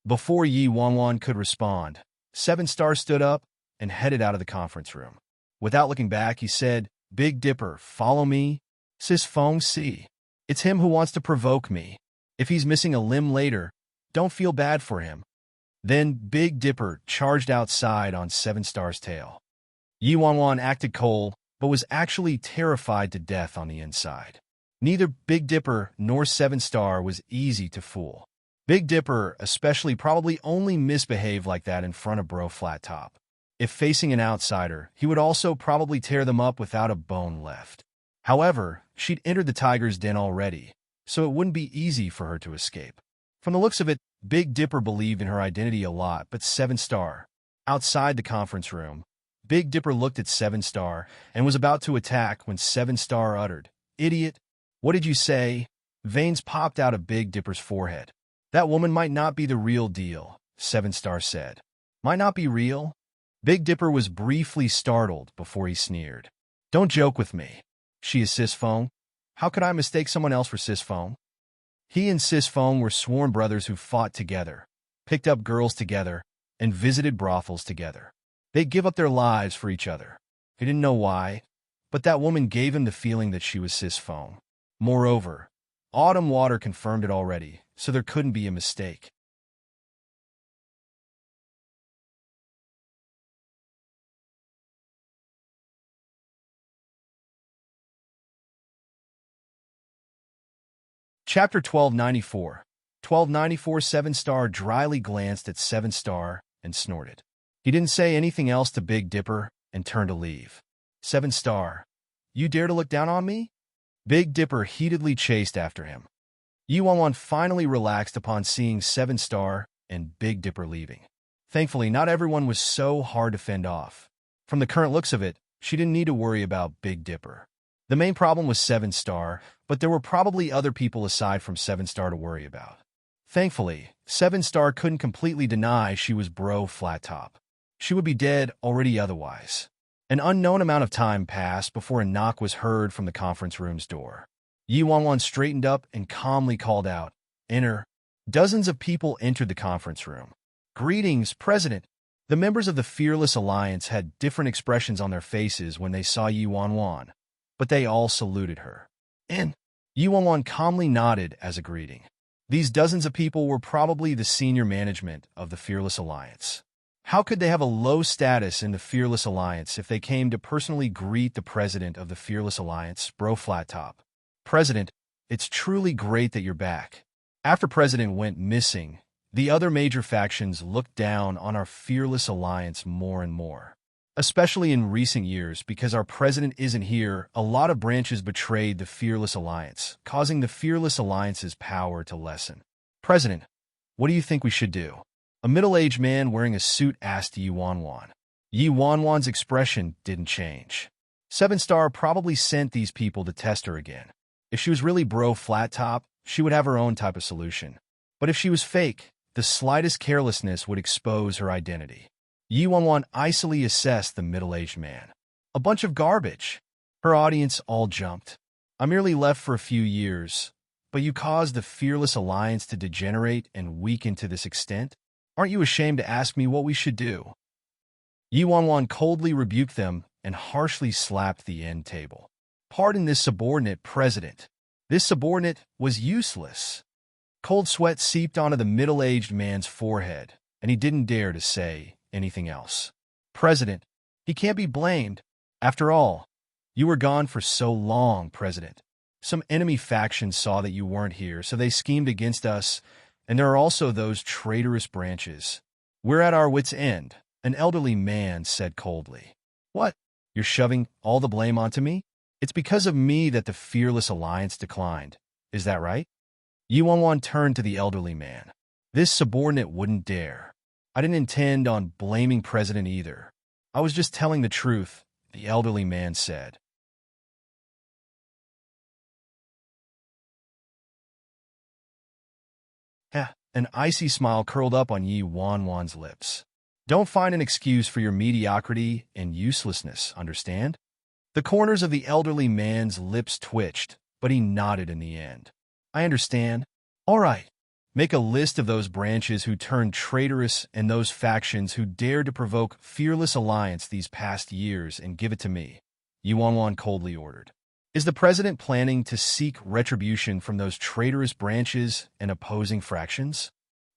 Before Yuan could respond, Seven Star stood up and headed out of the conference room. Without looking back, he said, Big Dipper, follow me. Sis Feng, see. It's him who wants to provoke me. If he's missing a limb later, don't feel bad for him. Then Big Dipper charged outside on Seven Star's tail. Yuan acted cold, but was actually terrified to death on the inside. Neither Big Dipper nor Seven Star was easy to fool. Big Dipper especially probably only misbehaved like that in front of Bro Flat Top. If facing an outsider, he would also probably tear them up without a bone left. However, she'd entered the tiger's den already, so it wouldn't be easy for her to escape. From the looks of it, Big Dipper believed in her identity a lot, but 7-star. Outside the conference room, Big Dipper looked at 7-star and was about to attack when 7-star uttered, "Idiot! What did you say?" Veins popped out of Big Dipper's forehead. "That woman might not be the real deal," 7-star said. "Might not be real?" Big Dipper was briefly startled before he sneered. "Don't joke with me. She is Sis Fong. How could I mistake someone else for Sis Fong?" He and Sis Fong were sworn brothers who fought together, picked up girls together, and visited brothels together. They'd give up their lives for each other. He didn't know why, but that woman gave him the feeling that she was Sis Fong. Moreover, Autumn Water confirmed it already, so there couldn't be a mistake. Chapter 1294. 1294. 7-star dryly glanced at 7-star and snorted. He didn't say anything else to Big Dipper and turned to leave. 7-star, you dare to look down on me? Big Dipper heatedly chased after him. Yuan finally relaxed upon seeing 7-star and Big Dipper leaving. Thankfully, not everyone was so hard to fend off. From the current looks of it, she didn't need to worry about Big Dipper. The main problem was 7-star, but there were probably other people aside from 7-star to worry about. Thankfully, 7-star couldn't completely deny she was Bro Flat Top. She would be dead already otherwise. An unknown amount of time passed before a knock was heard from the conference room's door. Yuan straightened up and calmly called out, "Enter." Dozens of people entered the conference room. "Greetings, President." The members of the Fearless Alliance had different expressions on their faces when they saw Yuan, but they all saluted her. "In." Yuan calmly nodded as a greeting. These dozens of people were probably the senior management of the Fearless Alliance. How could they have a low status in the Fearless Alliance if they came to personally greet the president of the Fearless Alliance, Bro Flat Top? "President, it's truly great that you're back." After President went missing, the other major factions looked down on our Fearless Alliance more and more. Especially in recent years, because our president isn't here, a lot of branches betrayed the Fearless Alliance, causing the Fearless Alliance's power to lessen. "President, what do you think we should do?" A middle-aged man wearing a suit asked Yuan. Yuan's expression didn't change. 7-star probably sent these people to test her again. If she was really Bro Flat Top, she would have her own type of solution. But if she was fake, the slightest carelessness would expose her identity. Yuan icily assessed the middle-aged man. "A bunch of garbage." Her audience all jumped. "I merely left for a few years, but you caused the Fearless Alliance to degenerate and weaken to this extent? Aren't you ashamed to ask me what we should do?" Yuan coldly rebuked them and harshly slapped the end table. "Pardon this subordinate, President." This subordinate was useless. Cold sweat seeped onto the middle-aged man's forehead, and he didn't dare to say anything else. "President, he can't be blamed. After all, you were gone for so long, President. Some enemy factions saw that you weren't here, so they schemed against us, and there are also those traitorous branches. We're at our wits' end," an elderly man said coldly. "What? You're shoving all the blame onto me? It's because of me that the Fearless Alliance declined. Is that right?" Yuan turned to the elderly man. "This subordinate wouldn't dare. I didn't intend on blaming President either. I was just telling the truth," the elderly man said. An icy smile curled up on Yuan's lips. "Don't find an excuse for your mediocrity and uselessness, understand?" The corners of the elderly man's lips twitched, but he nodded in the end. "I understand. All right. Make a list of those branches who turned traitorous and those factions who dared to provoke Fearless Alliance these past years and give it to me," Yuan coldly ordered. "Is the president planning to seek retribution from those traitorous branches and opposing fractions?"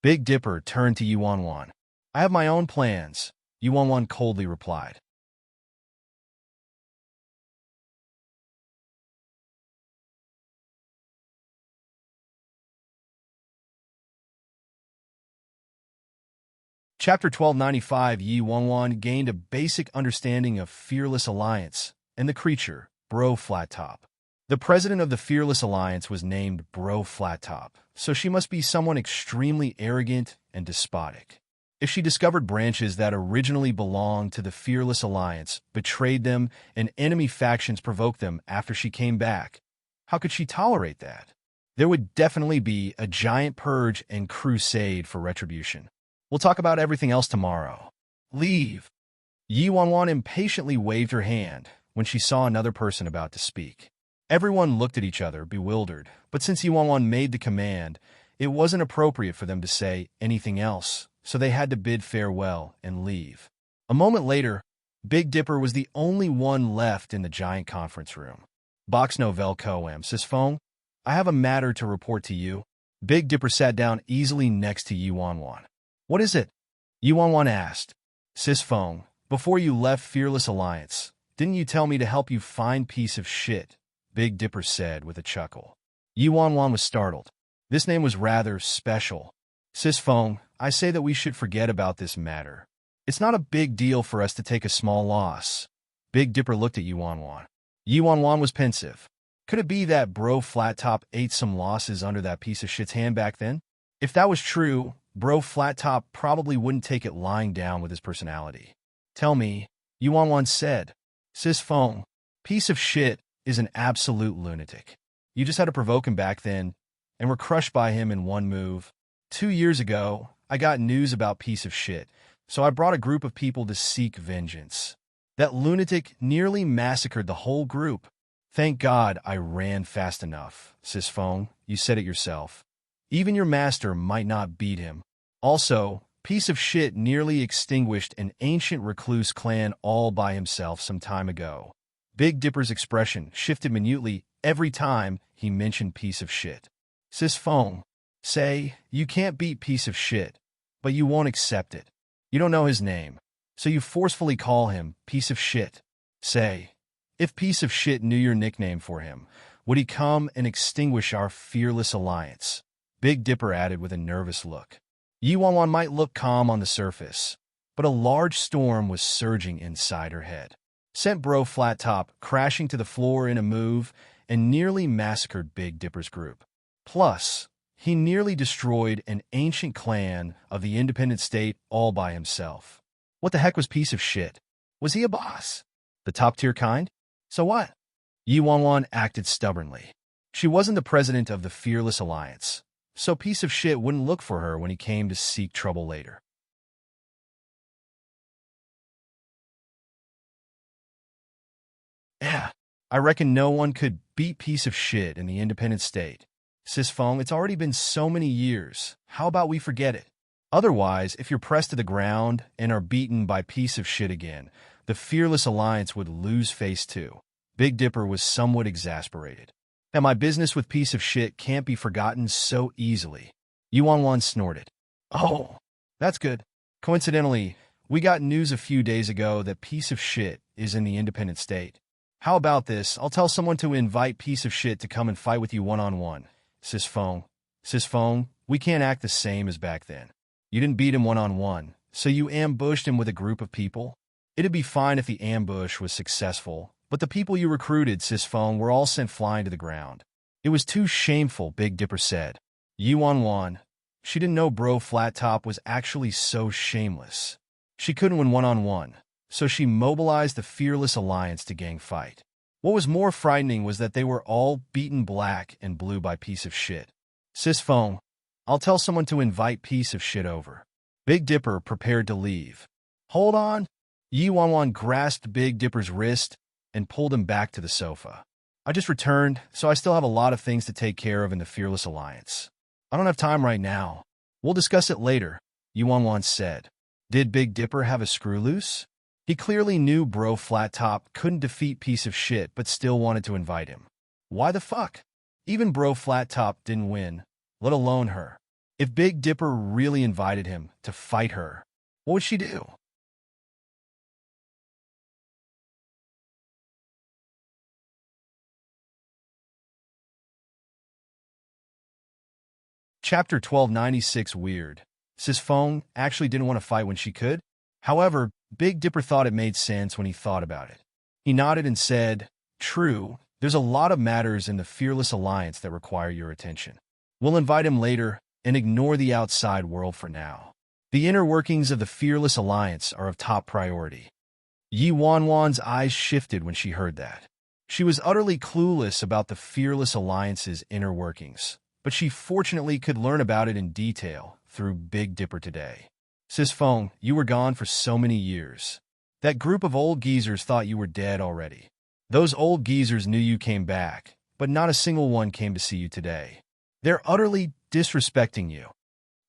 Big Dipper turned to Yuan. "I have my own plans," Yuan coldly replied. Chapter 1295. Yuan gained a basic understanding of Fearless Alliance and the creature, Bro Flat Top. The president of the Fearless Alliance was named Bro Flattop, so she must be someone extremely arrogant and despotic. If she discovered branches that originally belonged to the Fearless Alliance, betrayed them, and enemy factions provoked them after she came back, how could she tolerate that? There would definitely be a giant purge and crusade for retribution. We'll talk about everything else tomorrow. Leave. Yi Wanwan impatiently waved her hand when she saw another person about to speak. Everyone looked at each other, bewildered, but since Yi Wanwan made the command, it wasn't appropriate for them to say anything else, so they had to bid farewell and leave. A moment later, Big Dipper was the only one left in the giant conference room. Box Novel Coam, Sis Fong, I have a matter to report to you. Big Dipper sat down easily next to Yi Wanwan. What is it? Yi Wanwan asked. Sis Fong, before you left Fearless Alliance, didn't you tell me to help you find piece of shit? Big Dipper said with a chuckle. Yi Wanwan was startled. This name was rather special. Sis Fong, I say that we should forget about this matter. It's not a big deal for us to take a small loss. Big Dipper looked at Yi Wanwan. Yi Wanwan was pensive. Could it be that Bro Flattop ate some losses under that piece of shit's hand back then? If that was true, Bro Flattop probably wouldn't take it lying down with his personality. Tell me, Yi Wanwan said. Sis Fong, piece of shit is an absolute lunatic. You just had to provoke him back then, and were crushed by him in one move. 2 years ago, I got news about piece of shit, so I brought a group of people to seek vengeance. That lunatic nearly massacred the whole group. Thank God I ran fast enough. Sis Fong, you said it yourself. Even your master might not beat him. Also, piece of shit nearly extinguished an ancient recluse clan all by himself some time ago. Big Dipper's expression shifted minutely every time he mentioned piece of shit. Sis Fong, say, you can't beat piece of shit, but you won't accept it. You don't know his name, so you forcefully call him piece of shit. Say, if piece of shit knew your nickname for him, would he come and extinguish our Fearless Alliance? Big Dipper added with a nervous look. Yi Wanwan might look calm on the surface, but a large storm was surging inside her head. Sent Bro Flattop crashing to the floor in a move and nearly massacred Big Dipper's group. Plus, he nearly destroyed an ancient clan of the independent state all by himself. What the heck was piece of shit? Was he a boss? The top-tier kind? So what? Yi Wanwan acted stubbornly. She wasn't the president of the Fearless Alliance, so piece of shit wouldn't look for her when he came to seek trouble later. Yeah, I reckon no one could beat piece of shit in the independent state. Sis Fong, it's already been so many years. How about we forget it? Otherwise, if you're pressed to the ground and are beaten by piece of shit again, the Fearless Alliance would lose face too. Big Dipper was somewhat exasperated. Now my business with piece of shit can't be forgotten so easily. Yi Wanwan snorted. Oh, that's good. Coincidentally, we got news a few days ago that piece of shit is in the independent state. How about this? I'll tell someone to invite piece of shit to come and fight with you one-on-one. Sis Fong, we can't act the same as back then. You didn't beat him one-on-one, so you ambushed him with a group of people? It'd be fine if the ambush was successful, but the people you recruited, Sis Fong, were all sent flying to the ground. It was too shameful, Big Dipper said. Yi Wanwan, she didn't know Bro Flattop was actually so shameless. She couldn't win one-on-one, so she mobilized the Fearless Alliance to gang fight. What was more frightening was that they were all beaten black and blue by piece of shit. Sis Fong, I'll tell someone to invite piece of shit over. Big Dipper prepared to leave. Hold on. Yi Wanwan grasped Big Dipper's wrist and pulled him back to the sofa. I just returned, so I still have a lot of things to take care of in the Fearless Alliance. I don't have time right now. We'll discuss it later, Yi Wanwan said. Did Big Dipper have a screw loose? He clearly knew Bro Flattop couldn't defeat piece of shit but still wanted to invite him. Why the fuck? Even Bro Flattop didn't win, let alone her. If Big Dipper really invited him to fight her, what would she do? Chapter 1296 Weird. Sis Fong actually didn't want to fight when she could. However, Big Dipper thought it made sense when he thought about it. He nodded and said, True, There's a lot of matters in the Fearless Alliance that require your attention. We'll invite him later and ignore the outside world for now. The inner workings of the Fearless Alliance are of top priority. Yi Wanwan's eyes shifted when she heard that. She was utterly clueless about the Fearless Alliance's inner workings, but she fortunately could learn about it in detail through Big Dipper today. Sis Feng, you were gone for so many years. That group of old geezers thought you were dead already. Those old geezers knew you came back, but not a single one came to see you today. They're utterly disrespecting you.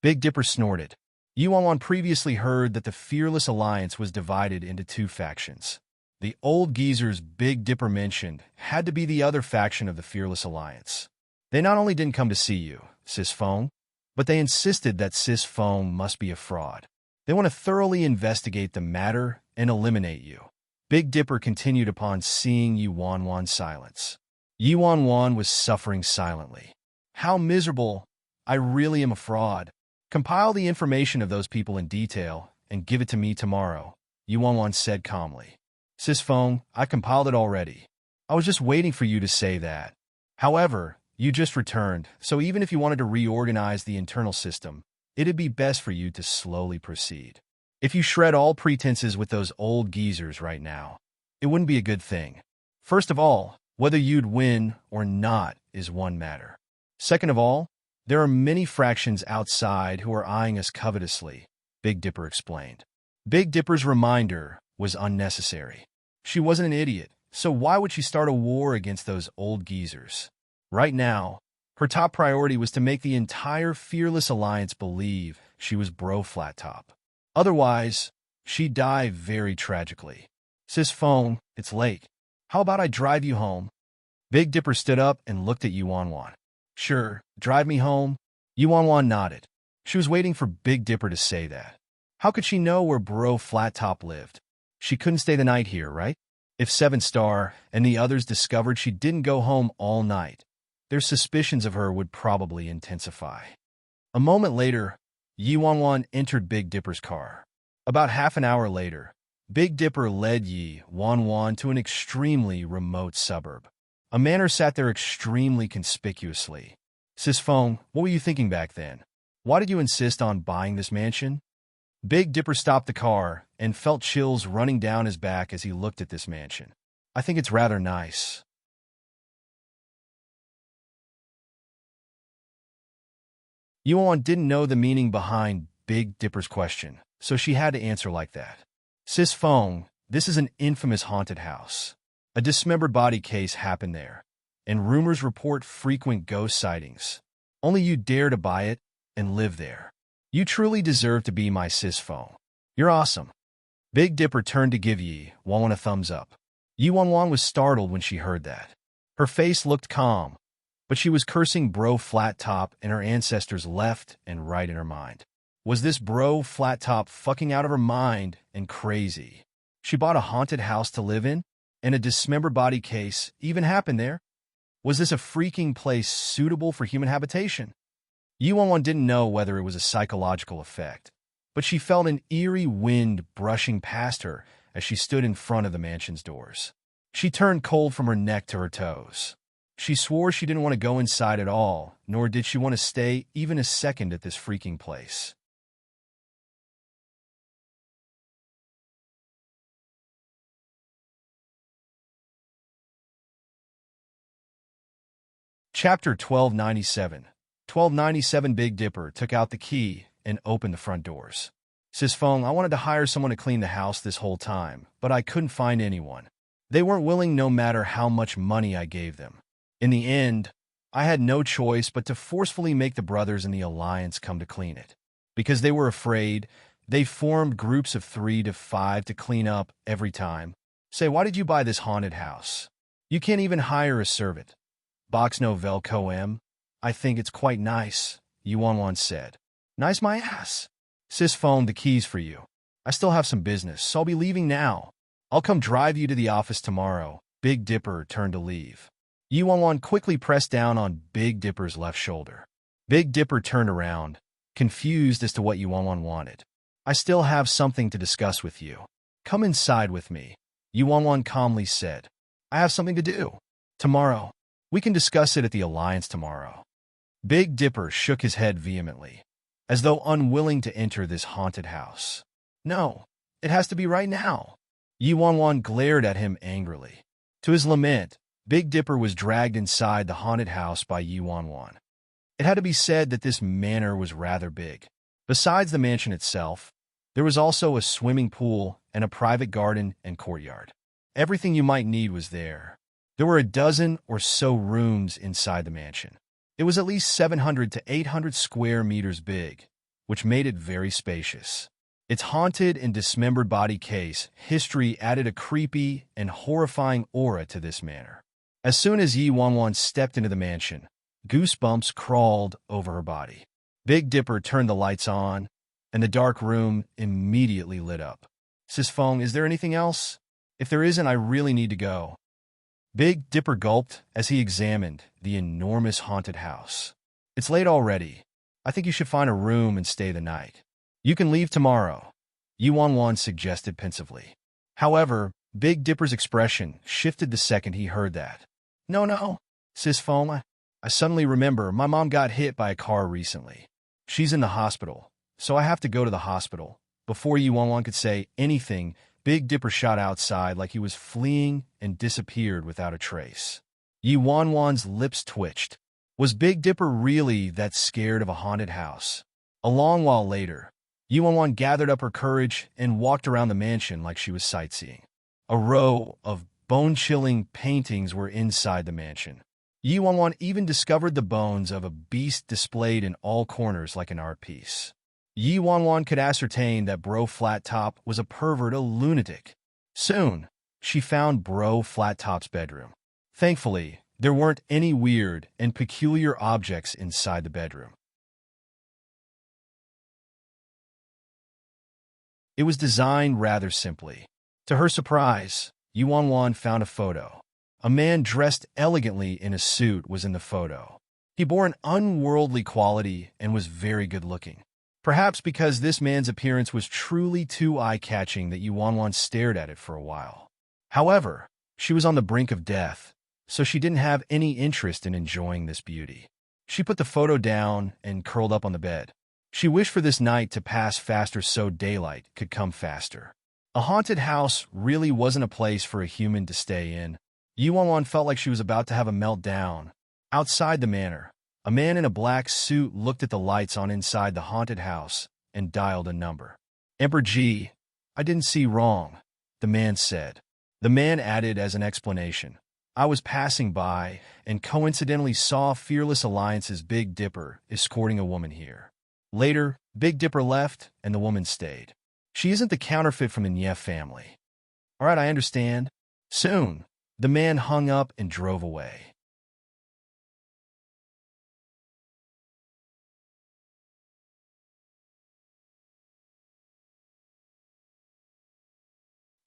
Big Dipper snorted. Yuan previously heard that the Fearless Alliance was divided into two factions. The old geezers Big Dipper mentioned had to be the other faction of the Fearless Alliance. They not only didn't come to see you, Sis Feng, but they insisted that Sis Feng must be a fraud. They want to thoroughly investigate the matter and eliminate you. Big Dipper continued upon seeing Yuanwan's silence. Yuanwan was suffering silently. How miserable. I really am a fraud. Compile the information of those people in detail and give it to me tomorrow, Yuanwan said calmly. Sis Feng, I compiled it already. I was just waiting for you to say that. However, you just returned, so even if you wanted to reorganize the internal system, it'd be best for you to slowly proceed. If you shred all pretenses with those old geezers right now, it wouldn't be a good thing. First of all, whether you'd win or not is one matter. Second of all, there are many fractions outside who are eyeing us covetously, Big Dipper explained. Big Dipper's reminder was unnecessary. She wasn't an idiot, so why would she start a war against those old geezers? Right now, her top priority was to make the entire Fearless Alliance believe she was Bro Flat Top. Otherwise, she'd die very tragically. Sis Feng, it's late. How about I drive you home? Big Dipper stood up and looked at Yuanwan. Sure, drive me home. Yuanwan nodded. She was waiting for Big Dipper to say that. How could she know where Bro Flat Top lived? She couldn't stay the night here, right? If 7 Star and the others discovered she didn't go home all night, their suspicions of her would probably intensify. A moment later, Yuanwan entered Big Dipper's car. About half an hour later, Big Dipper led Yuanwan to an extremely remote suburb. A manor sat there extremely conspicuously. Sis Feng, what were you thinking back then? Why did you insist on buying this mansion? Big Dipper stopped the car and felt chills running down his back as he looked at this mansion. I think it's rather nice. Yuan didn't know the meaning behind Big Dipper's question, so she had to answer like that. Sis Feng, this is an infamous haunted house. A dismembered body case happened there, and rumors report frequent ghost sightings. Only you dare to buy it and live there. You truly deserve to be my Sis Feng. You're awesome. Big Dipper turned to give Yuan a thumbs up. Yuan was startled when she heard that. Her face looked calm, but she was cursing Bro Flat Top and her ancestors left and right in her mind. Was this Bro Flat Top fucking out of her mind and crazy? She bought a haunted house to live in? And a dismembered body case even happened there? Was this a freaking place suitable for human habitation? Yuan didn't know whether it was a psychological effect, but she felt an eerie wind brushing past her as she stood in front of the mansion's doors. She turned cold from her neck to her toes. She swore she didn't want to go inside at all, nor did she want to stay even a second at this freaking place. Chapter 1297. 1297 Big Dipper took out the key and opened the front doors. Sis Feng, I wanted to hire someone to clean the house this whole time, but I couldn't find anyone. They weren't willing no matter how much money I gave them. In the end, I had no choice but to forcefully make the brothers in the Alliance come to clean it. Because they were afraid, they formed groups of 3 to 5 to clean up every time. Say, why did you buy this haunted house? You can't even hire a servant. Box Novel Coem. I think it's quite nice, Yuan said. Nice my ass. Sis phoned the keys for you. I still have some business, so I'll be leaving now. I'll come drive you to the office tomorrow. Big Dipper turned to leave. Yuan quickly pressed down on Big Dipper's left shoulder. Big Dipper turned around, confused as to what Yuan wanted. I still have something to discuss with you. Come inside with me, Yuan calmly said. I have something to do. Tomorrow. We can discuss it at the Alliance tomorrow. Big Dipper shook his head vehemently, as though unwilling to enter this haunted house. No, it has to be right now. Yi Wanwan glared at him angrily. To his lament, Big Dipper was dragged inside the haunted house by Yi Wanwan. It had to be said that this manor was rather big. Besides the mansion itself, there was also a swimming pool and a private garden and courtyard. Everything you might need was there. There were a dozen or so rooms inside the mansion. It was at least 700 to 800 square meters big, which made it very spacious. Its haunted and dismembered body case history added a creepy and horrifying aura to this manor. As soon as Yi Wanwan stepped into the mansion, goosebumps crawled over her body. Big Dipper turned the lights on, and the dark room immediately lit up. Sis Feng, is there anything else? If there isn't, I really need to go. Big Dipper gulped as he examined the enormous haunted house. It's late already. I think you should find a room and stay the night. You can leave tomorrow, Yi Wanwan suggested pensively. However, Big Dipper's expression shifted the second he heard that. No, Sis Feng, I suddenly remember my mom got hit by a car recently. She's in the hospital, so I have to go to the hospital. Before Yi Wanwan could say anything, Big Dipper shot outside like he was fleeing and disappeared without a trace. Yi Wanwan's lips twitched. Was Big Dipper really that scared of a haunted house? A long while later, Yi Wanwan gathered up her courage and walked around the mansion like she was sightseeing. A row of bone-chilling paintings were inside the mansion. Yi Wanwan even discovered the bones of a beast displayed in all corners like an art piece. Yi Wanwan could ascertain that Bro Flat Top was a pervert, a lunatic. Soon, she found Bro Flat Top's bedroom. Thankfully, there weren't any weird and peculiar objects inside the bedroom. It was designed rather simply. To her surprise, Yi Wanwan found a photo. A man dressed elegantly in a suit was in the photo. He bore an unworldly quality and was very good-looking. Perhaps because this man's appearance was truly too eye-catching that Yi Wanwan stared at it for a while. However, she was on the brink of death, so she didn't have any interest in enjoying this beauty. She put the photo down and curled up on the bed. She wished for this night to pass faster so daylight could come faster. A haunted house really wasn't a place for a human to stay in. Yi Wanwan felt like she was about to have a meltdown. Outside the manor, a man in a black suit looked at the lights on inside the haunted house and dialed a number. Emperor G, I didn't see wrong, the man said. The man added as an explanation, I was passing by and coincidentally saw Fearless Alliance's Big Dipper escorting a woman here. Later, Big Dipper left and the woman stayed. She isn't the counterfeit from the Nye family. All right, I understand. Soon, the man hung up and drove away.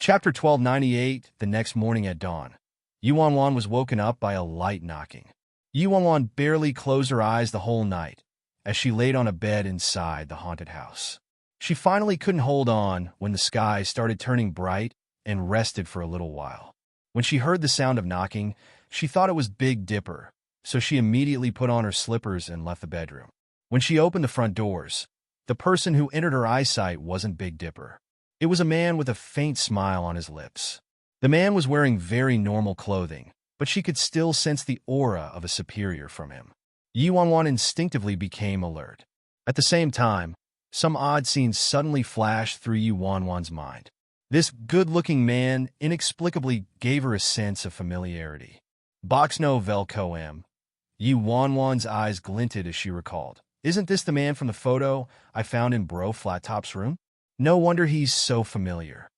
Chapter 1298, the next morning at dawn. Yi Wanwan was woken up by a light knocking. Yi Wanwan barely closed her eyes the whole night as she laid on a bed inside the haunted house. She finally couldn't hold on when the sky started turning bright and rested for a little while. When she heard the sound of knocking, she thought it was Big Dipper, so she immediately put on her slippers and left the bedroom. When she opened the front doors, the person who entered her eyesight wasn't Big Dipper. It was a man with a faint smile on his lips. The man was wearing very normal clothing, but she could still sense the aura of a superior from him. Yi Wanwan instinctively became alert. At the same time, some odd scenes suddenly flashed through Yi Wanwan's mind. This good-looking man inexplicably gave her a sense of familiarity. Boxno Velkoam. Yi Wanwan's eyes glinted as she recalled. Isn't this the man from the photo I found in Bro Flat Top's room? No wonder he's so familiar.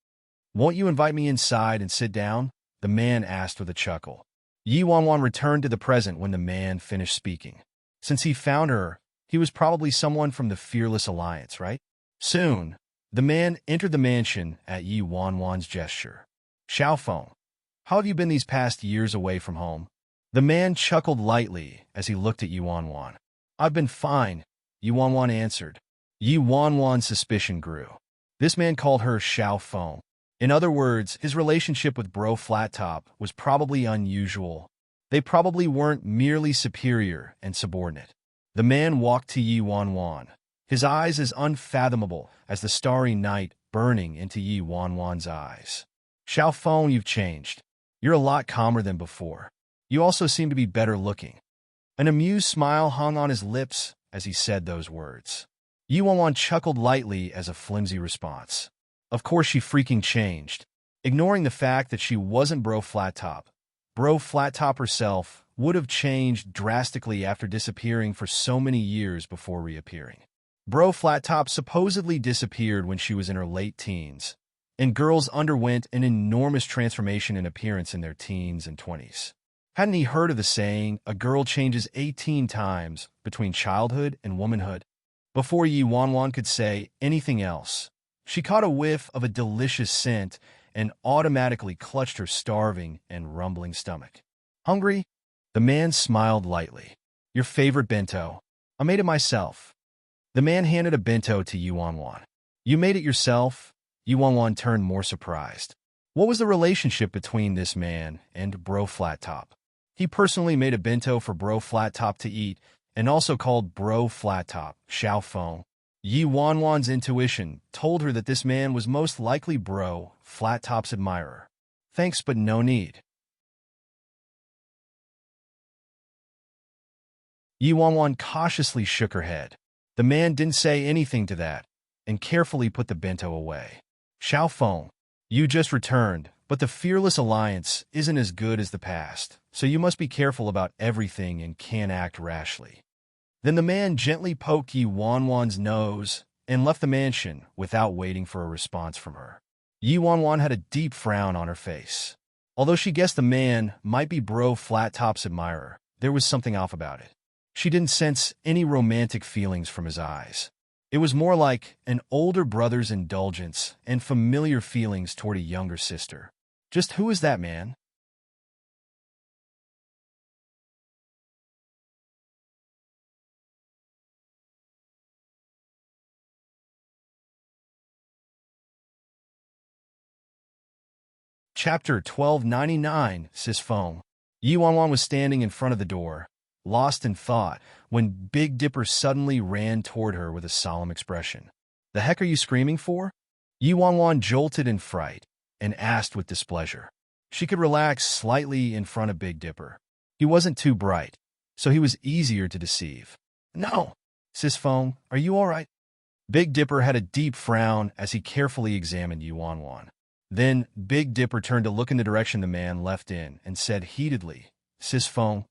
Won't you invite me inside and sit down? The man asked with a chuckle. Yi Wanwan returned to the present when the man finished speaking. Since he found her, he was probably someone from the Fearless Alliance, right? Soon, the man entered the mansion at Yi Wanwan's gesture. Xiaofeng, how have you been these past years away from home? The man chuckled lightly as he looked at Yi Wanwan. I've been fine, Yi Wanwan answered. Yi Wanwan's suspicion grew. This man called her Xiaofeng. In other words, his relationship with Bro Flat Top was probably unusual. They probably weren't merely superior and subordinate. The man walked to Yi Wanwan, his eyes as unfathomable as the starry night burning into Yi Wanwan's eyes. Xiao Feng, you've changed. You're a lot calmer than before. You also seem to be better looking. An amused smile hung on his lips as he said those words. Yi Wanwan chuckled lightly as a flimsy response. Of course she freaking changed. Ignoring the fact that she wasn't Bro Flat Top. Bro Flat Top herself would have changed drastically after disappearing for so many years before reappearing. Bro Flat Top supposedly disappeared when she was in her late teens, and girls underwent an enormous transformation in appearance in their teens and 20s. Hadn't he heard of the saying, a girl changes 18 times between childhood and womanhood? Before Yi Wanwan could say anything else, she caught a whiff of a delicious scent and automatically clutched her starving and rumbling stomach. Hungry? The man smiled lightly. Your favorite bento. I made it myself. The man handed a bento to Yi Wanwan. You made it yourself? Yi Wanwan turned more surprised. What was the relationship between this man and Bro Flat Top? He personally made a bento for Bro Flat Top to eat, and also called Bro Flat Top Xiao Feng. Yi Wanwan's intuition told her that this man was most likely Bro Flat Top's admirer. Thanks, but no need. Yi Wanwan cautiously shook her head. The man didn't say anything to that, and carefully put the bento away. Xiao Feng, you just returned, but the Fearless Alliance isn't as good as the past, so you must be careful about everything and can't act rashly. Then the man gently poked Yi Wanwan's nose and left the mansion without waiting for a response from her. Yi Wanwan had a deep frown on her face. Although she guessed the man might be Bro Flat Top's admirer, there was something off about it. She didn't sense any romantic feelings from his eyes. It was more like an older brother's indulgence and familiar feelings toward a younger sister. Just who is that man? Chapter 1299, Sis Feng. Yi Wanwan was standing in front of the door, lost in thought, when Big Dipper suddenly ran toward her with a solemn expression. The heck are you screaming for? Yi Wanwan jolted in fright and asked with displeasure. She could relax slightly in front of Big Dipper. He wasn't too bright, so he was easier to deceive. No, Sis Feng, are you all right? Big Dipper had a deep frown as he carefully examined Yi Wanwan. Then Big Dipper turned to look in the direction the man left in and said heatedly, Sis Feng,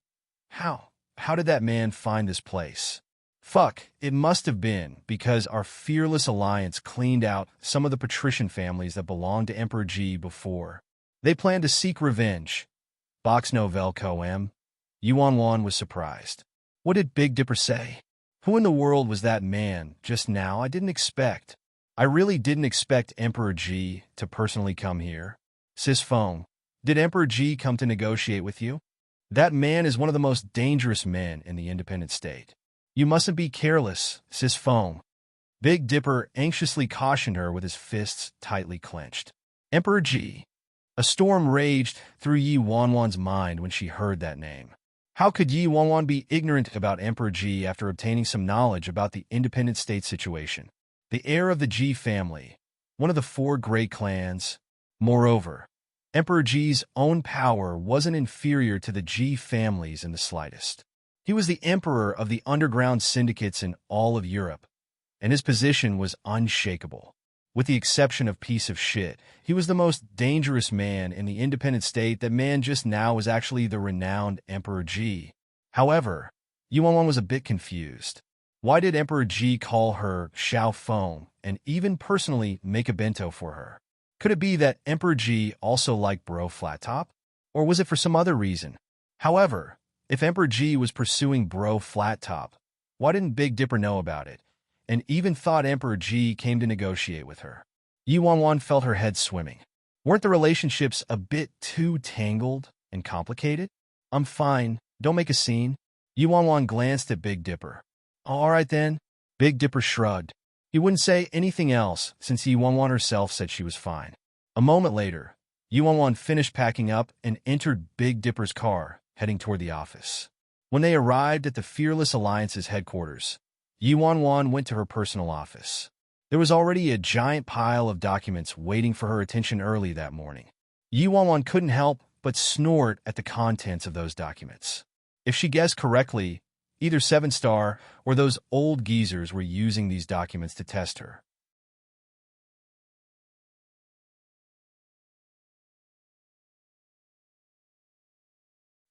how did that man find this place? Fuck, it must have been because our Fearless Alliance cleaned out some of the patrician families that belonged to Emperor Ji before. They planned to seek revenge. Box Novel Co-M. Yi Wanwan was surprised. What did Big Dipper say? Who in the world was that man just now? I didn't expect. I really didn't expect Emperor Ji to personally come here. Sis Feng, did Emperor Ji come to negotiate with you? That man is one of the most dangerous men in the independent state. You mustn't be careless, Sis Feng. Big Dipper anxiously cautioned her with his fists tightly clenched. Emperor Ji. A storm raged through Yi Wanwan's mind when she heard that name. How could Yi Wanwan be ignorant about Emperor Ji after obtaining some knowledge about the independent state situation? The heir of the Ji family, one of the 4 great clans. Moreover, Emperor Ji's own power wasn't inferior to the Ji families in the slightest. He was the emperor of the underground syndicates in all of Europe, and his position was unshakable. With the exception of piece of shit, he was the most dangerous man in the independent state. That man just now was actually the renowned Emperor Ji. However, Yi Wanwan was a bit confused. Why did Emperor Ji call her Xiao Feng and even personally make a bento for her? Could it be that Emperor Ji also liked Bro Flat Top? Or was it for some other reason? However, if Emperor Ji was pursuing Bro Flat Top, why didn't Big Dipper know about it, and even thought Emperor Ji came to negotiate with her? Yi Wanwan felt her head swimming. Weren't the relationships a bit too tangled and complicated? I'm fine, don't make a scene. Yi Wanwan glanced at Big Dipper. All right then. Big Dipper shrugged. He wouldn't say anything else since Yi Wanwan herself said she was fine. A moment later, Yi Wanwan finished packing up and entered Big Dipper's car, heading toward the office. When they arrived at the Fearless Alliance's headquarters, Yuan went to her personal office. There was already a giant pile of documents waiting for her attention early that morning. Yuan couldn't help but snort at the contents of those documents. If she guessed correctly, either 7-Star or those old geezers were using these documents to test her.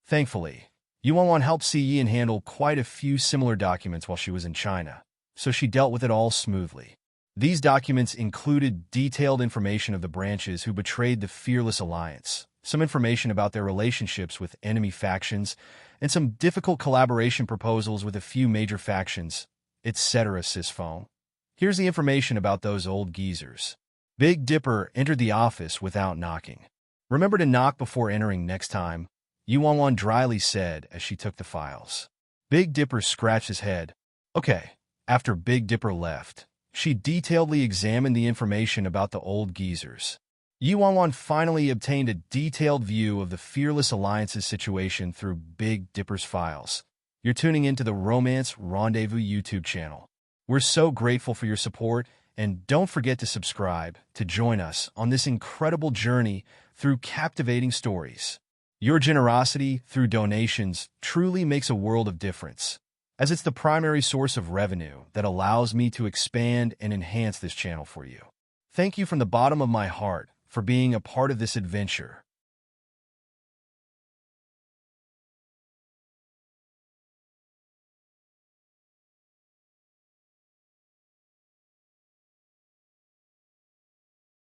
Thankfully, Yuan helped Siyin handle quite a few similar documents while she was in China, so she dealt with it all smoothly. These documents included detailed information of the branches who betrayed the Fearless Alliance, some information about their relationships with enemy factions, and some difficult collaboration proposals with a few major factions, etc. Sisphone. Here's the information about those old geezers. Big Dipper entered the office without knocking. Remember to knock before entering next time, Yuan dryly said as she took the files. Big Dipper scratched his head. Okay. After Big Dipper left, she detailedly examined the information about the old geezers. Yuan finally obtained a detailed view of the Fearless Alliance's situation through Big Dipper's files. You're tuning into the Romance Rendezvous YouTube channel. We're so grateful for your support, and don't forget to subscribe to join us on this incredible journey through captivating stories. Your generosity through donations truly makes a world of difference, as it's the primary source of revenue that allows me to expand and enhance this channel for you. Thank you from the bottom of my heart for being a part of this adventure.